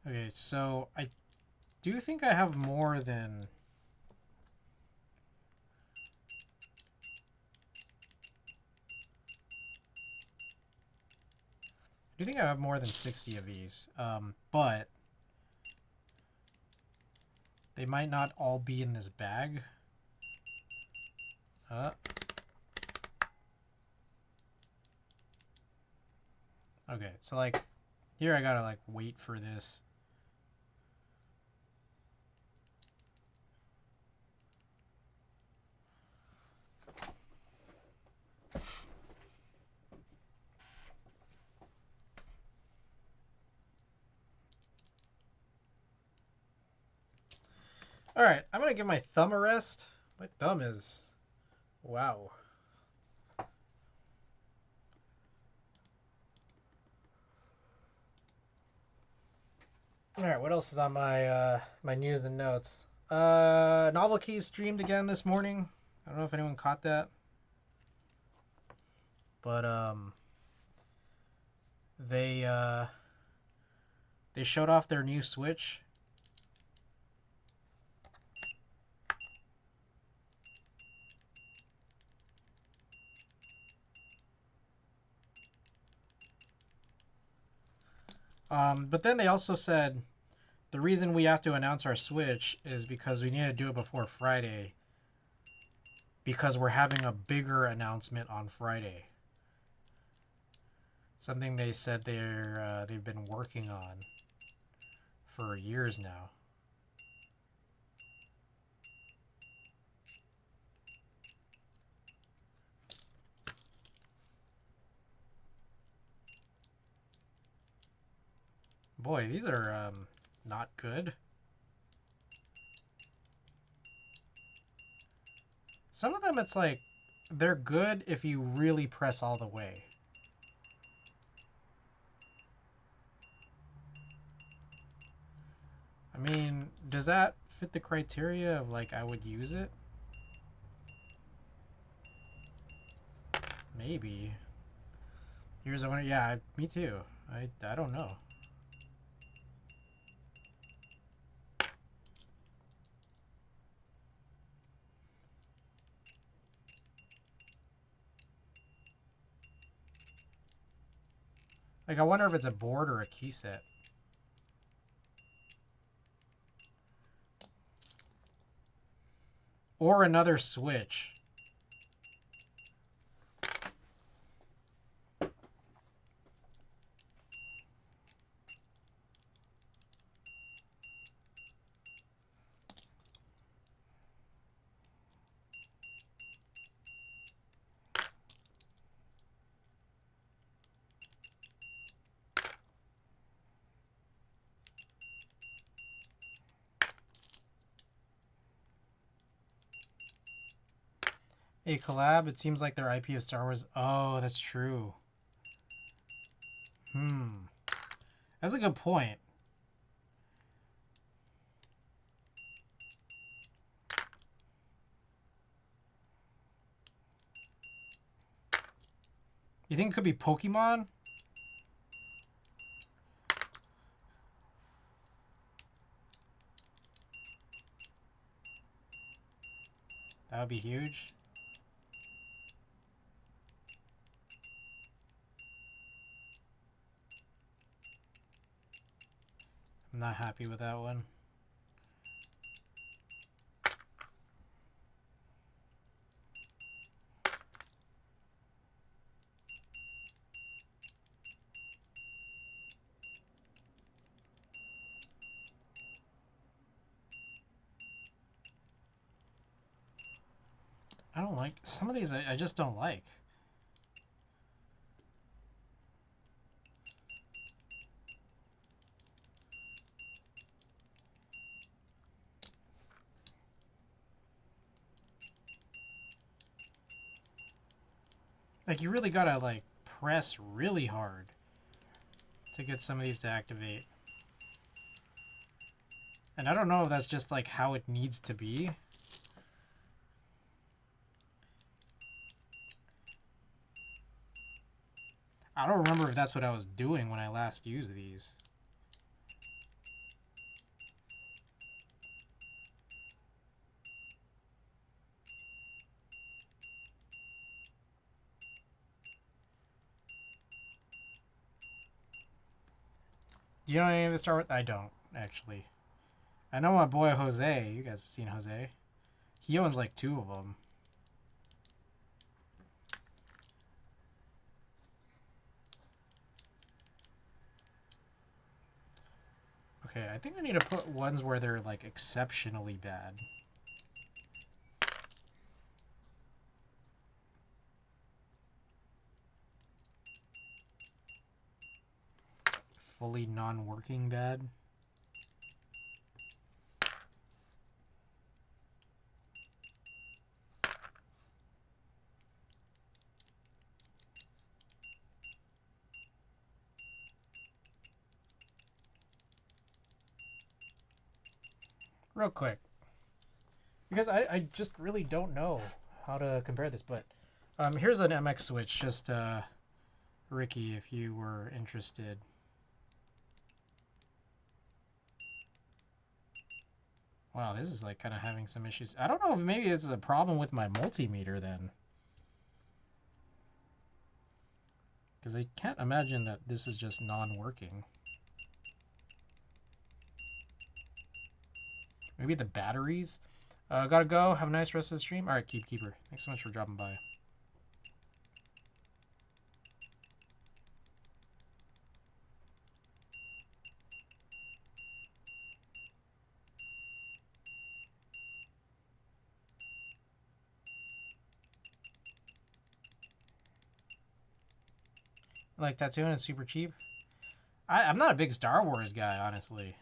Okay, so I do think I have more than... I do think I have more than 60 of these, but they might not all be in this bag. Okay, so like here I gotta like wait for this. All right, I'm gonna give my thumb a rest. My thumb is, wow. All right, what else is on my my news and notes? Novel Keys streamed again this morning. I don't know if anyone caught that, but they showed off their new Switch. But then they also said the reason we have to announce our Switch is because we need to do it before Friday, because we're having a bigger announcement on Friday. Something they said they've been working on for years now. Boy, these are not good. Some of them, it's like, they're good if you really press all the way. I mean, does that fit the criteria of, like, I would use it? Maybe. Here's a one. Yeah, me too. I don't know. Like, I wonder if it's a board or a key set. Or another Switch. A collab, it seems like their IP of Star Wars. Oh, that's true. That's a good point. You think it could be Pokemon? That would be huge. I'm not happy with that one. I don't like some of these. I just don't like. Like, you really gotta, like, press really hard to get some of these to activate. And I don't know if that's just, like, how it needs to be. I don't remember if that's what I was doing when I last used these. Do you know any of the Star Wars? I don't, actually. I know my boy Jose. You guys have seen Jose. He owns like 2 of them. Okay, I think I need to put ones where they're like exceptionally bad. Fully non-working bad. real quick, because I just really don't know how to compare this, but here's an MX switch, just Ricky, if you were interested. Wow, this is like kind of having some issues. I don't know if maybe this is a problem with my multimeter then. Because I can't imagine that this is just non-working. Maybe the batteries? Gotta go. Have a nice rest of the stream. Alright, Keeper. Thanks so much for dropping by. Like Tatooine is super cheap. I'm not a big Star Wars guy, honestly.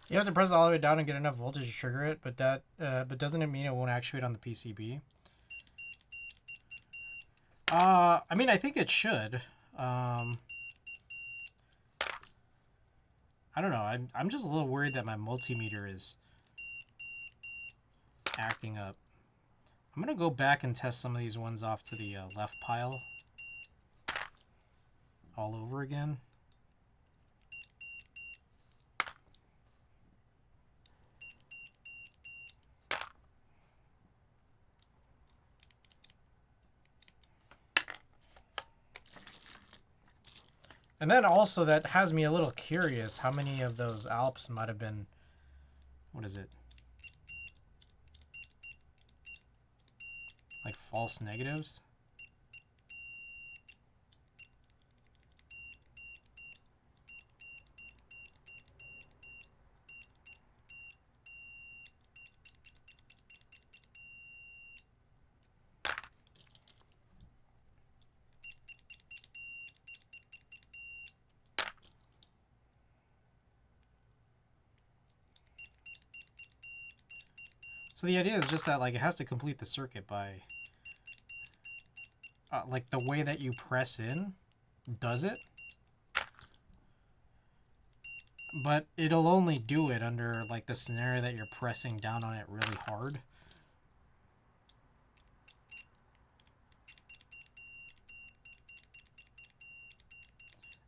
You have to press it all the way down and get enough voltage to trigger it, but doesn't it mean it won't actuate on the PCB? I mean, I think it should. I don't know. I'm just a little worried that my multimeter is acting up. I'm gonna go back and test some of these ones off to the left pile all over again. And then also that has me a little curious how many of those alps might have been, what is it? Like false negatives? So the idea is just that like it has to complete the circuit by like the way that you press in does it, but it'll only do it under like the scenario that you're pressing down on it really hard.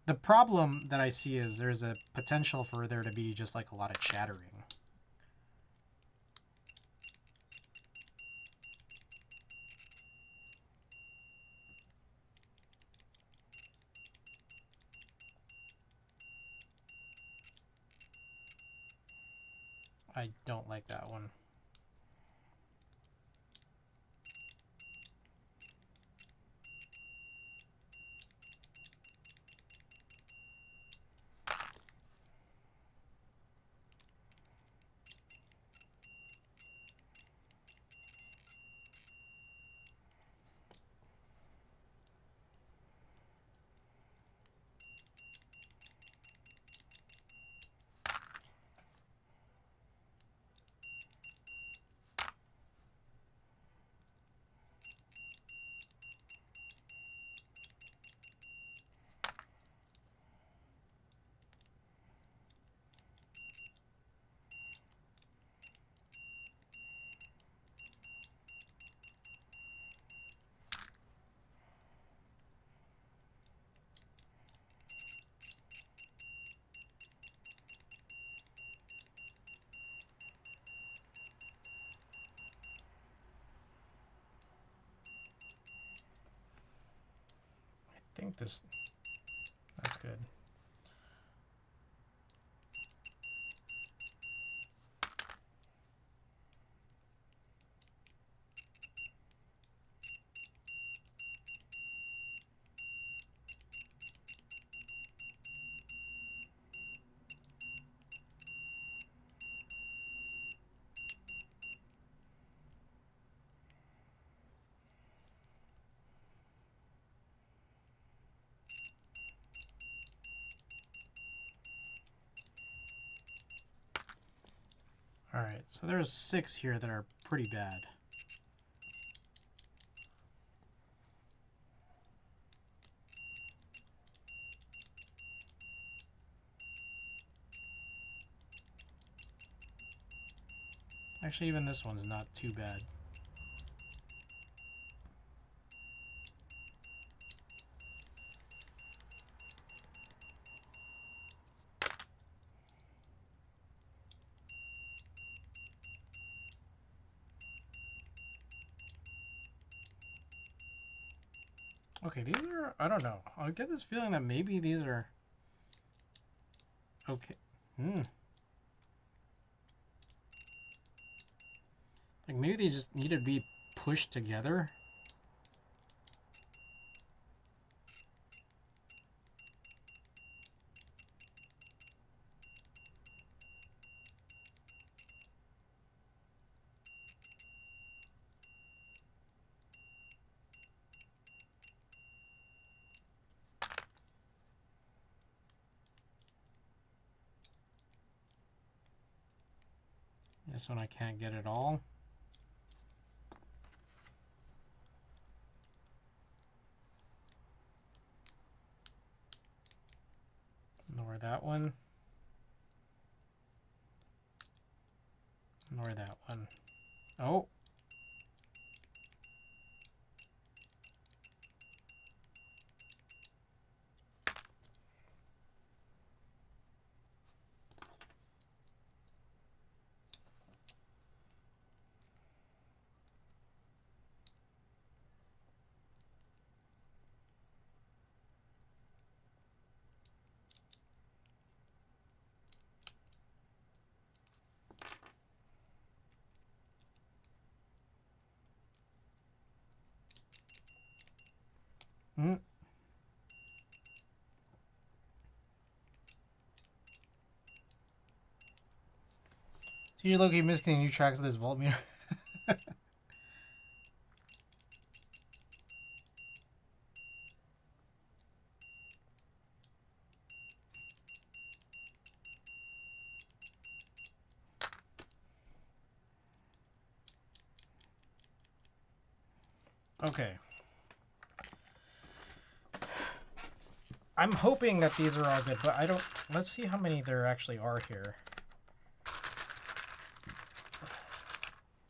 The problem that I see is there's a potential for there to be just like a lot of chattering. I don't like that one. think this... That's good. Alright, so there's 6 here that are pretty bad. Actually, even this one's not too bad. Okay, these are... I don't know. I get this feeling that maybe these are... Okay. Like, maybe they just need to be pushed together. This one I can't get at all. Nor that one. Nor that one. Oh! So you're looking missing new tracks of this voltmeter. Okay. I'm hoping that these are all good, but I don't... Let's see how many there actually are here.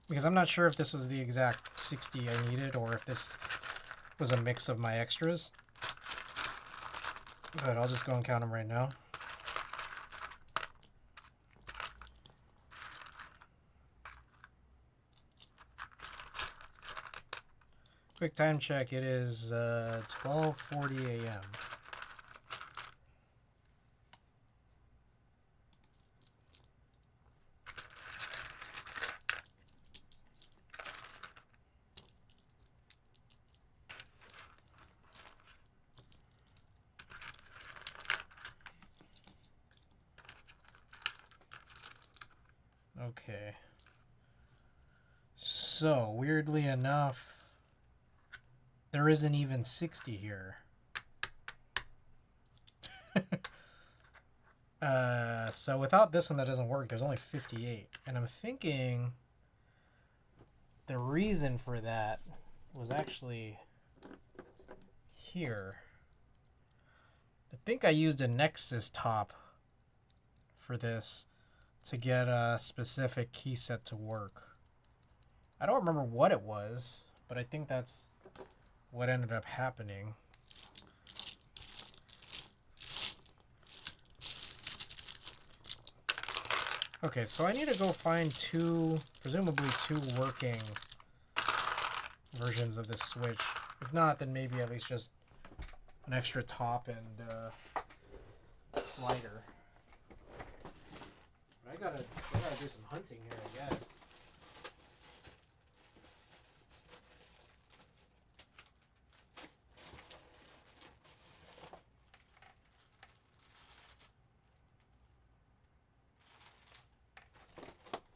Because I'm not sure if this was the exact 60 I needed, or if this was a mix of my extras. But I'll just go and count them right now. Quick time check, it is 12:40 a.m. Okay. So, weirdly enough, there isn't even 60 here. So without this one that doesn't work, there's only 58. And I'm thinking the reason for that was actually here. I think I used a Nexus top for this to get a specific key set to work. I don't remember what it was, but I think that's what ended up happening. Okay, so I need to go find presumably two working versions of this switch. If not, then maybe at least just an extra top and slider. But I gotta do some hunting here, I guess.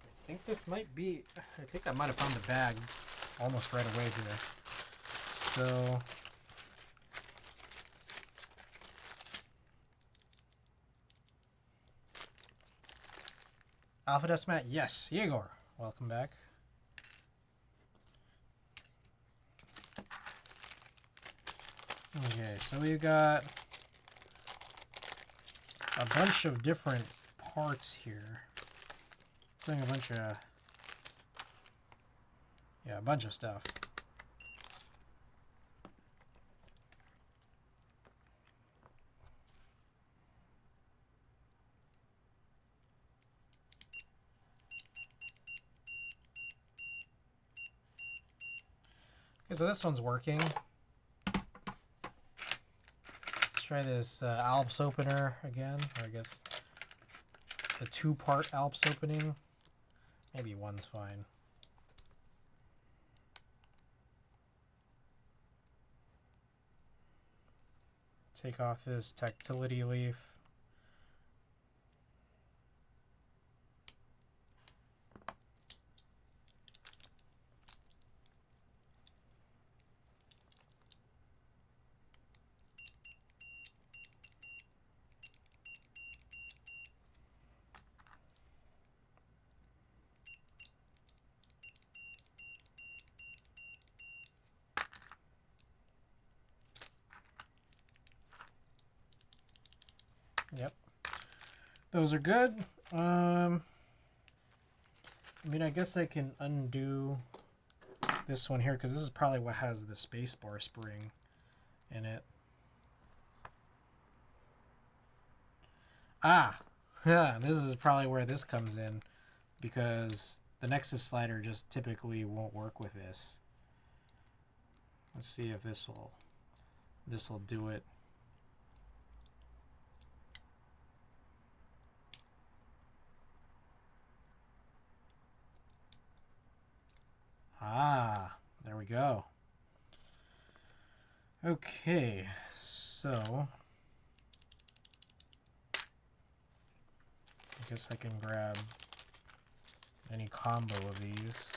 I think this might be, I think I might have found the bag almost right away here. So Alpha Decimat, yes, Igor, welcome back. Okay, so we've got a bunch of different parts here. Doing a bunch of, yeah, a bunch of stuff. Okay, so this one's working. Let's try this alps opener again, or I guess the two-part alps opening. Maybe one's fine. Take off this tactility leaf. Yep, those are good. I mean, I guess I can undo this one here because this is probably what has the spacebar spring in it. Ah, yeah, this is probably where this comes in because the Nexus slider just typically won't work with this. Let's see if this'll do it. Ah, there we go. Okay, so I guess I can grab any combo of these.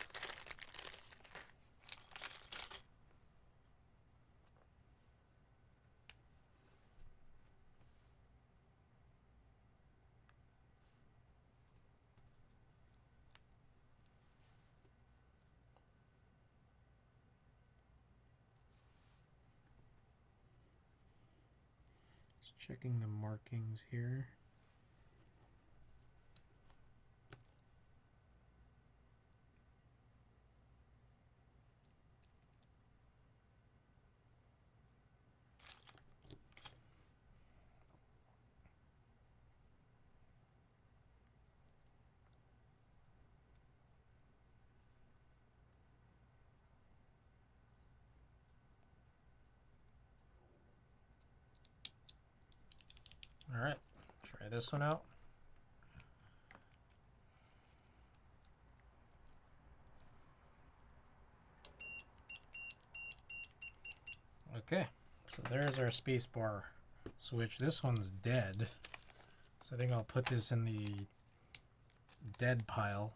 Checking the markings here. All right, try this one out. Okay, so there's our spacebar switch. This one's dead, so I think I'll put this in the dead pile.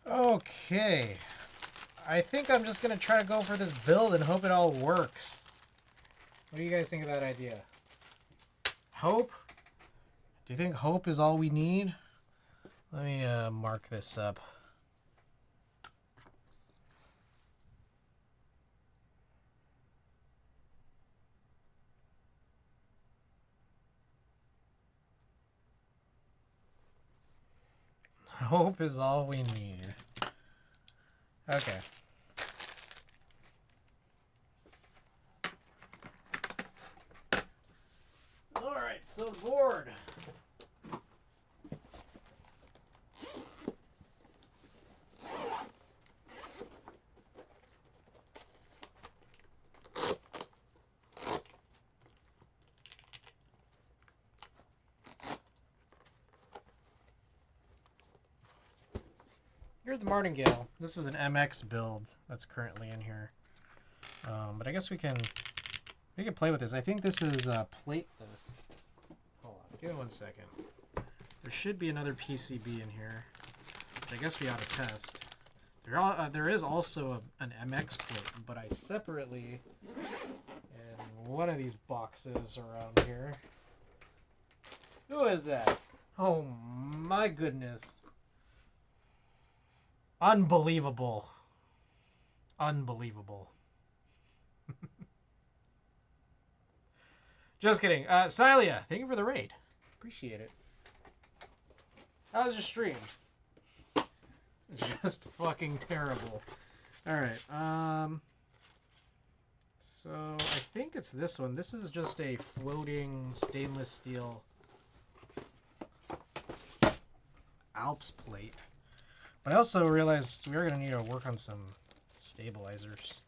Okay, I think I'm just gonna try to go for this build and hope it all works. What do you guys think of that idea? Hope? Do you think hope is all we need? Let me mark this up. Hope is all we need. Okay. Alright, so the board. Here's the martingale. This is an MX build that's currently in here. But I guess we can play with this. I think this is plateless. Hold on, give me 1 second. There should be another PCB in here. I guess we ought to test. There is also an MX plate, but I separately in one of these boxes around here. Who is that? Oh my goodness. Unbelievable. Unbelievable. Just kidding. Silia, thank you for the raid. Appreciate it. How was your stream? Just fucking terrible. Alright, so I think it's this one. This is just a floating stainless steel Alps plate. But I also realized we are going to need to work on some stabilizers.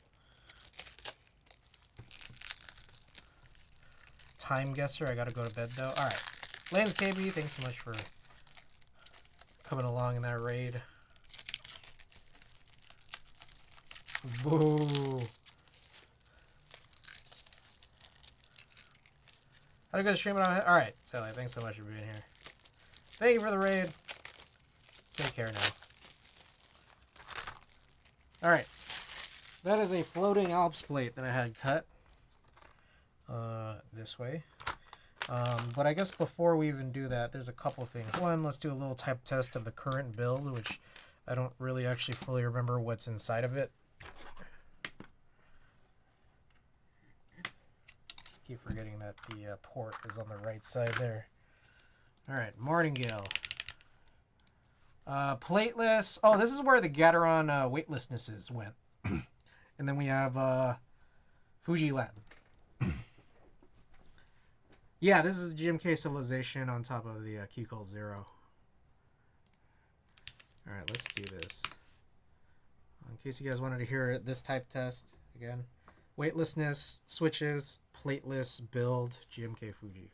Time guesser. I got to go to bed though. Alright. Lance KB, thanks so much for coming along in that raid. Boo. How do you guys stream it on? Alright, Sally, thanks so much for being here. Thank you for the raid. Take care now. Alright. That is a floating Alps plate that I had cut this way. But I guess before we even do that, there's a couple things. One, let's do a little type test of the current build, which I don't really actually fully remember what's inside of it. Keep forgetting that the port is on the right side there. Alright, martingale. Plateless. Oh, this is where the Gateron weightlessnesses went. And then we have Fuji Latin. Yeah, this is GMK Civilization on top of the Keycall 0. Alright, let's do this. In case you guys wanted to hear this type test again. Weightlessness, switches, plateless, build, GMK Fuji.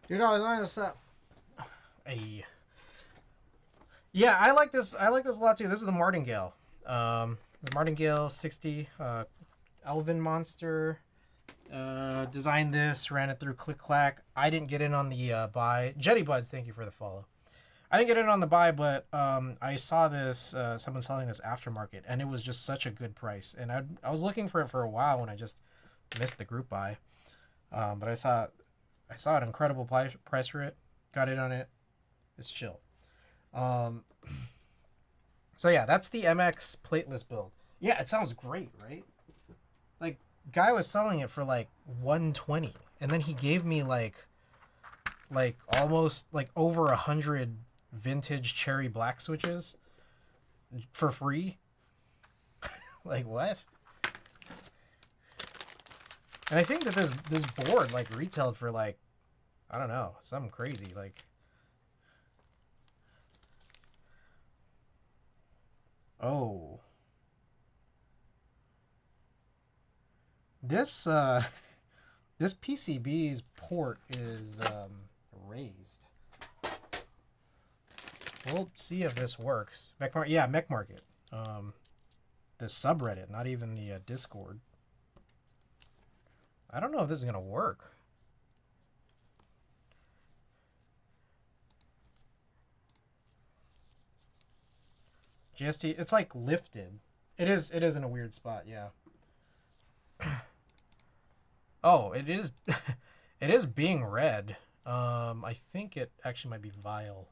Dude, I was on this up. Hey. Yeah, I like this. I like this a lot too. This is the martingale. The martingale60 Elven monster. Designed this, ran it through Click Clack. I didn't get in on the buy. Jetty Buds, thank you for the follow. I didn't get in on the buy, but I saw this someone selling this aftermarket, and it was just such a good price. And I was looking for it for a while when I just missed the group buy. But I saw an incredible price for it. Got in on it. It's chill. So yeah, that's the MX plateless build. Yeah, it sounds great, right? Like, guy was selling it for like 120, and then he gave me like like almost like over 100 vintage cherry black switches for free. Like what? And I think that this board like retailed for like, I don't know, something crazy. Like, oh, this this PCB's port is raised. We'll see if this works. Yeah, Mech Market. The subreddit, not even the Discord. I don't know if this is gonna work. GST, it's like lifted. It is in a weird spot, yeah. Oh, it is it is being read. I think it actually might be vile.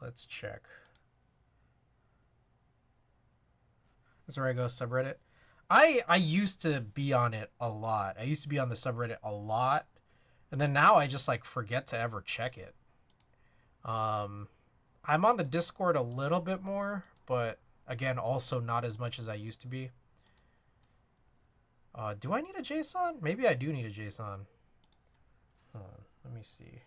Let's check. That's where I go, subreddit. I used to be on it a lot. I used to be on the subreddit a lot. And then now I just like forget to ever check it. I'm on the Discord a little bit more, but again, also not as much as I used to be. Do I need a JSON? Maybe I do need a JSON. Hold on, let me see.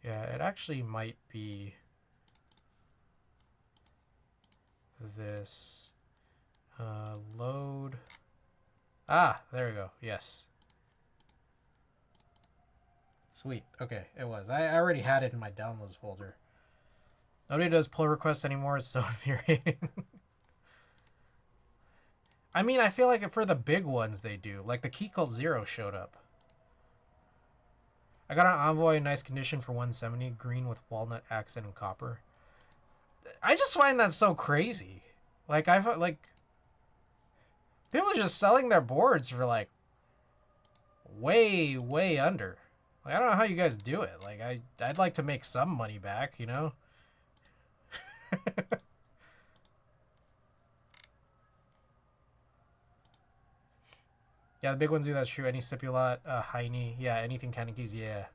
Yeah, it actually might be this. Load. Ah, there we go. Yes. Sweet. Okay, it was. I already had it in my downloads folder. Nobody does pull requests anymore. It's so infuriating. I mean, I feel like for the big ones they do. Like the Key Cult Zero showed up. I got an Envoy in nice condition for 170, green with walnut accent and copper. I just find that so crazy. Like people are just selling their boards for like way under. Like, I don't know how you guys do it. Like I'd like to make some money back, you know? Yeah, the big ones do, that's true. Any Sipulot, Heine, yeah, anything kind of keys, yeah.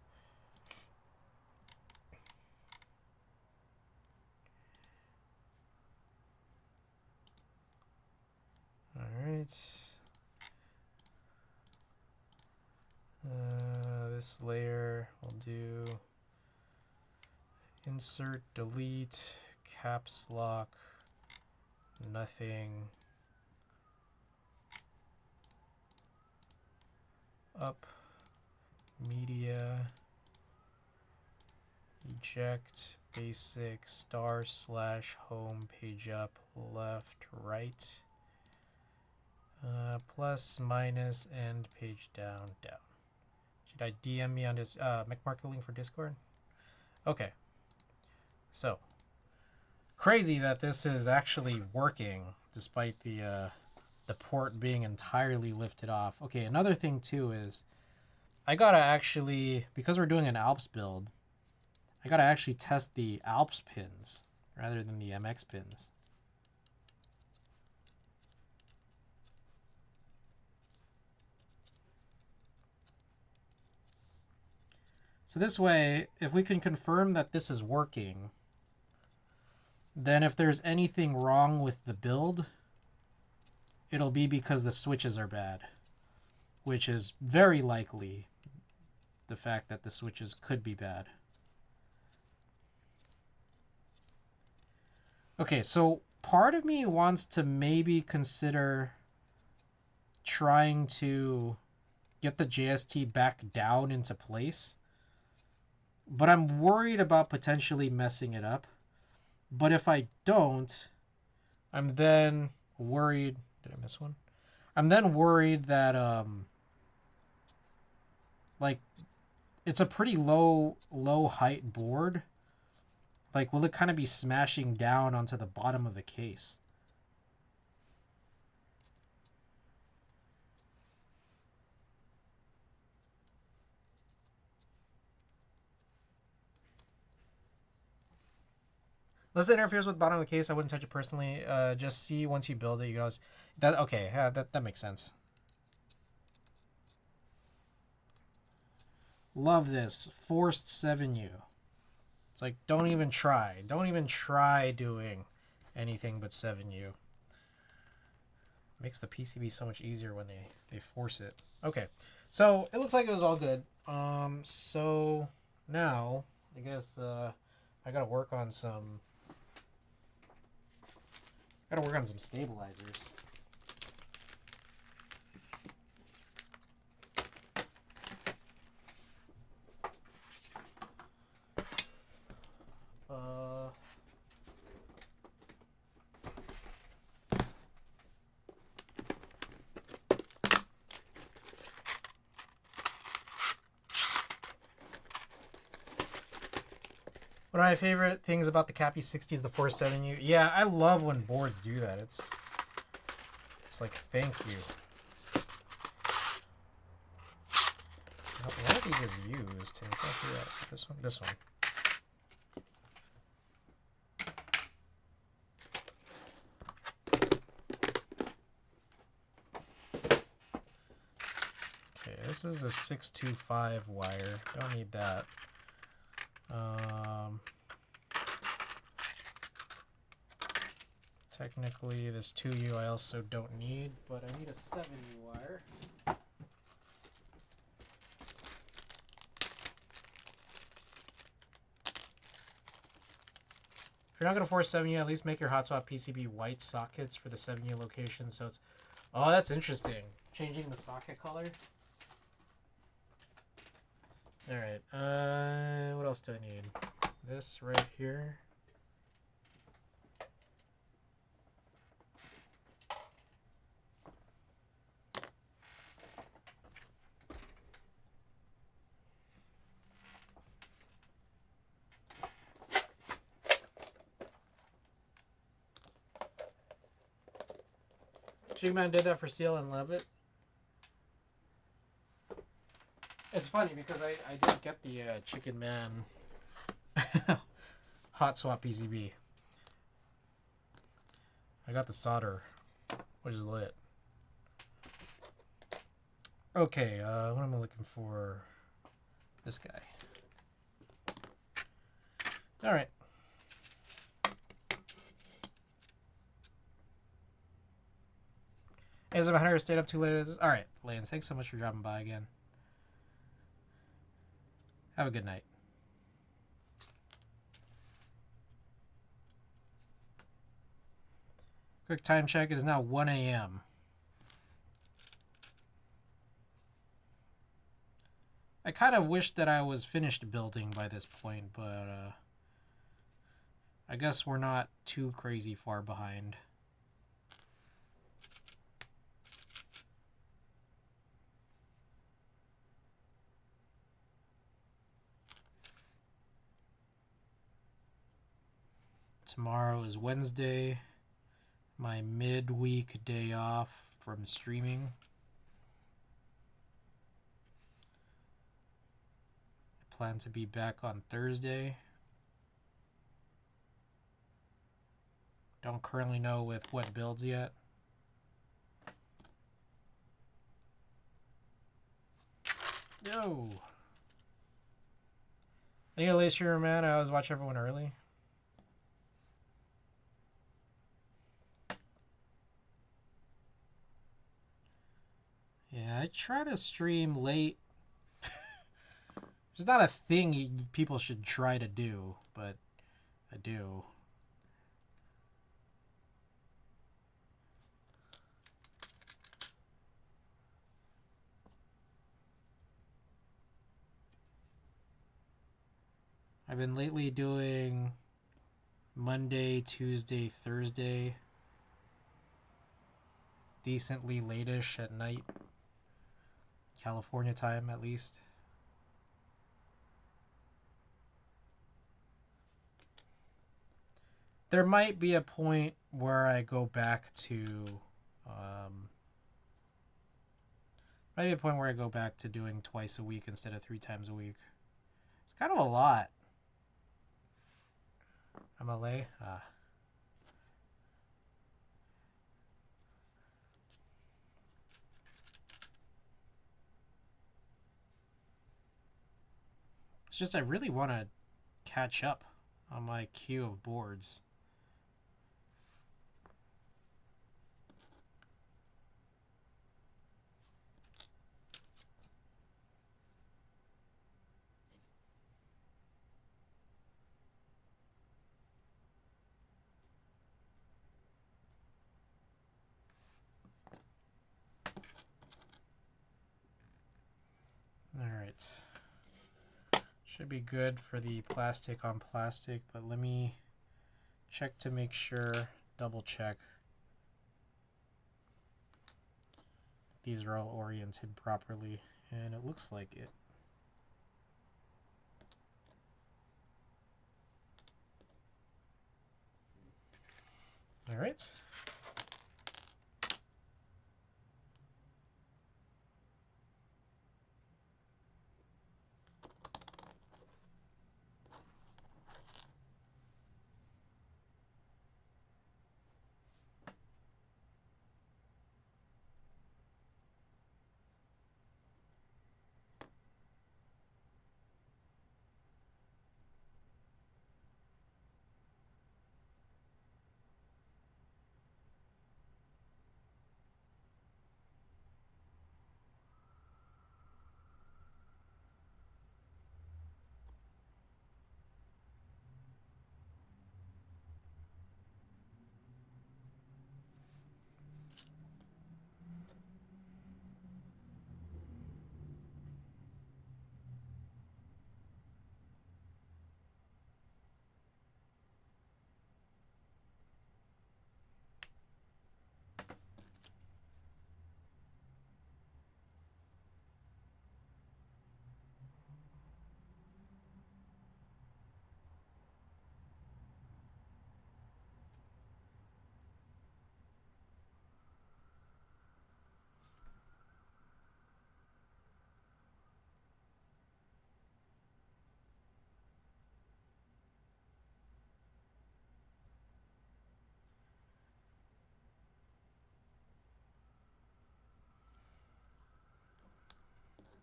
Alright. This layer will do insert, delete, caps lock, nothing, up, media, eject, basic, * home, page up, left, right, plus, minus, end, page down, down. Should I DM me on this McMarket link for Discord? Okay. So, crazy that this is actually working despite the port being entirely lifted off. Okay, another thing too is I gotta actually, because we're doing an alps build, I gotta actually test the alps pins rather than the MX pins. So this way, if we can confirm that this is working, then if there's anything wrong with the build, it'll be because the switches are bad, which is very likely the fact that the switches could be bad. Okay, so part of me wants to maybe consider trying to get the JST back down into place, but I'm worried about potentially messing it up. But if I don't, I'm then worried. Did I miss one? I'm then worried that like it's a pretty low height board. Like, will it kind of be smashing down onto the bottom of the case? Unless it interferes with the bottom of the case, I wouldn't touch it personally. Just see once you build it, you guys. That okay? Yeah, that makes sense. Love this forced 7U. It's like don't even try. Don't even try doing anything but 7U. Makes the PCB so much easier when they force it. Okay, so it looks like it was all good. So now I guess I gotta work on some. Gotta work on some stabilizers. One of my favorite things about the Cappy60 is the 4.7U. Yeah, I love when boards do that. It's like, thank you. One of these is used. This one. This one. Okay, this is a 625 wire. Don't need that. Technically, this 2U I also don't need, but I need a 7U wire. If you're not going to force 7U, at least make your hot swap PCB white sockets for the 7U location. So it's... Oh, that's interesting. Changing the socket color. Alright, what else do I need? This right here. Chickman did that for Seal and Levitt. It's funny because I did get the Chicken Man hot swap PCB. I got the solder, which is lit. Okay, what am I looking for? This guy. All right. As I'm Hunter, stayed up too late. All right, Lance, thanks so much for dropping by again. Have a good night. Quick time check. It is now 1 a.m. I kind of wish that I was finished building by this point, but I guess we're not too crazy far behind. Tomorrow is Wednesday, my midweek day off from streaming. I plan to be back on Thursday. Don't currently know with what builds yet. Yo! I need a late streamer, man. I always watch everyone early. Yeah, I try to stream late. It's not a thing people should try to do, but I do. I've been lately doing Monday, Tuesday, Thursday. Decently late-ish at night. California time, at least. There might be a point where I go back to... might be a point where I go back to doing twice a week instead of 3 times a week. It's kind of a lot. MLA? It's just I really want to catch up on my queue of boards. Alright. Should be good for the plastic on plastic, but let me check to make sure, double check. These are all oriented properly, and it looks like it. Alright.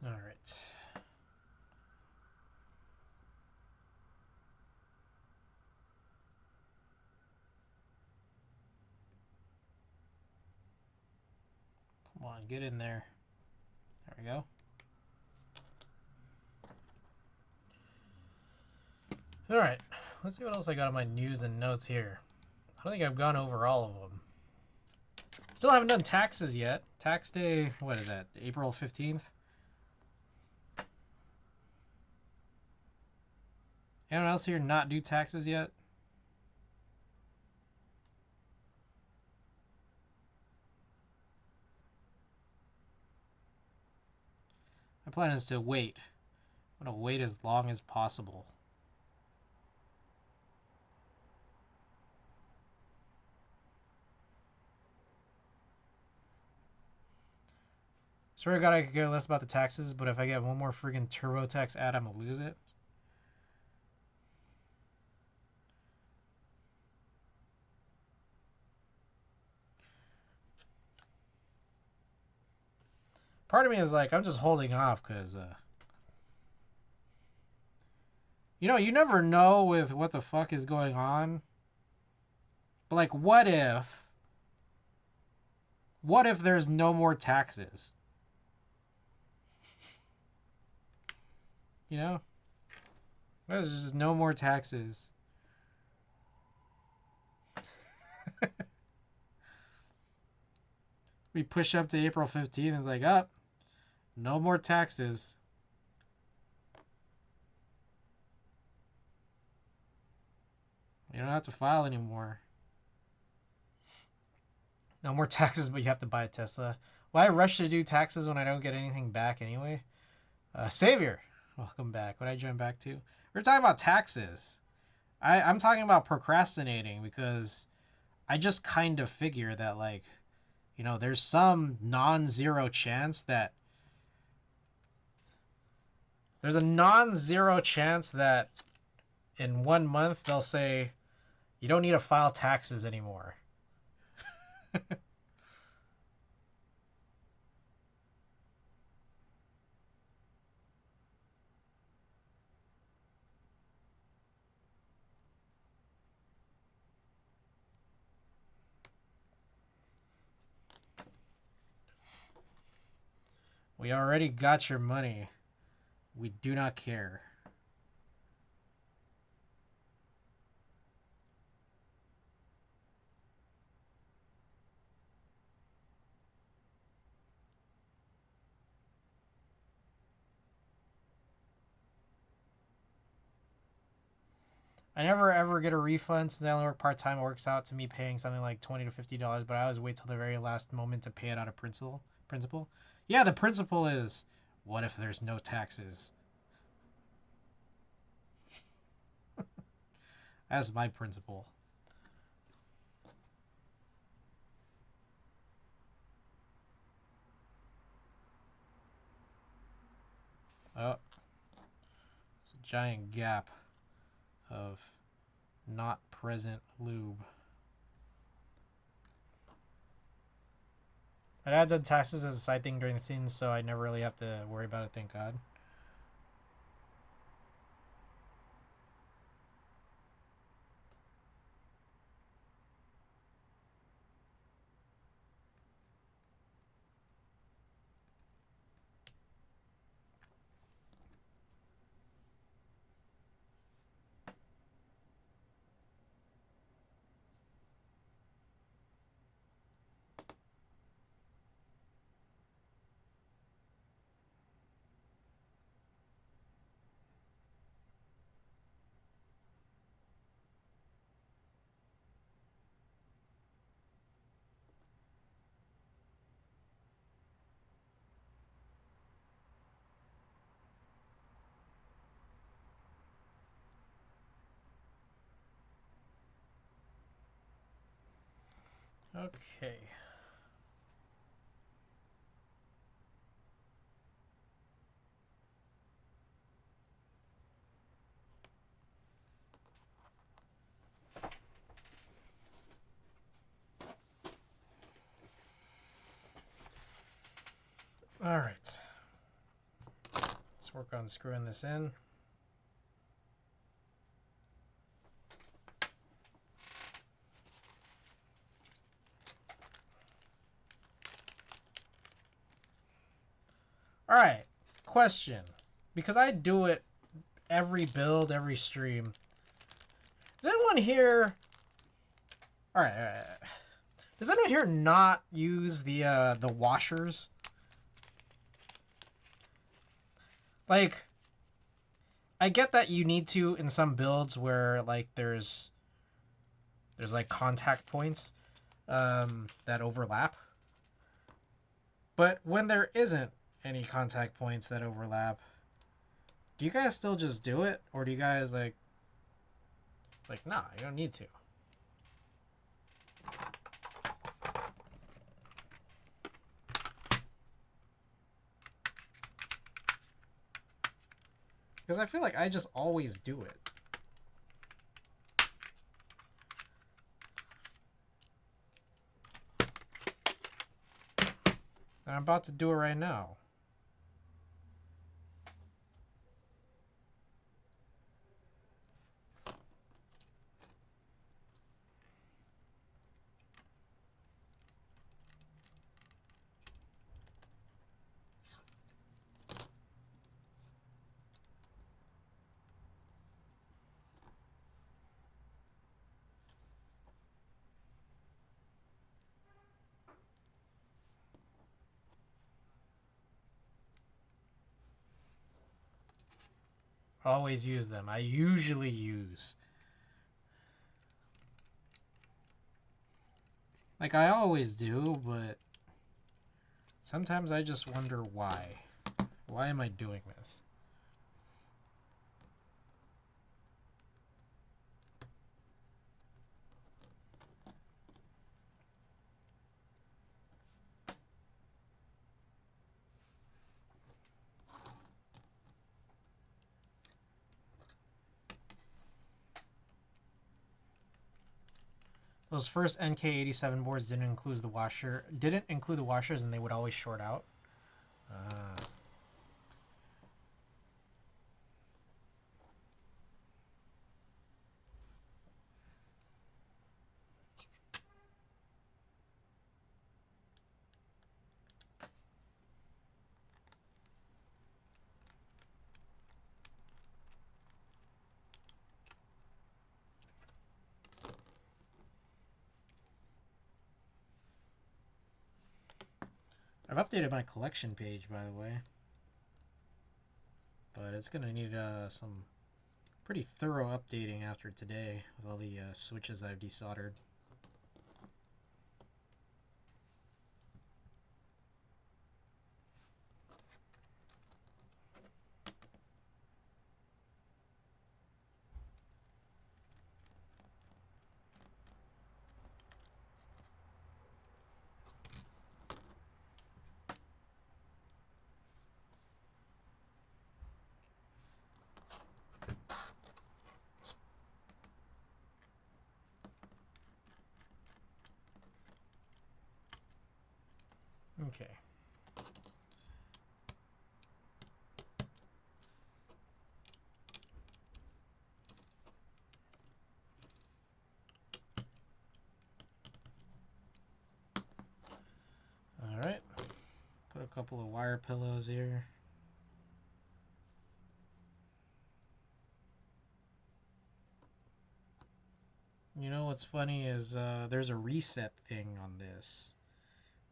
Alright. Come on, get in there. There we go. Alright, let's see what else I got on my news and notes here. I don't think I've gone over all of them. Still haven't done taxes yet. Tax day, what is that, April 15th? Anyone else here not do taxes yet? My plan is to wait. I'm going to wait as long as possible. Swear to God I could care less about the taxes, but if I get one more friggin' TurboTax ad, I'm going to lose it. Part of me is like, I'm just holding off because, you know, you never know with what the fuck is going on. But, like, what if there's no more taxes? You know? What if there's just no more taxes? We push up to April 15th and it's like, up. No more taxes. You don't have to file anymore. No more taxes, but you have to buy a Tesla. Why rush to do taxes when I don't get anything back anyway? Savior, welcome back. What did I join back to? We're talking about taxes. I'm talking about procrastinating because I just kind of figure that, like, you know, there's some non-zero chance that in 1 month they'll say, You don't need to file taxes anymore. We already got your money. We do not care. I never ever get a refund since I only work part-time. It works out to me paying something like $20 to $50, but I always wait till the very last moment to pay it out of principal. Yeah, the principle is, what if there's no taxes? That's my principle. Oh, it's a giant gap of not present lube. My dad did taxes as a side thing during the scenes, so I never really have to worry about it, thank God. Okay. All right. Let's work on screwing this in. All right. Question. Because I do it every build, every stream. Does anyone here... All right. Does anyone here not use the washers? Like, I get that you need to in some builds where like there's like contact points that overlap. But when there isn't any contact points that overlap, do you guys still just do it, or do you guys like nah, you don't need to? Because I feel like I just always do it. And I'm about to do it right now. Always use them. I usually use. Like, I always do, but sometimes I just wonder why. Why am I doing this? Those first NK87 boards didn't include the washers, and they would always short out. I've updated my collection page, by the way, but it's gonna need some pretty thorough updating after today with all the switches I've desoldered. Okay. All right. Put a couple of wire pillows here. You know what's funny is there's a reset thing on this,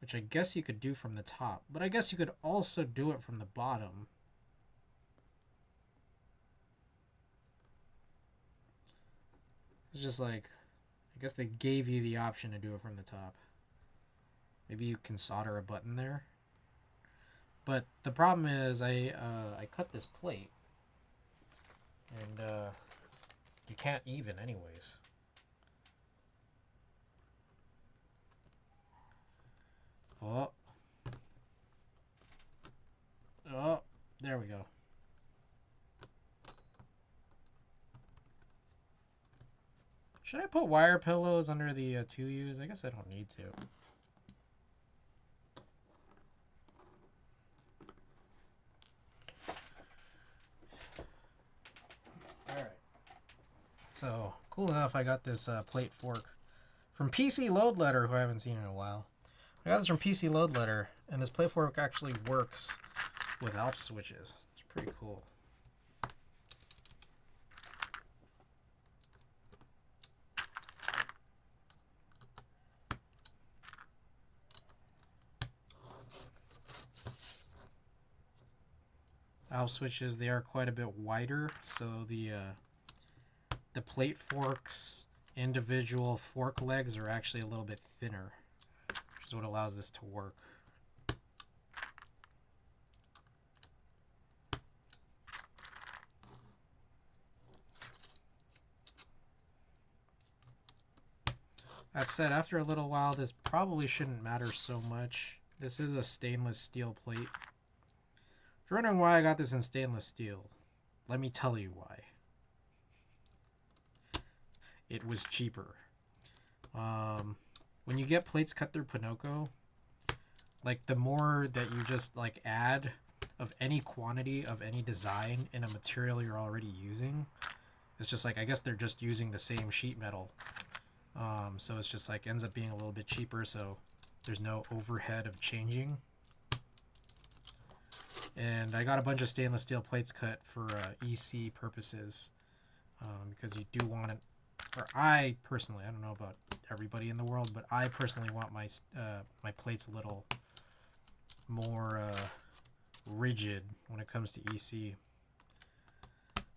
which I guess you could do from the top, but I guess you could also do it from the bottom. It's just like, I guess they gave you the option to do it from the top. Maybe you can solder a button there. But the problem is I cut this plate, and you can't even anyways. Oh. Oh, there we go. Should I put wire pillows under the 2Us? I guess I don't need to. Alright. So, cool enough, I got this plate fork from PC Load Letter, who I haven't seen in a while. I got this from PC Load Letter, and this plate fork actually works with alps switches. It's pretty cool. Alps switches, they are quite a bit wider, so the plate forks individual fork legs are actually a little bit thinner, which is what allows this to work. That said, after a little while, this probably shouldn't matter so much. This is a stainless steel plate. If you're wondering why I got this in stainless steel, let me tell you why. It was cheaper. When you get plates cut through Pinocchio, like the more that you just like add of any quantity of any design in a material you're already using, it's just like, I guess they're just using the same sheet metal. So it's just like ends up being a little bit cheaper, so there's no overhead of changing. And I got a bunch of stainless steel plates cut for EC purposes, because you do want it, or I personally, I don't know about everybody in the world, but I personally want my my plates a little more rigid when it comes to EC.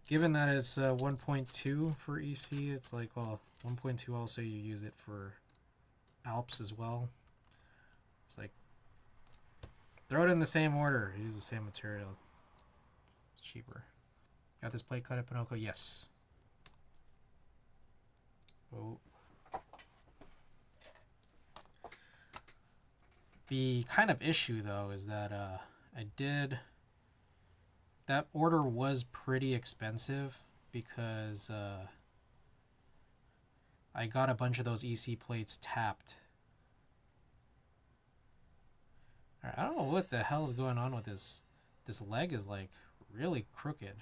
Given that it's 1.2 for EC, it's like, well, 1.2 also you use it for alps as well. It's like, throw it in the same order, use the same material. It's cheaper. Got this plate cut at Pinocchio? Yes. Oh. The kind of issue though is that that order was pretty expensive because I got a bunch of those EC plates tapped. Alright, I don't know what the hell is going on with this. This leg is like really crooked.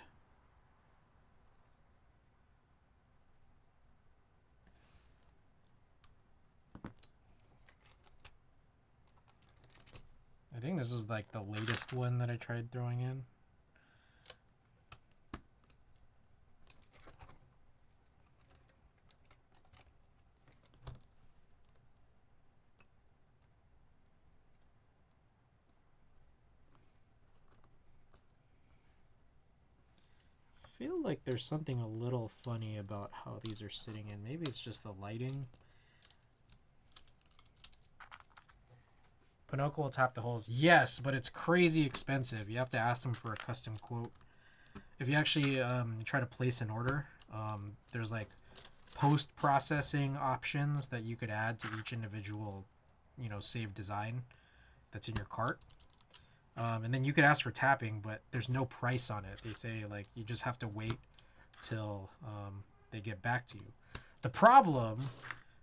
I think this was like the latest one that I tried throwing in. I feel like there's something a little funny about how these are sitting in. Maybe it's just the lighting. Pinocchio will tap the holes. Yes, but it's crazy expensive. You have to ask them for a custom quote. If you actually try to place an order, there's like post-processing options that you could add to each individual, you know, saved design that's in your cart. And then you could ask for tapping, but there's no price on it. They say like you just have to wait till they get back to you. The problem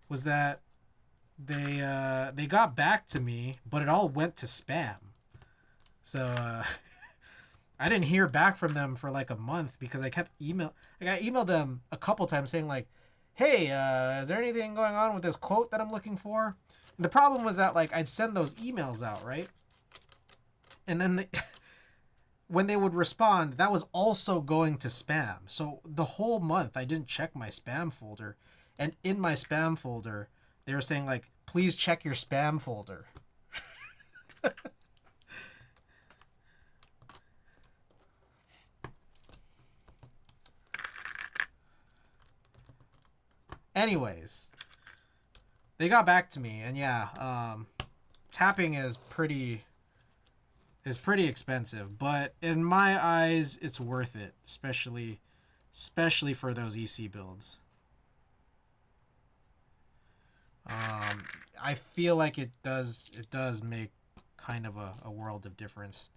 was that they got back to me, but it all went to spam. So I didn't hear back from them for like a month because I kept I emailed them a couple times saying like, hey, is there anything going on with this quote that I'm looking for? And the problem was that like I'd send those emails out, right? And then when they would respond, that was also going to spam. So the whole month I didn't check my spam folder. And in my spam folder, they were saying like, please check your spam folder. Anyways, they got back to me, and yeah, tapping is pretty expensive, but in my eyes, it's worth it, especially for those EC builds. I feel like it does make kind of a world of difference.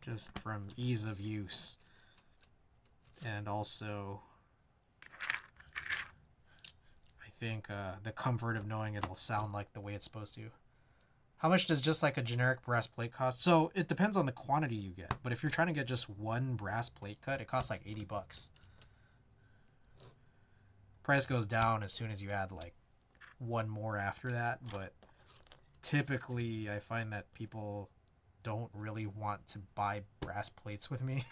Just from ease of use. And also, I think the comfort of knowing it'll sound like the way it's supposed to. How much does just like a generic brass plate cost? So it depends on the quantity you get. But if you're trying to get just one brass plate cut, it costs like $80. Price goes down as soon as you add like one more after that. But typically, I find that people don't really want to buy brass plates with me.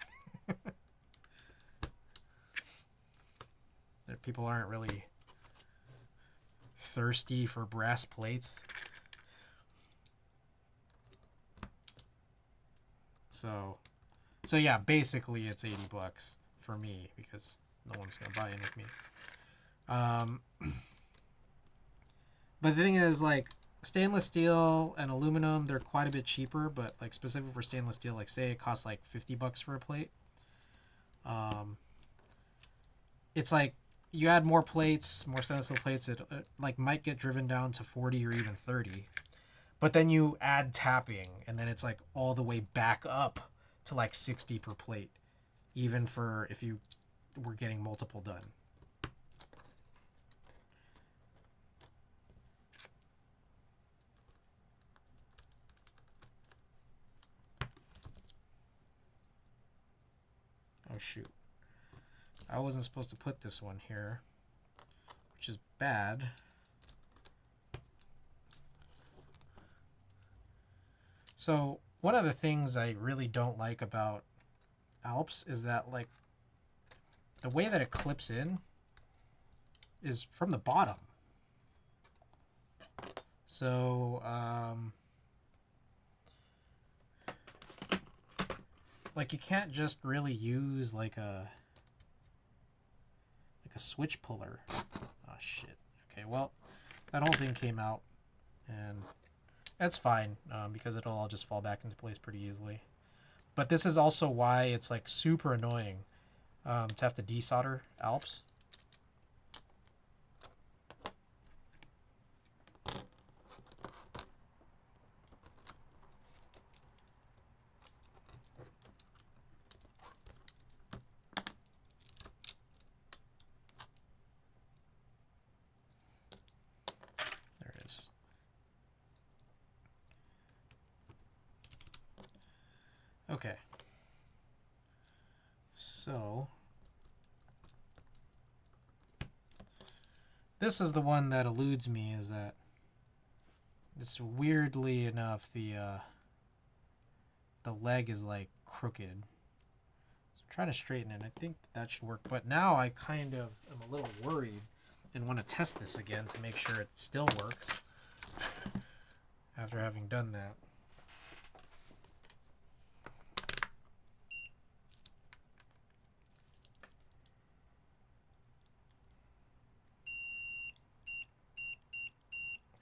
That people aren't really thirsty for brass plates. So yeah, basically it's $80 for me because no one's gonna buy it with me. But the thing is, like, stainless steel and aluminum, they're quite a bit cheaper, but like specific for stainless steel, like say it costs like $50 for a plate. It's like you add more plates, more stainless steel plates, it like might get driven down to 40 or even 30. But then you add tapping, and then it's like all the way back up to like 60 per plate, even for if you were getting multiple done. Oh shoot. I wasn't supposed to put this one here, which is bad. So one of the things I really don't like about Alps is that like the way that it clips in is from the bottom. So like you can't just really use like a switch puller. Oh shit. Okay, well that whole thing came out, and that's fine because it'll all just fall back into place pretty easily. But this is also why it's like super annoying to have to desolder Alps. Okay. So this is the one that eludes me, is that this, weirdly enough, the leg is like crooked. So I'm trying to straighten it. I think that should work. But now I kind of am a little worried and want to test this again to make sure it still works after having done that.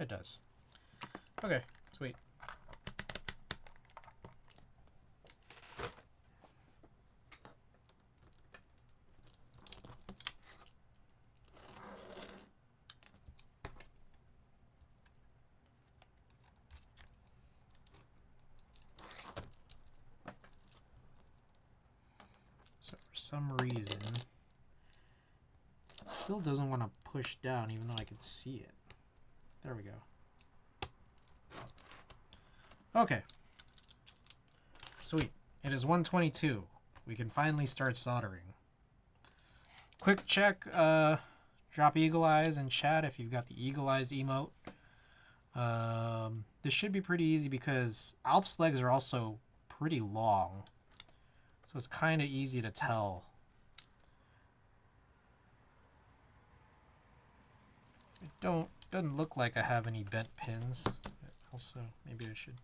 It does. Okay, sweet. So for some reason, it still doesn't want to push down even though I can see it. There we go. Okay. Sweet. It is 1:22. We can finally start soldering. Quick check, drop eagle eyes in chat if you've got the eagle eyes emote. This should be pretty easy because Alps legs are also pretty long. So it's kind of easy to tell. It doesn't look like I have any bent pins. Also, maybe I should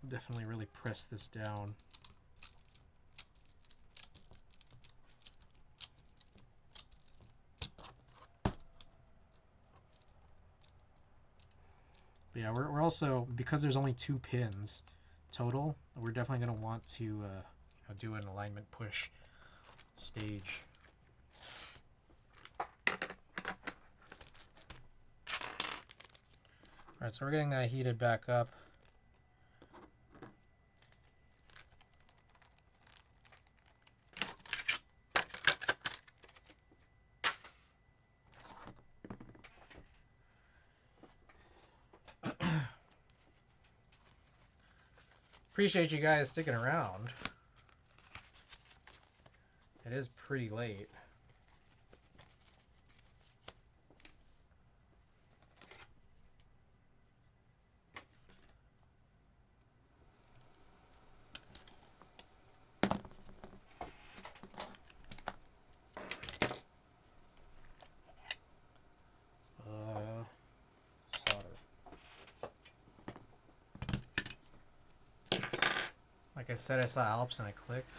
definitely really press this down. But yeah, we're also, because there's only 2 pins total, we're definitely going to want to you know, do an alignment push stage. Alright, so we're getting that heated back up. Appreciate you guys sticking around. It is pretty late. Like I said, I saw Alps and I clicked.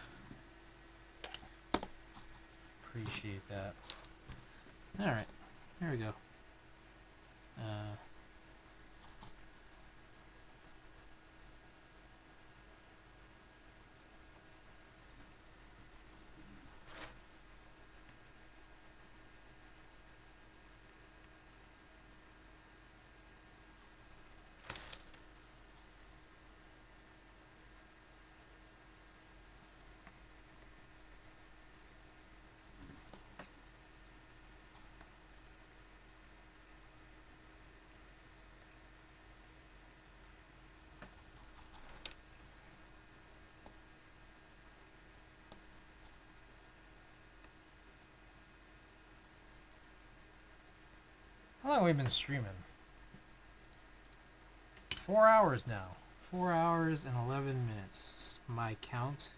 Appreciate that. Alright, here we go. How long have we been streaming? 4 hours now. 4 hours and 11 minutes. My count.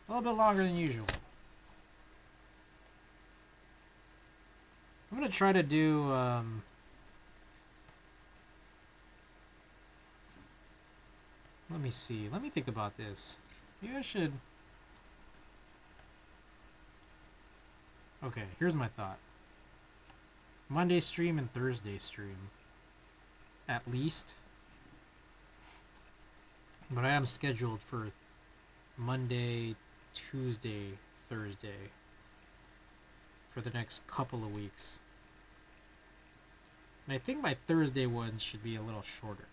A little bit longer than usual. I'm going to try to do... let me see. Let me think about this. Maybe I should... Okay, here's my thought. Monday stream and Thursday stream. At least. But I am scheduled for Monday, Tuesday, Thursday. For the next couple of weeks. And I think my Thursday ones should be a little shorter.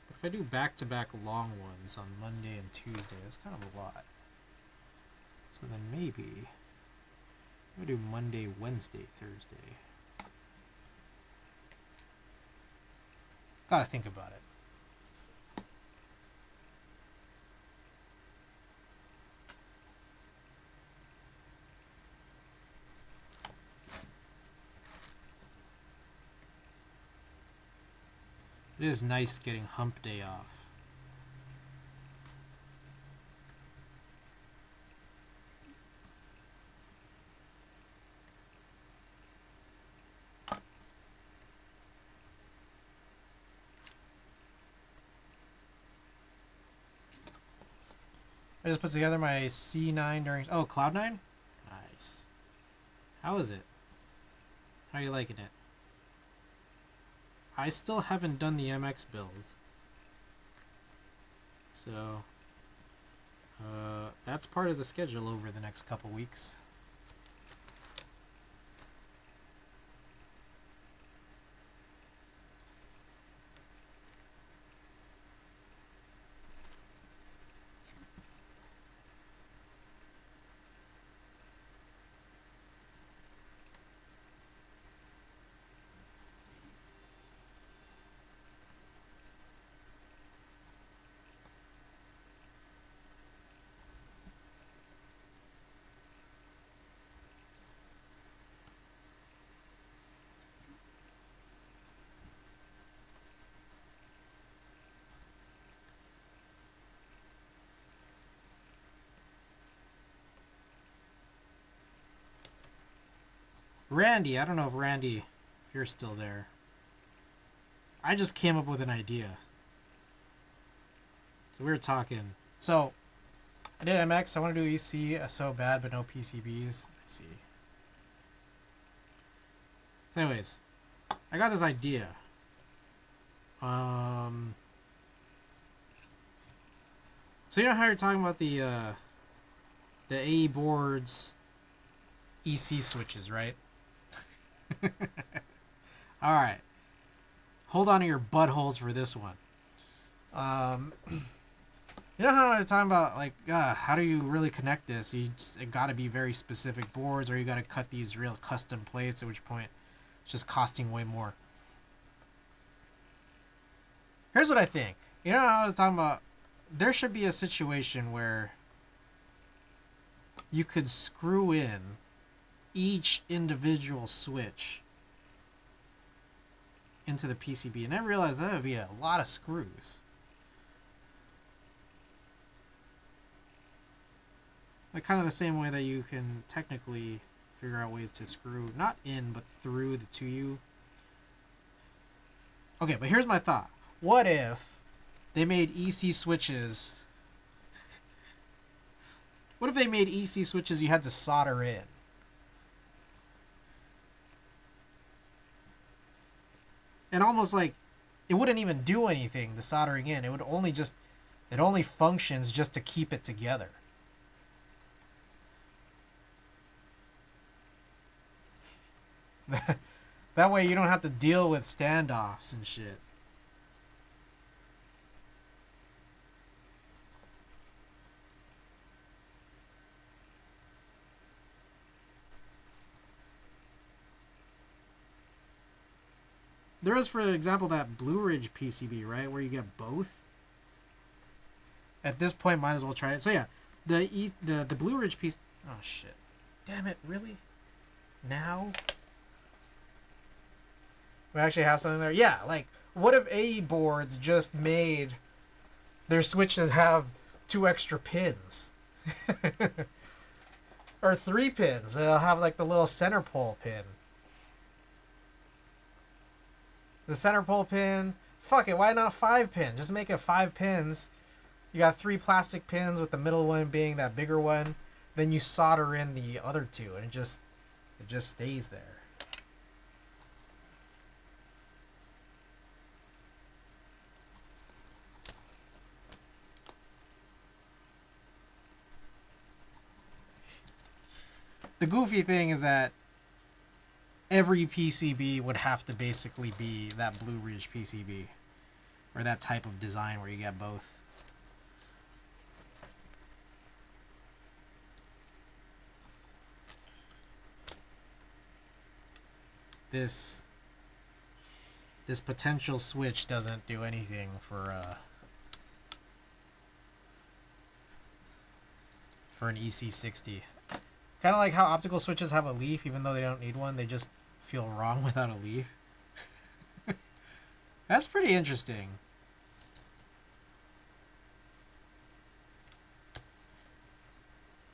But if I do back-to-back long ones on Monday and Tuesday, that's kind of a lot. So then maybe I'm gonna do Monday, Wednesday, Thursday. Gotta think about it. It is nice getting hump day off. I just put together my C9 during... Oh, Cloud9? Nice. How is it? How are you liking it? I still haven't done the MX build. So... that's part of the schedule over the next couple weeks. Randy, I don't know if Randy, if you're still there. I just came up with an idea. So we were talking. So, I did MX. I want to do EC so bad, but no PCBs. I see. Anyways, I got this idea. So you know how you're talking about the AE boards EC switches, right? All right. Hold on to your buttholes for this one. You know how I was talking about, like, how do you really connect this? It got to be very specific boards, or you got to cut these real custom plates, at which point it's just costing way more. Here's what I think. You know how I was talking about, there should be a situation where you could screw in each individual switch into the PCB, and I realized that would be a lot of screws. Like kind of the same way that you can technically figure out ways to screw not in but through the 2U. Okay, but here's my thought. What if they made EC switches? What if they made EC switches you had to solder in? And almost like it wouldn't even do anything, the soldering in. It would only just, it only functions just to keep it together. That way you don't have to deal with standoffs and shit. There is, for example, that Blue Ridge PCB, right, where you get both. At this point, might as well try it. So yeah, the Blue Ridge piece. Oh shit! Damn it! Really? Now? We actually have something there. Yeah, like what if AE boards just made their switches have 2 extra pins, or 3 pins? They'll have like the little center pole pin. The center pole pin. Fuck it, why not 5 pin? Just make it 5 pins. You got 3 plastic pins with the middle one being that bigger one. Then you solder in the other 2 and it just stays there. The goofy thing is that every PCB would have to basically be that Blue Ridge PCB, or that type of design where you get both. this potential switch doesn't do anything for an EC60. Kind of like how optical switches have a leaf, even though they don't need one, they just feel wrong without a leaf. That's pretty interesting.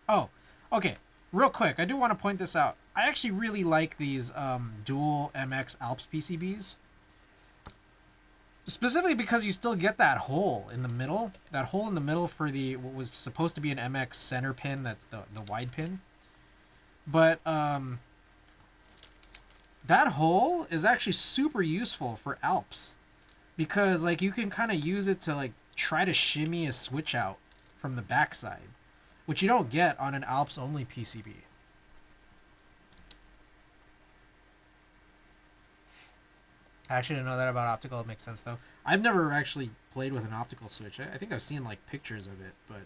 Oh, okay. Real quick, I do want to point this out. I actually really like these dual MX Alps PCBs. Specifically because you still get that hole in the middle. That hole in the middle for the what was supposed to be an MX center pin, that's the wide pin. But that hole is actually super useful for Alps. Because like you can kind of use it to like try to shimmy a switch out from the backside, which you don't get on an Alps only PCB. I actually didn't know that about optical. It makes sense though. I've never actually played with an optical switch. I think I've seen like pictures of it, but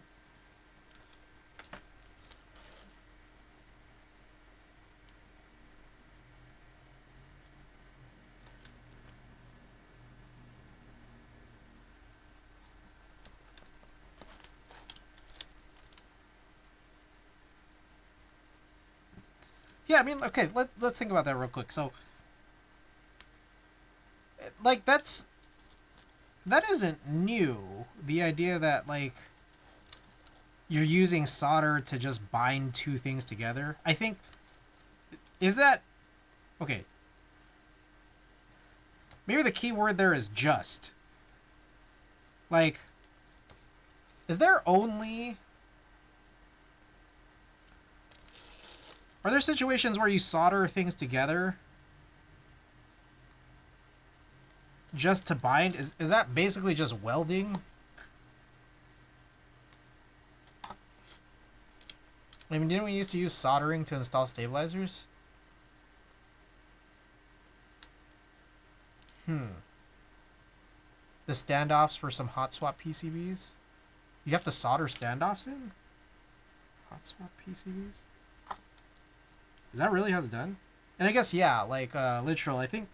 yeah, I mean, okay, let's think about that real quick. So like that isn't new. The idea that like you're using solder to just bind two things together. I think is that okay. Maybe the key word there is just. Like, is there only... Are there situations where you solder things together just to bind? Is that basically just welding? I mean, didn't we used to use soldering to install stabilizers? The standoffs for some hot swap PCBs? You have to solder standoffs in? Hot swap PCBs? Is that really how it's done? And I guess, yeah, like, literal, I think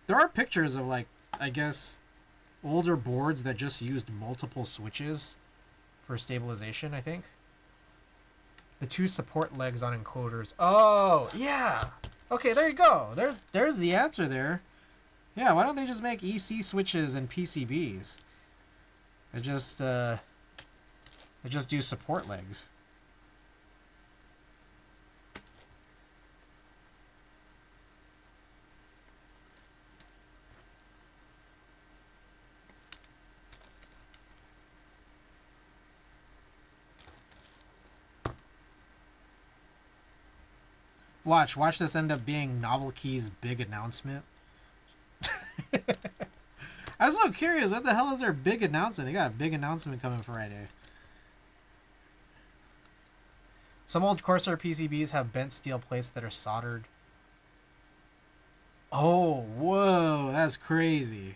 there are pictures of, like, I guess, older boards that just used multiple switches for stabilization, I think. The two support legs on encoders. Oh, yeah! Okay, there you go. There's the answer there. Yeah, why don't they just make EC switches and PCBs? They just do support legs. Watch this end up being Novelkey's big announcement. I was so curious, what the hell is their big announcement? They got a big announcement coming Friday. Some old Corsair PCBs have bent steel plates that are soldered. Oh, whoa, that's crazy.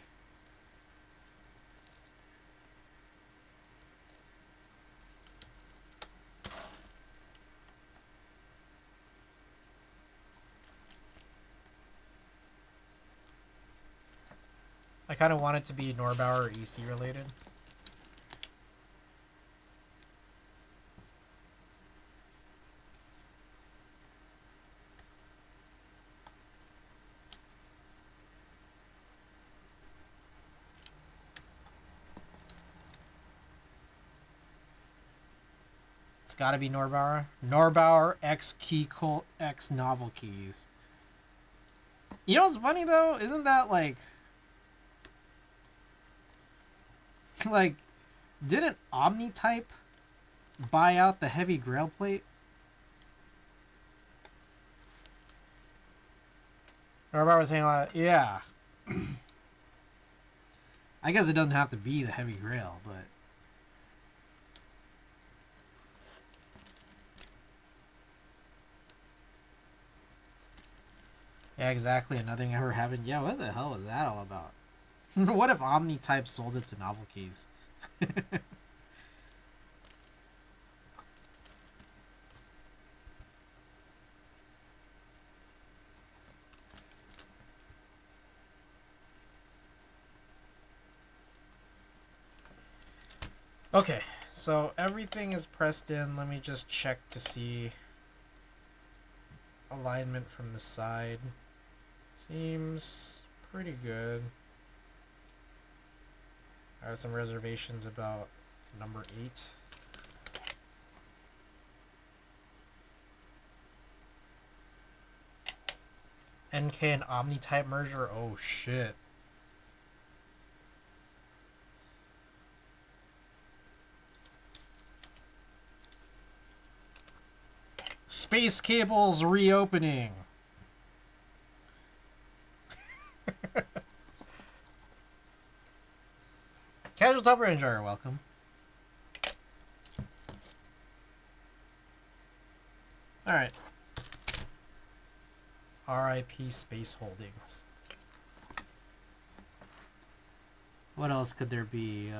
I kind of want it to be Norbauer or EC related. It's got to be Norbauer. Norbauer X Keycolt X Novelkeys. You know what's funny though? Isn't that like didn't Omnitype buy out the heavy grail plate? Norbauer was saying like, yeah. I guess it doesn't have to be the heavy grail, but yeah, exactly. And nothing ever happened. Yeah, what the hell was that all about? What if Omnitype sold it to Novelkeys? Okay, so everything is pressed in. Let me just check to see alignment from the side. Seems pretty good. I have some reservations about number 8. NK and Omni type merger. Oh shit. Space cables reopening. Casual Tupper Enjoyer, welcome. Alright. RIP Space Holdings. What else could there be?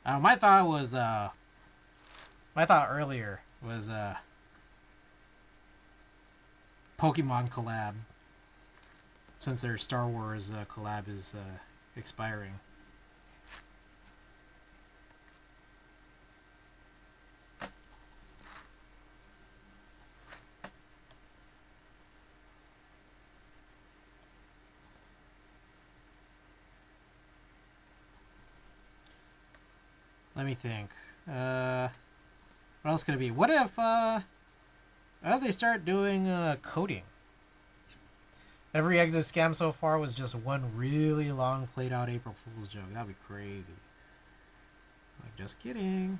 My thought was, my thought earlier was, Pokemon collab. Since their Star Wars collab is expiring. Let me think. What else could it be? What if they start doing coding? Every exit scam so far was just one really long played out April Fool's joke. That'd be crazy. Like, just kidding.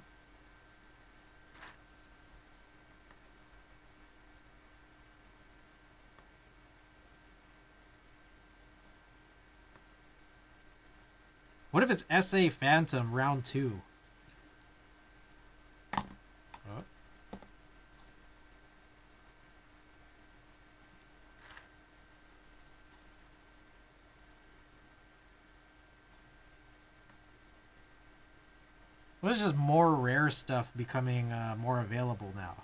What if it's SA Phantom round 2? What is just more rare stuff becoming more available now?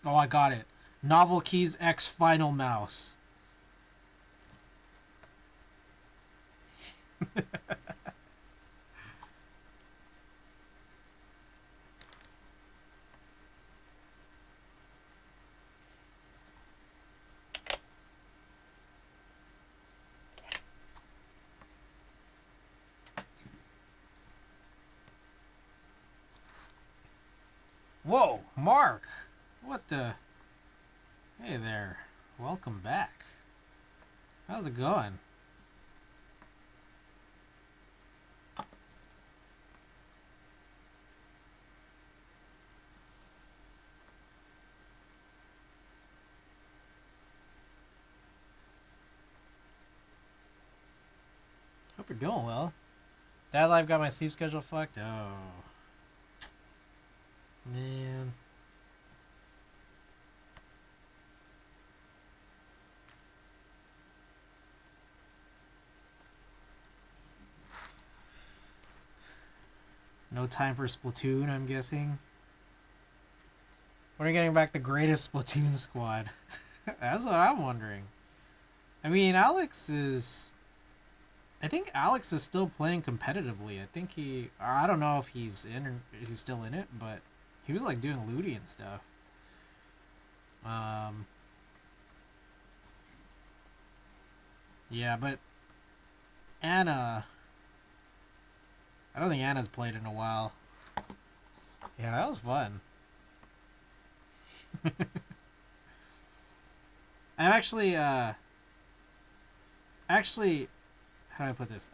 Oh, I got it. Novel Keys X Final Mouse. Whoa, Mark! What the? Hey there. Welcome back. How's it going? Hope you're doing well. Dad Life got my sleep schedule fucked? Oh. Man. No time for Splatoon, I'm guessing. When are you getting back the greatest Splatoon squad? That's what I'm wondering. I mean, I think Alex is still playing competitively. I think I don't know if he's in or if he's still in it, but he was like doing looty and stuff. Yeah, but Anna, I don't think Anna's played in a while. Yeah, that was fun. I'm actually, how do I put this?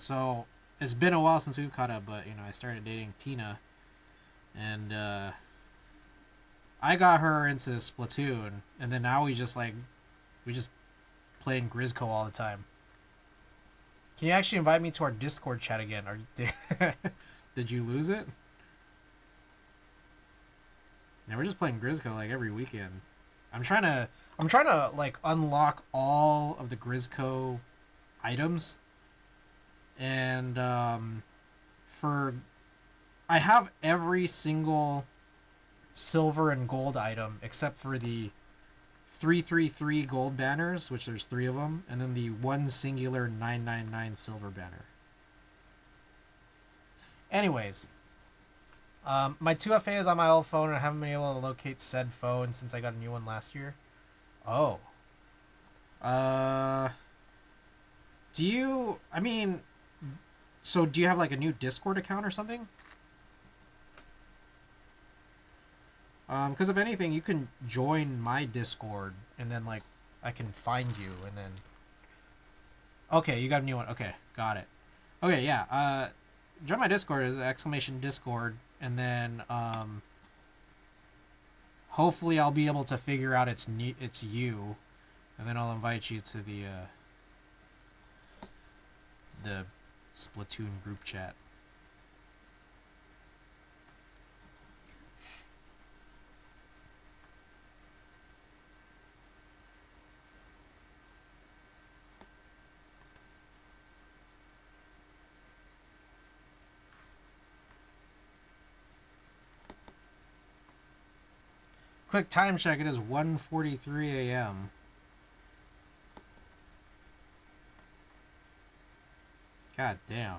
So it's been a while since we've caught up, but I started dating Tina, and I got her into Splatoon, and then now we just play in Grizzco all the time. Can you actually invite me to our Discord chat again? Or did you lose it? Yeah, we're just playing Grizzco like every weekend. I'm trying to like unlock all of the Grizzco items, and for I have every single silver and gold item except for the 333 gold banners, which there's 3 of them, and then the one singular 999 silver banner. Anyways, my 2FA is on my old phone, and I haven't been able to locate said phone since I got a new one last year. Oh. Do you... I mean... So, do you have, like, a new Discord account or something? Because if anything, you can join my Discord, and then, like, I can find you, and then... Okay, you got a new one. Okay, got it. Okay, yeah, join my Discord is exclamation Discord, and then, hopefully I'll be able to figure out it's you, and then I'll invite you to the Splatoon group chat. Quick time check, it is 1:43 a.m. God damn.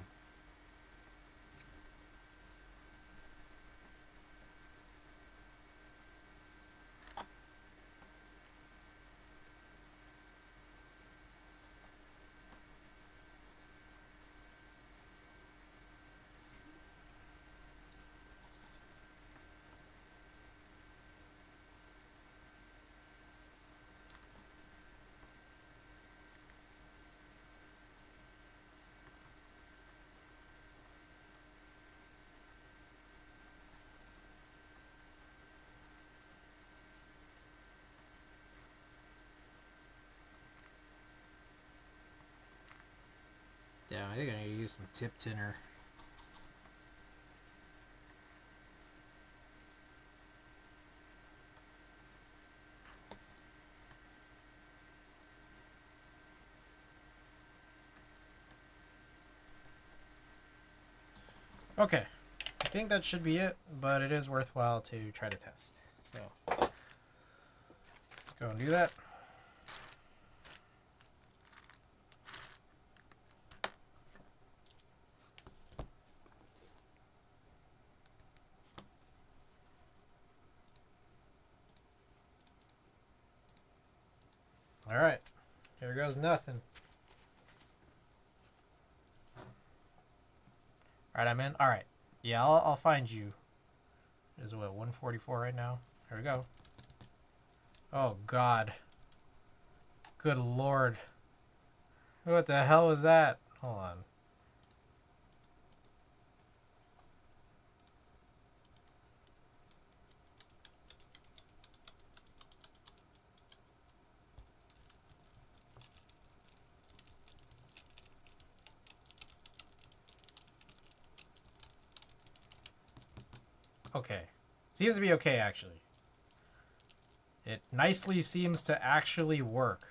Damn, I think I need to use some tip tinner. Okay, I think that should be it, but it is worthwhile to try to test. So, let's go and do that. Alright, here goes nothing. Alright, I'm in. Alright, yeah, I'll find you. It is what, 1:44 right now? Here we go. Oh, God. Good Lord. What the hell was that? Hold on. Okay. Seems to be okay, actually. It nicely seems to actually work.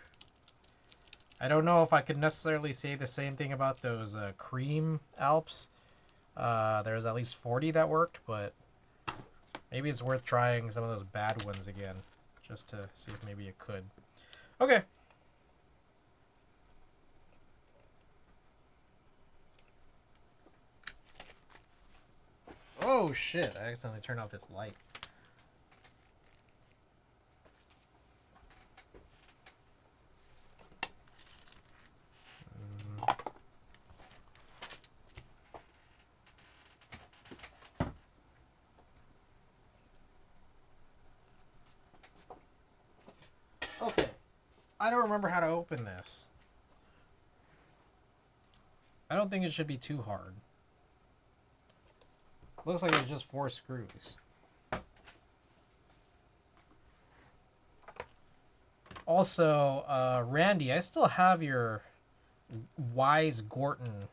I don't know if I could necessarily say the same thing about those cream alps. There's at least 40 that worked, but maybe it's worth trying some of those bad ones again, just to see if maybe it could. Okay. Oh shit, I accidentally turned off this light. Okay. I don't remember how to open this. I don't think it should be too hard. Looks like it's just 4 screws. Also, Randy, I still have your Wise Gorton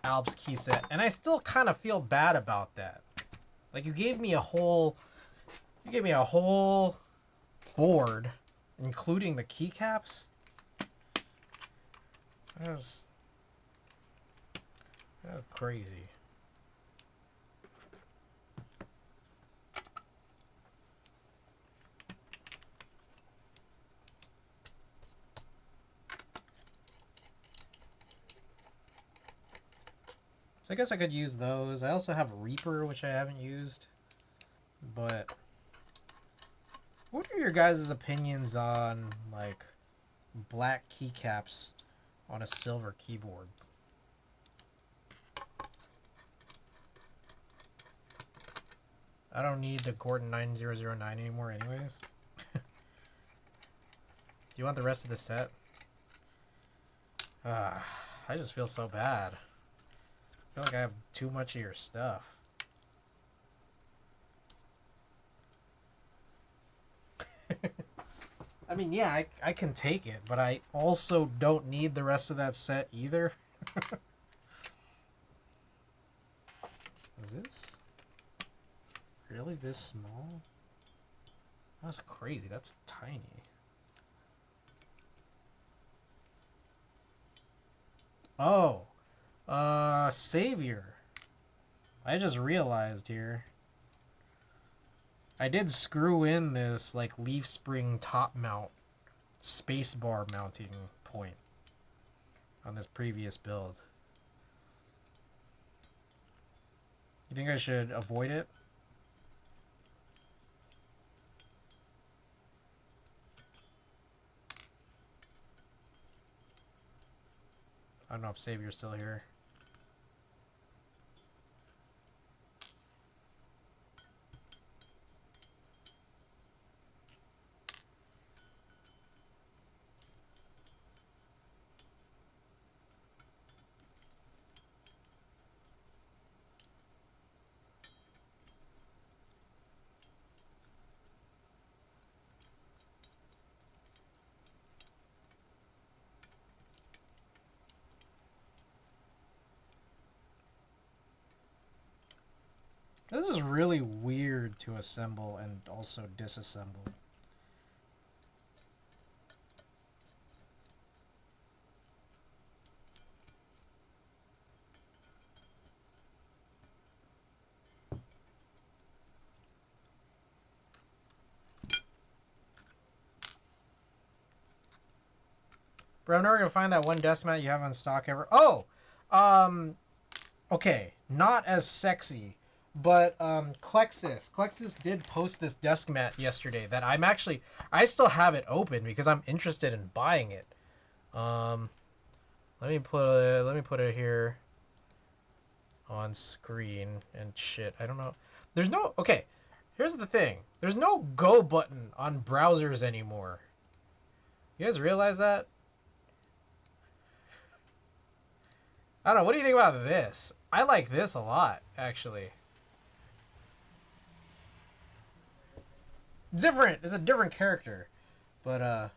Alps key set, and I still kind of feel bad about that. Like, you gave me a whole You gave me a whole board, including the keycaps. That's crazy. So I guess I could use those. I also have Reaper, which I haven't used. But what are your guys' opinions on like black keycaps on a silver keyboard? I don't need the Gordon 9009 anymore anyways. Do you want the rest of the set? I just feel so bad. I feel like I have too much of your stuff. I mean, yeah, I can take it, but I also don't need the rest of that set either. Is this really this small? That's crazy. That's tiny. Oh, Savior. I just realized here. I did screw in this like leaf spring top mount spacebar mounting point on this previous build. You think I should avoid it? I don't know if Savior's still here. This is really weird to assemble and also disassemble. Bro, I'm never gonna find that one desk mat you have on stock ever. Oh! Okay. Not as sexy. But Klexis did post this desk mat yesterday that I still have it open because I'm interested in buying it. Let me put it here on screen and shit. I don't know. Okay. Here's the thing. There's no go button on browsers anymore. You guys realize that? I don't know. What do you think about this? I like this a lot, actually. Different. It's a different character. But,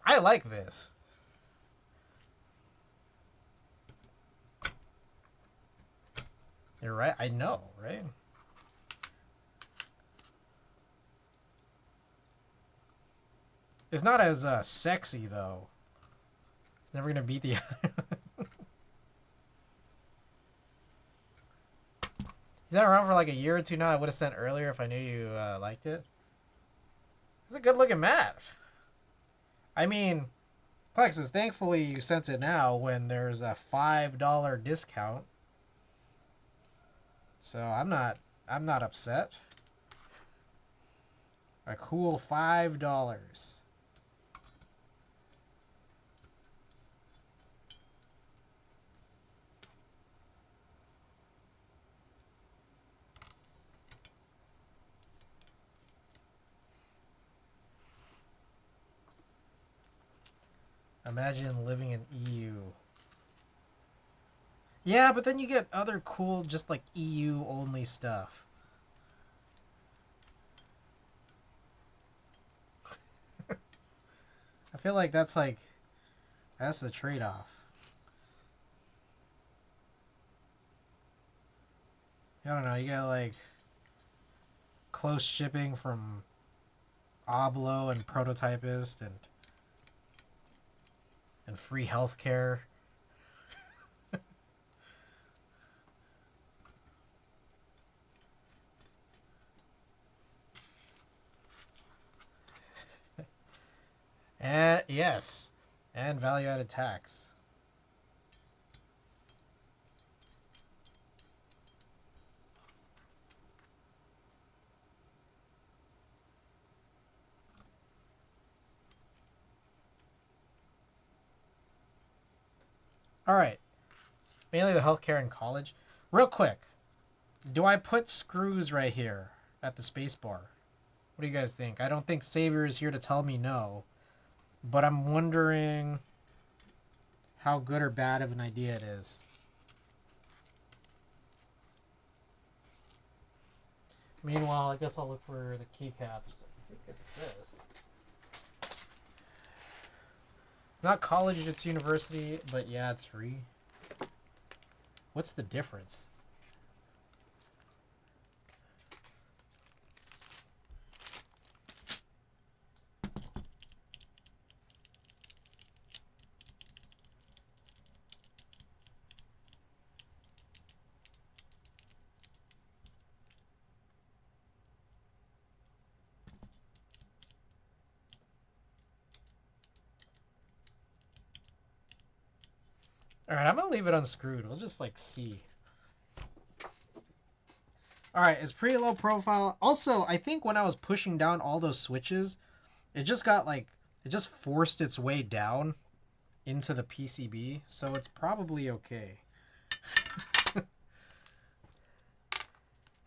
I like this. You're right. I know, right? It's not as, sexy, though. It's never gonna beat the... He's been around for like a year or two now. I would have sent earlier if I knew you liked it. It's a good looking mat. I mean, Plexus, thankfully you sent it now when there's a $5 discount. So I'm not upset. A cool $5. Imagine living in EU. Yeah, but then you get other cool, just like EU only stuff. I feel like that's the trade-off. I don't know, you got like close shipping from Oblo and Prototypist and free healthcare. And yes, and value-added tax. All right, mainly the healthcare and college. Real quick, do I put screws right here at the space bar? What do you guys think? I don't think Savior is here to tell me no, but I'm wondering how good or bad of an idea it is. Meanwhile, I guess I'll look for the keycaps. I think it's this. It's not college, it's university, but yeah, it's free. What's the difference? Alright, I'm gonna leave it unscrewed. We'll just like see. Alright, it's pretty low profile. Also, I think when I was pushing down all those switches, it just got like, it just forced its way down into the PCB, so it's probably okay.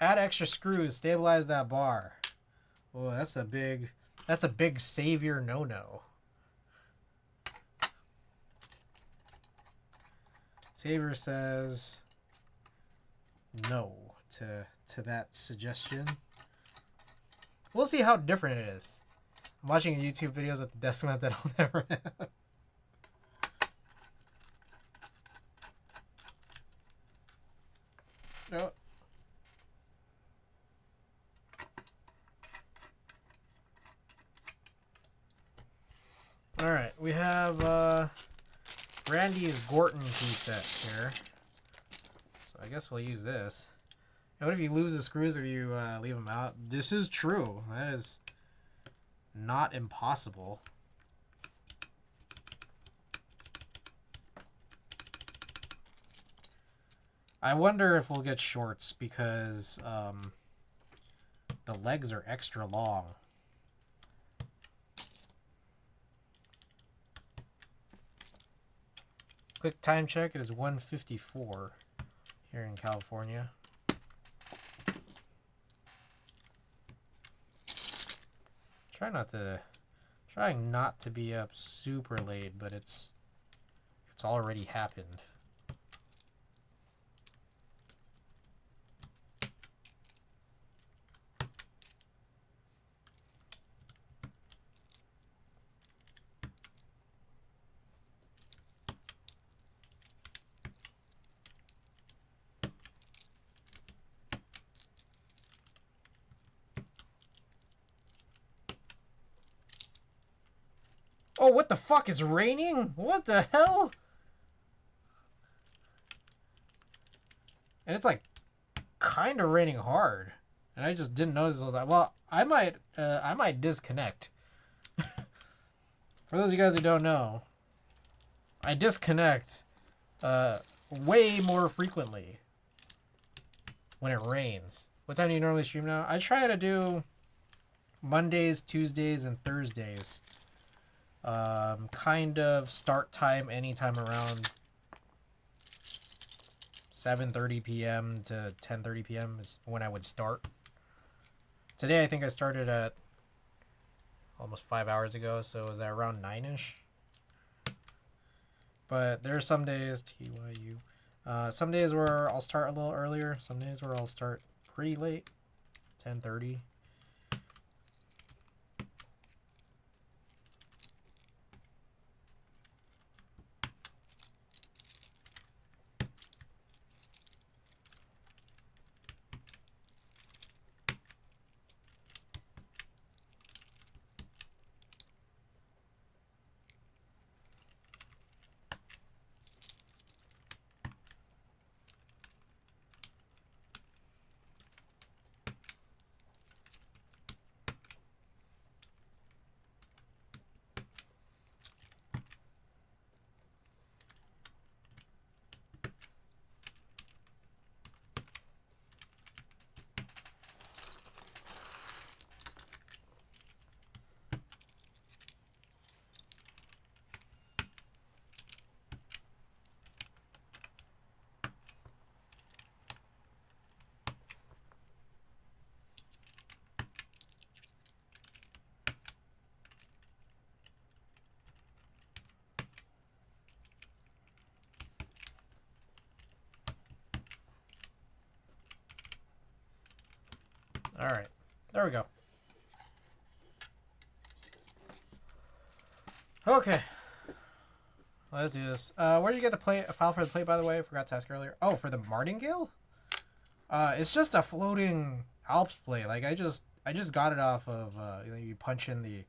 Add extra screws, stabilize that bar. Oh, that's a big Savior no-no. Savior says no to that suggestion. We'll see how different it is. I'm watching YouTube videos with the desk mat that I'll never have. No. Alright, we have Randy's Gorton key set here. So I guess we'll use this. And what if you lose the screws if you leave them out? This is true. That is not impossible. I wonder if we'll get shorts because the legs are extra long. Quick time check, it is 1:54 here in California. Trying not to be up super late, but it's already happened. Oh, what the fuck is raining? What the hell? And it's like kind of raining hard, and I just didn't notice. I was like, well, I might disconnect. For those of you guys who don't know, I disconnect way more frequently when it rains. What time do you normally stream now? I try to do Mondays, Tuesdays, and Thursdays. Kind of start time anytime around 7:30 p.m. to 10:30 p.m. is when I would start. Today I think I started at almost 5 hours ago, so it was at around 9-ish. But there are some days, TYU, some days where I'll start a little earlier, some days where I'll start pretty late, 10:30. All right, there we go. Okay, let's do this. Where did you get the file for the plate, by the way? I forgot to ask earlier. Oh, for the martingale? It's just a floating alps plate. Like I just got it off of you punch in the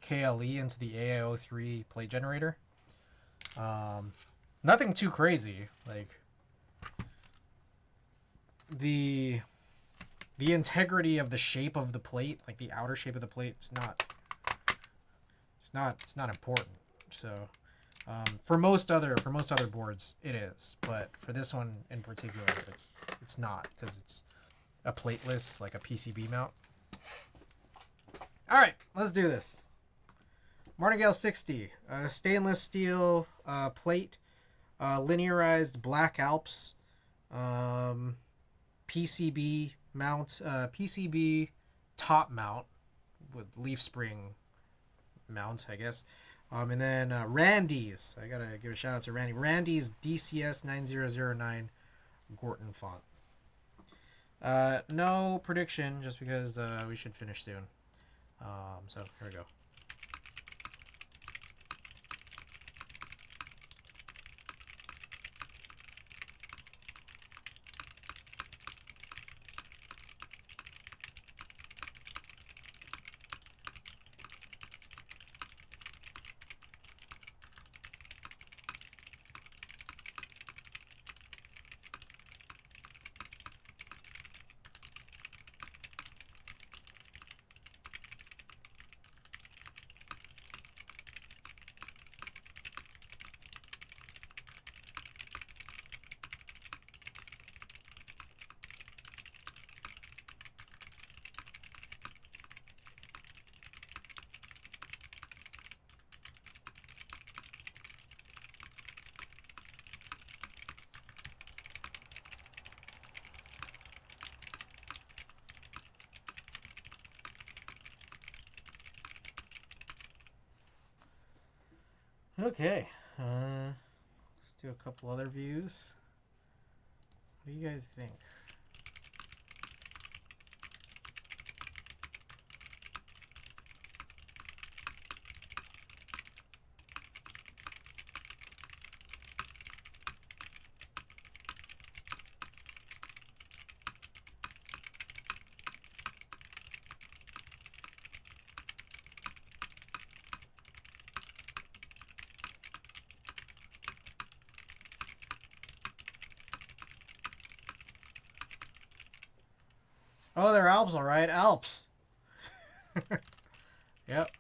KLE into the AIO3 plate generator. Nothing too crazy. Like the integrity of the shape of the plate, like the outer shape of the plate, it's not important. So for most other boards it is, but for this one in particular it's not, because it's a plateless, like a PCB mount. All right, let's do this. martingale60, stainless steel plate, linearized black alps, PCB mount, PCB top mount with leaf spring mounts, I guess. And then Randy's. I gotta give a shout out to Randy. Randy's DCS 9009 Gorton font. No prediction, just because we should finish soon. So here we go. Okay, let's do a couple other views. What do you guys think? Oh, they're Alps, all right. Alps. Yep.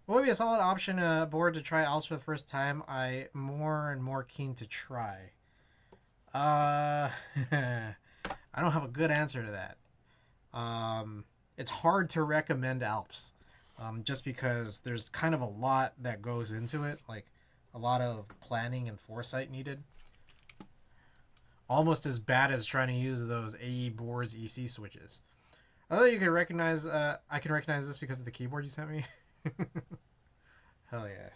What would be a solid option board to try Alps for the first time? I'm more and more keen to try. I don't have a good answer to that. It's hard to recommend Alps, just because there's kind of a lot that goes into it, like a lot of planning and foresight needed. Almost as bad as trying to use those AE boards EC switches. Although you can recognize, I can recognize this because of the keyboard you sent me. Hell yeah.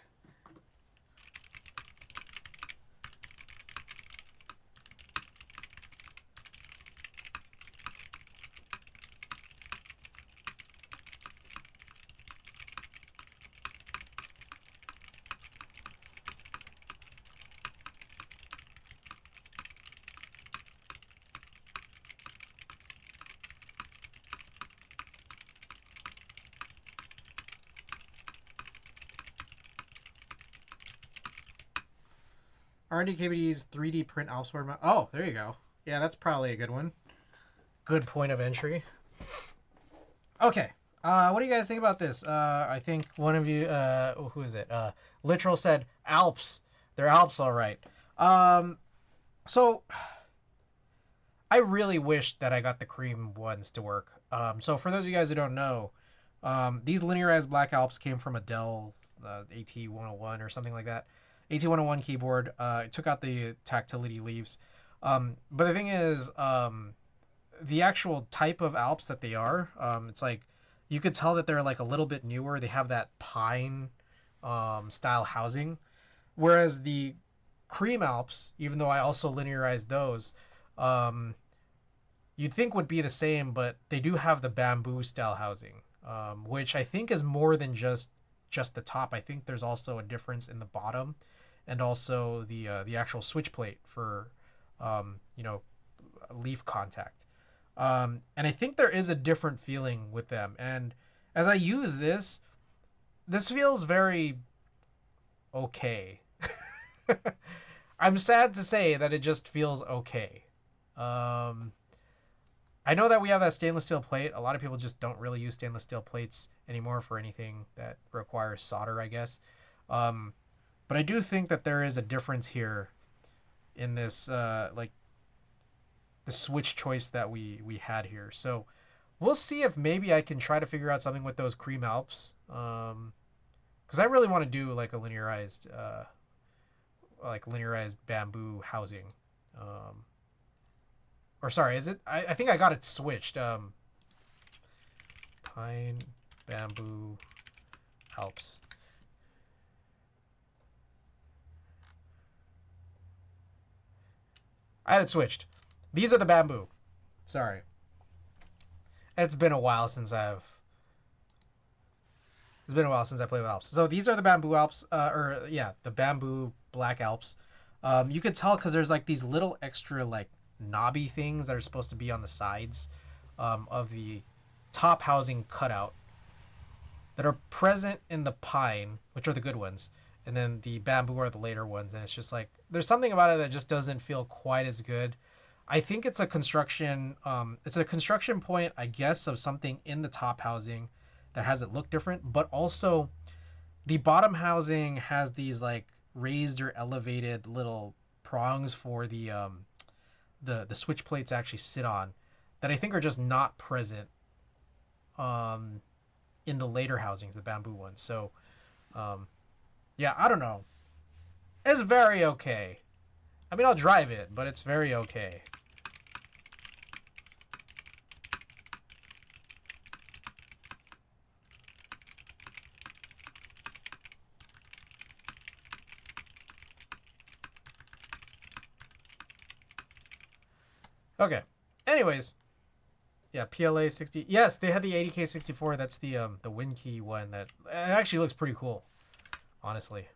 R&D KBD's 3D print Alps board. Oh, there you go. Yeah, that's probably a good one. Good point of entry. Okay. What do you guys think about this? I think one of you, who is it? Literal said Alps. They're Alps, all right. So I really wish that I got the cream ones to work. So for those of you guys who don't know, these linearized black Alps came from a Dell AT101 or something like that. AT101 keyboard. It took out the tactility leaves. But the thing is, the actual type of Alps that they are, it's like you could tell that they're like a little bit newer. They have that pine style housing, whereas the cream Alps, even though I also linearized those, um, you'd think would be the same, but they do have the bamboo style housing, which I think is more than just the top. I think there's also a difference in the bottom, and also the actual switch plate for you know, leaf contact. And I think there is a different feeling with them. And as I use this, this feels very okay. I'm sad to say that it just feels okay. I know that we have that stainless steel plate. A lot of people just don't really use stainless steel plates anymore for anything that requires solder, I guess. But I do think that there is a difference here in this, like, the switch choice that we had here. So we'll see if maybe I can try to figure out something with those cream Alps. Because I really want to do like a linearized bamboo housing. Or sorry, is it? I think I got it switched. Pine bamboo Alps. I had it switched. These are the bamboo. Sorry. It's been a while since I've. It's been a while since I played with Alps. So these are the bamboo Alps, the bamboo black Alps. You could tell because there's like these little extra like knobby things that are supposed to be on the sides of the top housing cutout that are present in the pine, which are the good ones, and then the bamboo are the later ones. And it's just like there's something about it that just doesn't feel quite as good. I think it's a construction point, I guess, of something in the top housing that has it look different, but also the bottom housing has these like raised or elevated little prongs for the switch plates actually sit on that I think are just not present in the later housings, the bamboo ones. So yeah, I don't know. It's very okay. I mean, I'll drive it, but it's very okay. Okay. Anyways, yeah, PLA60. Yes, they had the 80K64. That's the WinKey one that actually looks pretty cool, honestly.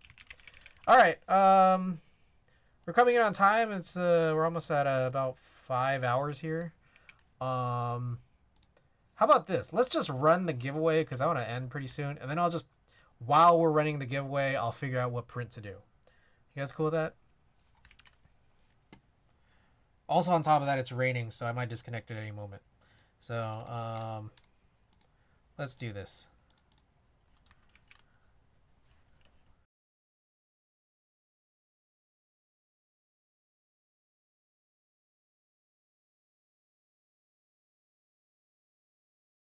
All right. We're coming in on time. It's we're almost at about 5 hours here. How about this? Let's just run the giveaway because I want to end pretty soon, and then I'll just, while we're running the giveaway, I'll figure out what print to do. You guys cool with that? Also, on top of that, it's raining, so I might disconnect at any moment. So, let's do this.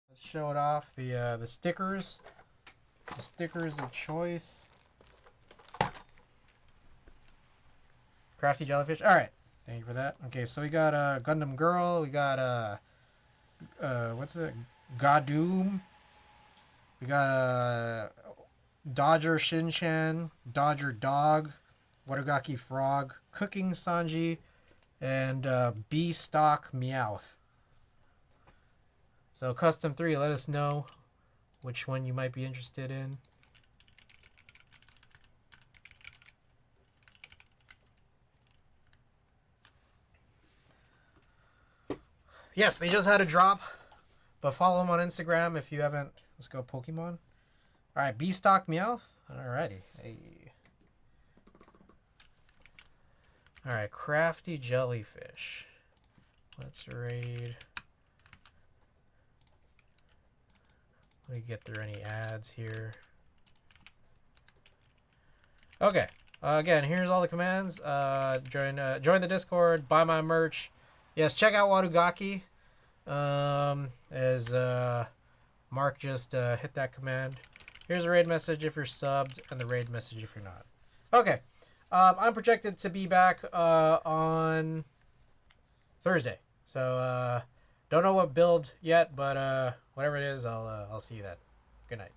Let's show it off. The stickers. The stickers of choice. Crafty jellyfish. All right. Thank you for that. Okay, so we got Gundam Girl. We got what's it? Gadoom. We got Dodger Shinchan, Dodger Dog, Watagaki Frog, Cooking Sanji, and Bee Stock Meowth. So Custom 3, let us know which one you might be interested in. Yes, they just had a drop, but follow them on Instagram if you haven't. Let's go Pokemon. All right, Beastock Meowth. Alrighty. Hey. All right, Crafty Jellyfish. Let's raid. Let me get through any ads here. Okay. Again, here's all the commands. Join the Discord. Buy my merch. Yes, check out Wadugaki. As Mark just hit that command. Here's a raid message if you're subbed, and the raid message if you're not. Okay. I'm projected to be back on Thursday. So don't know what build yet, but whatever it is, I'll see you then. Good night.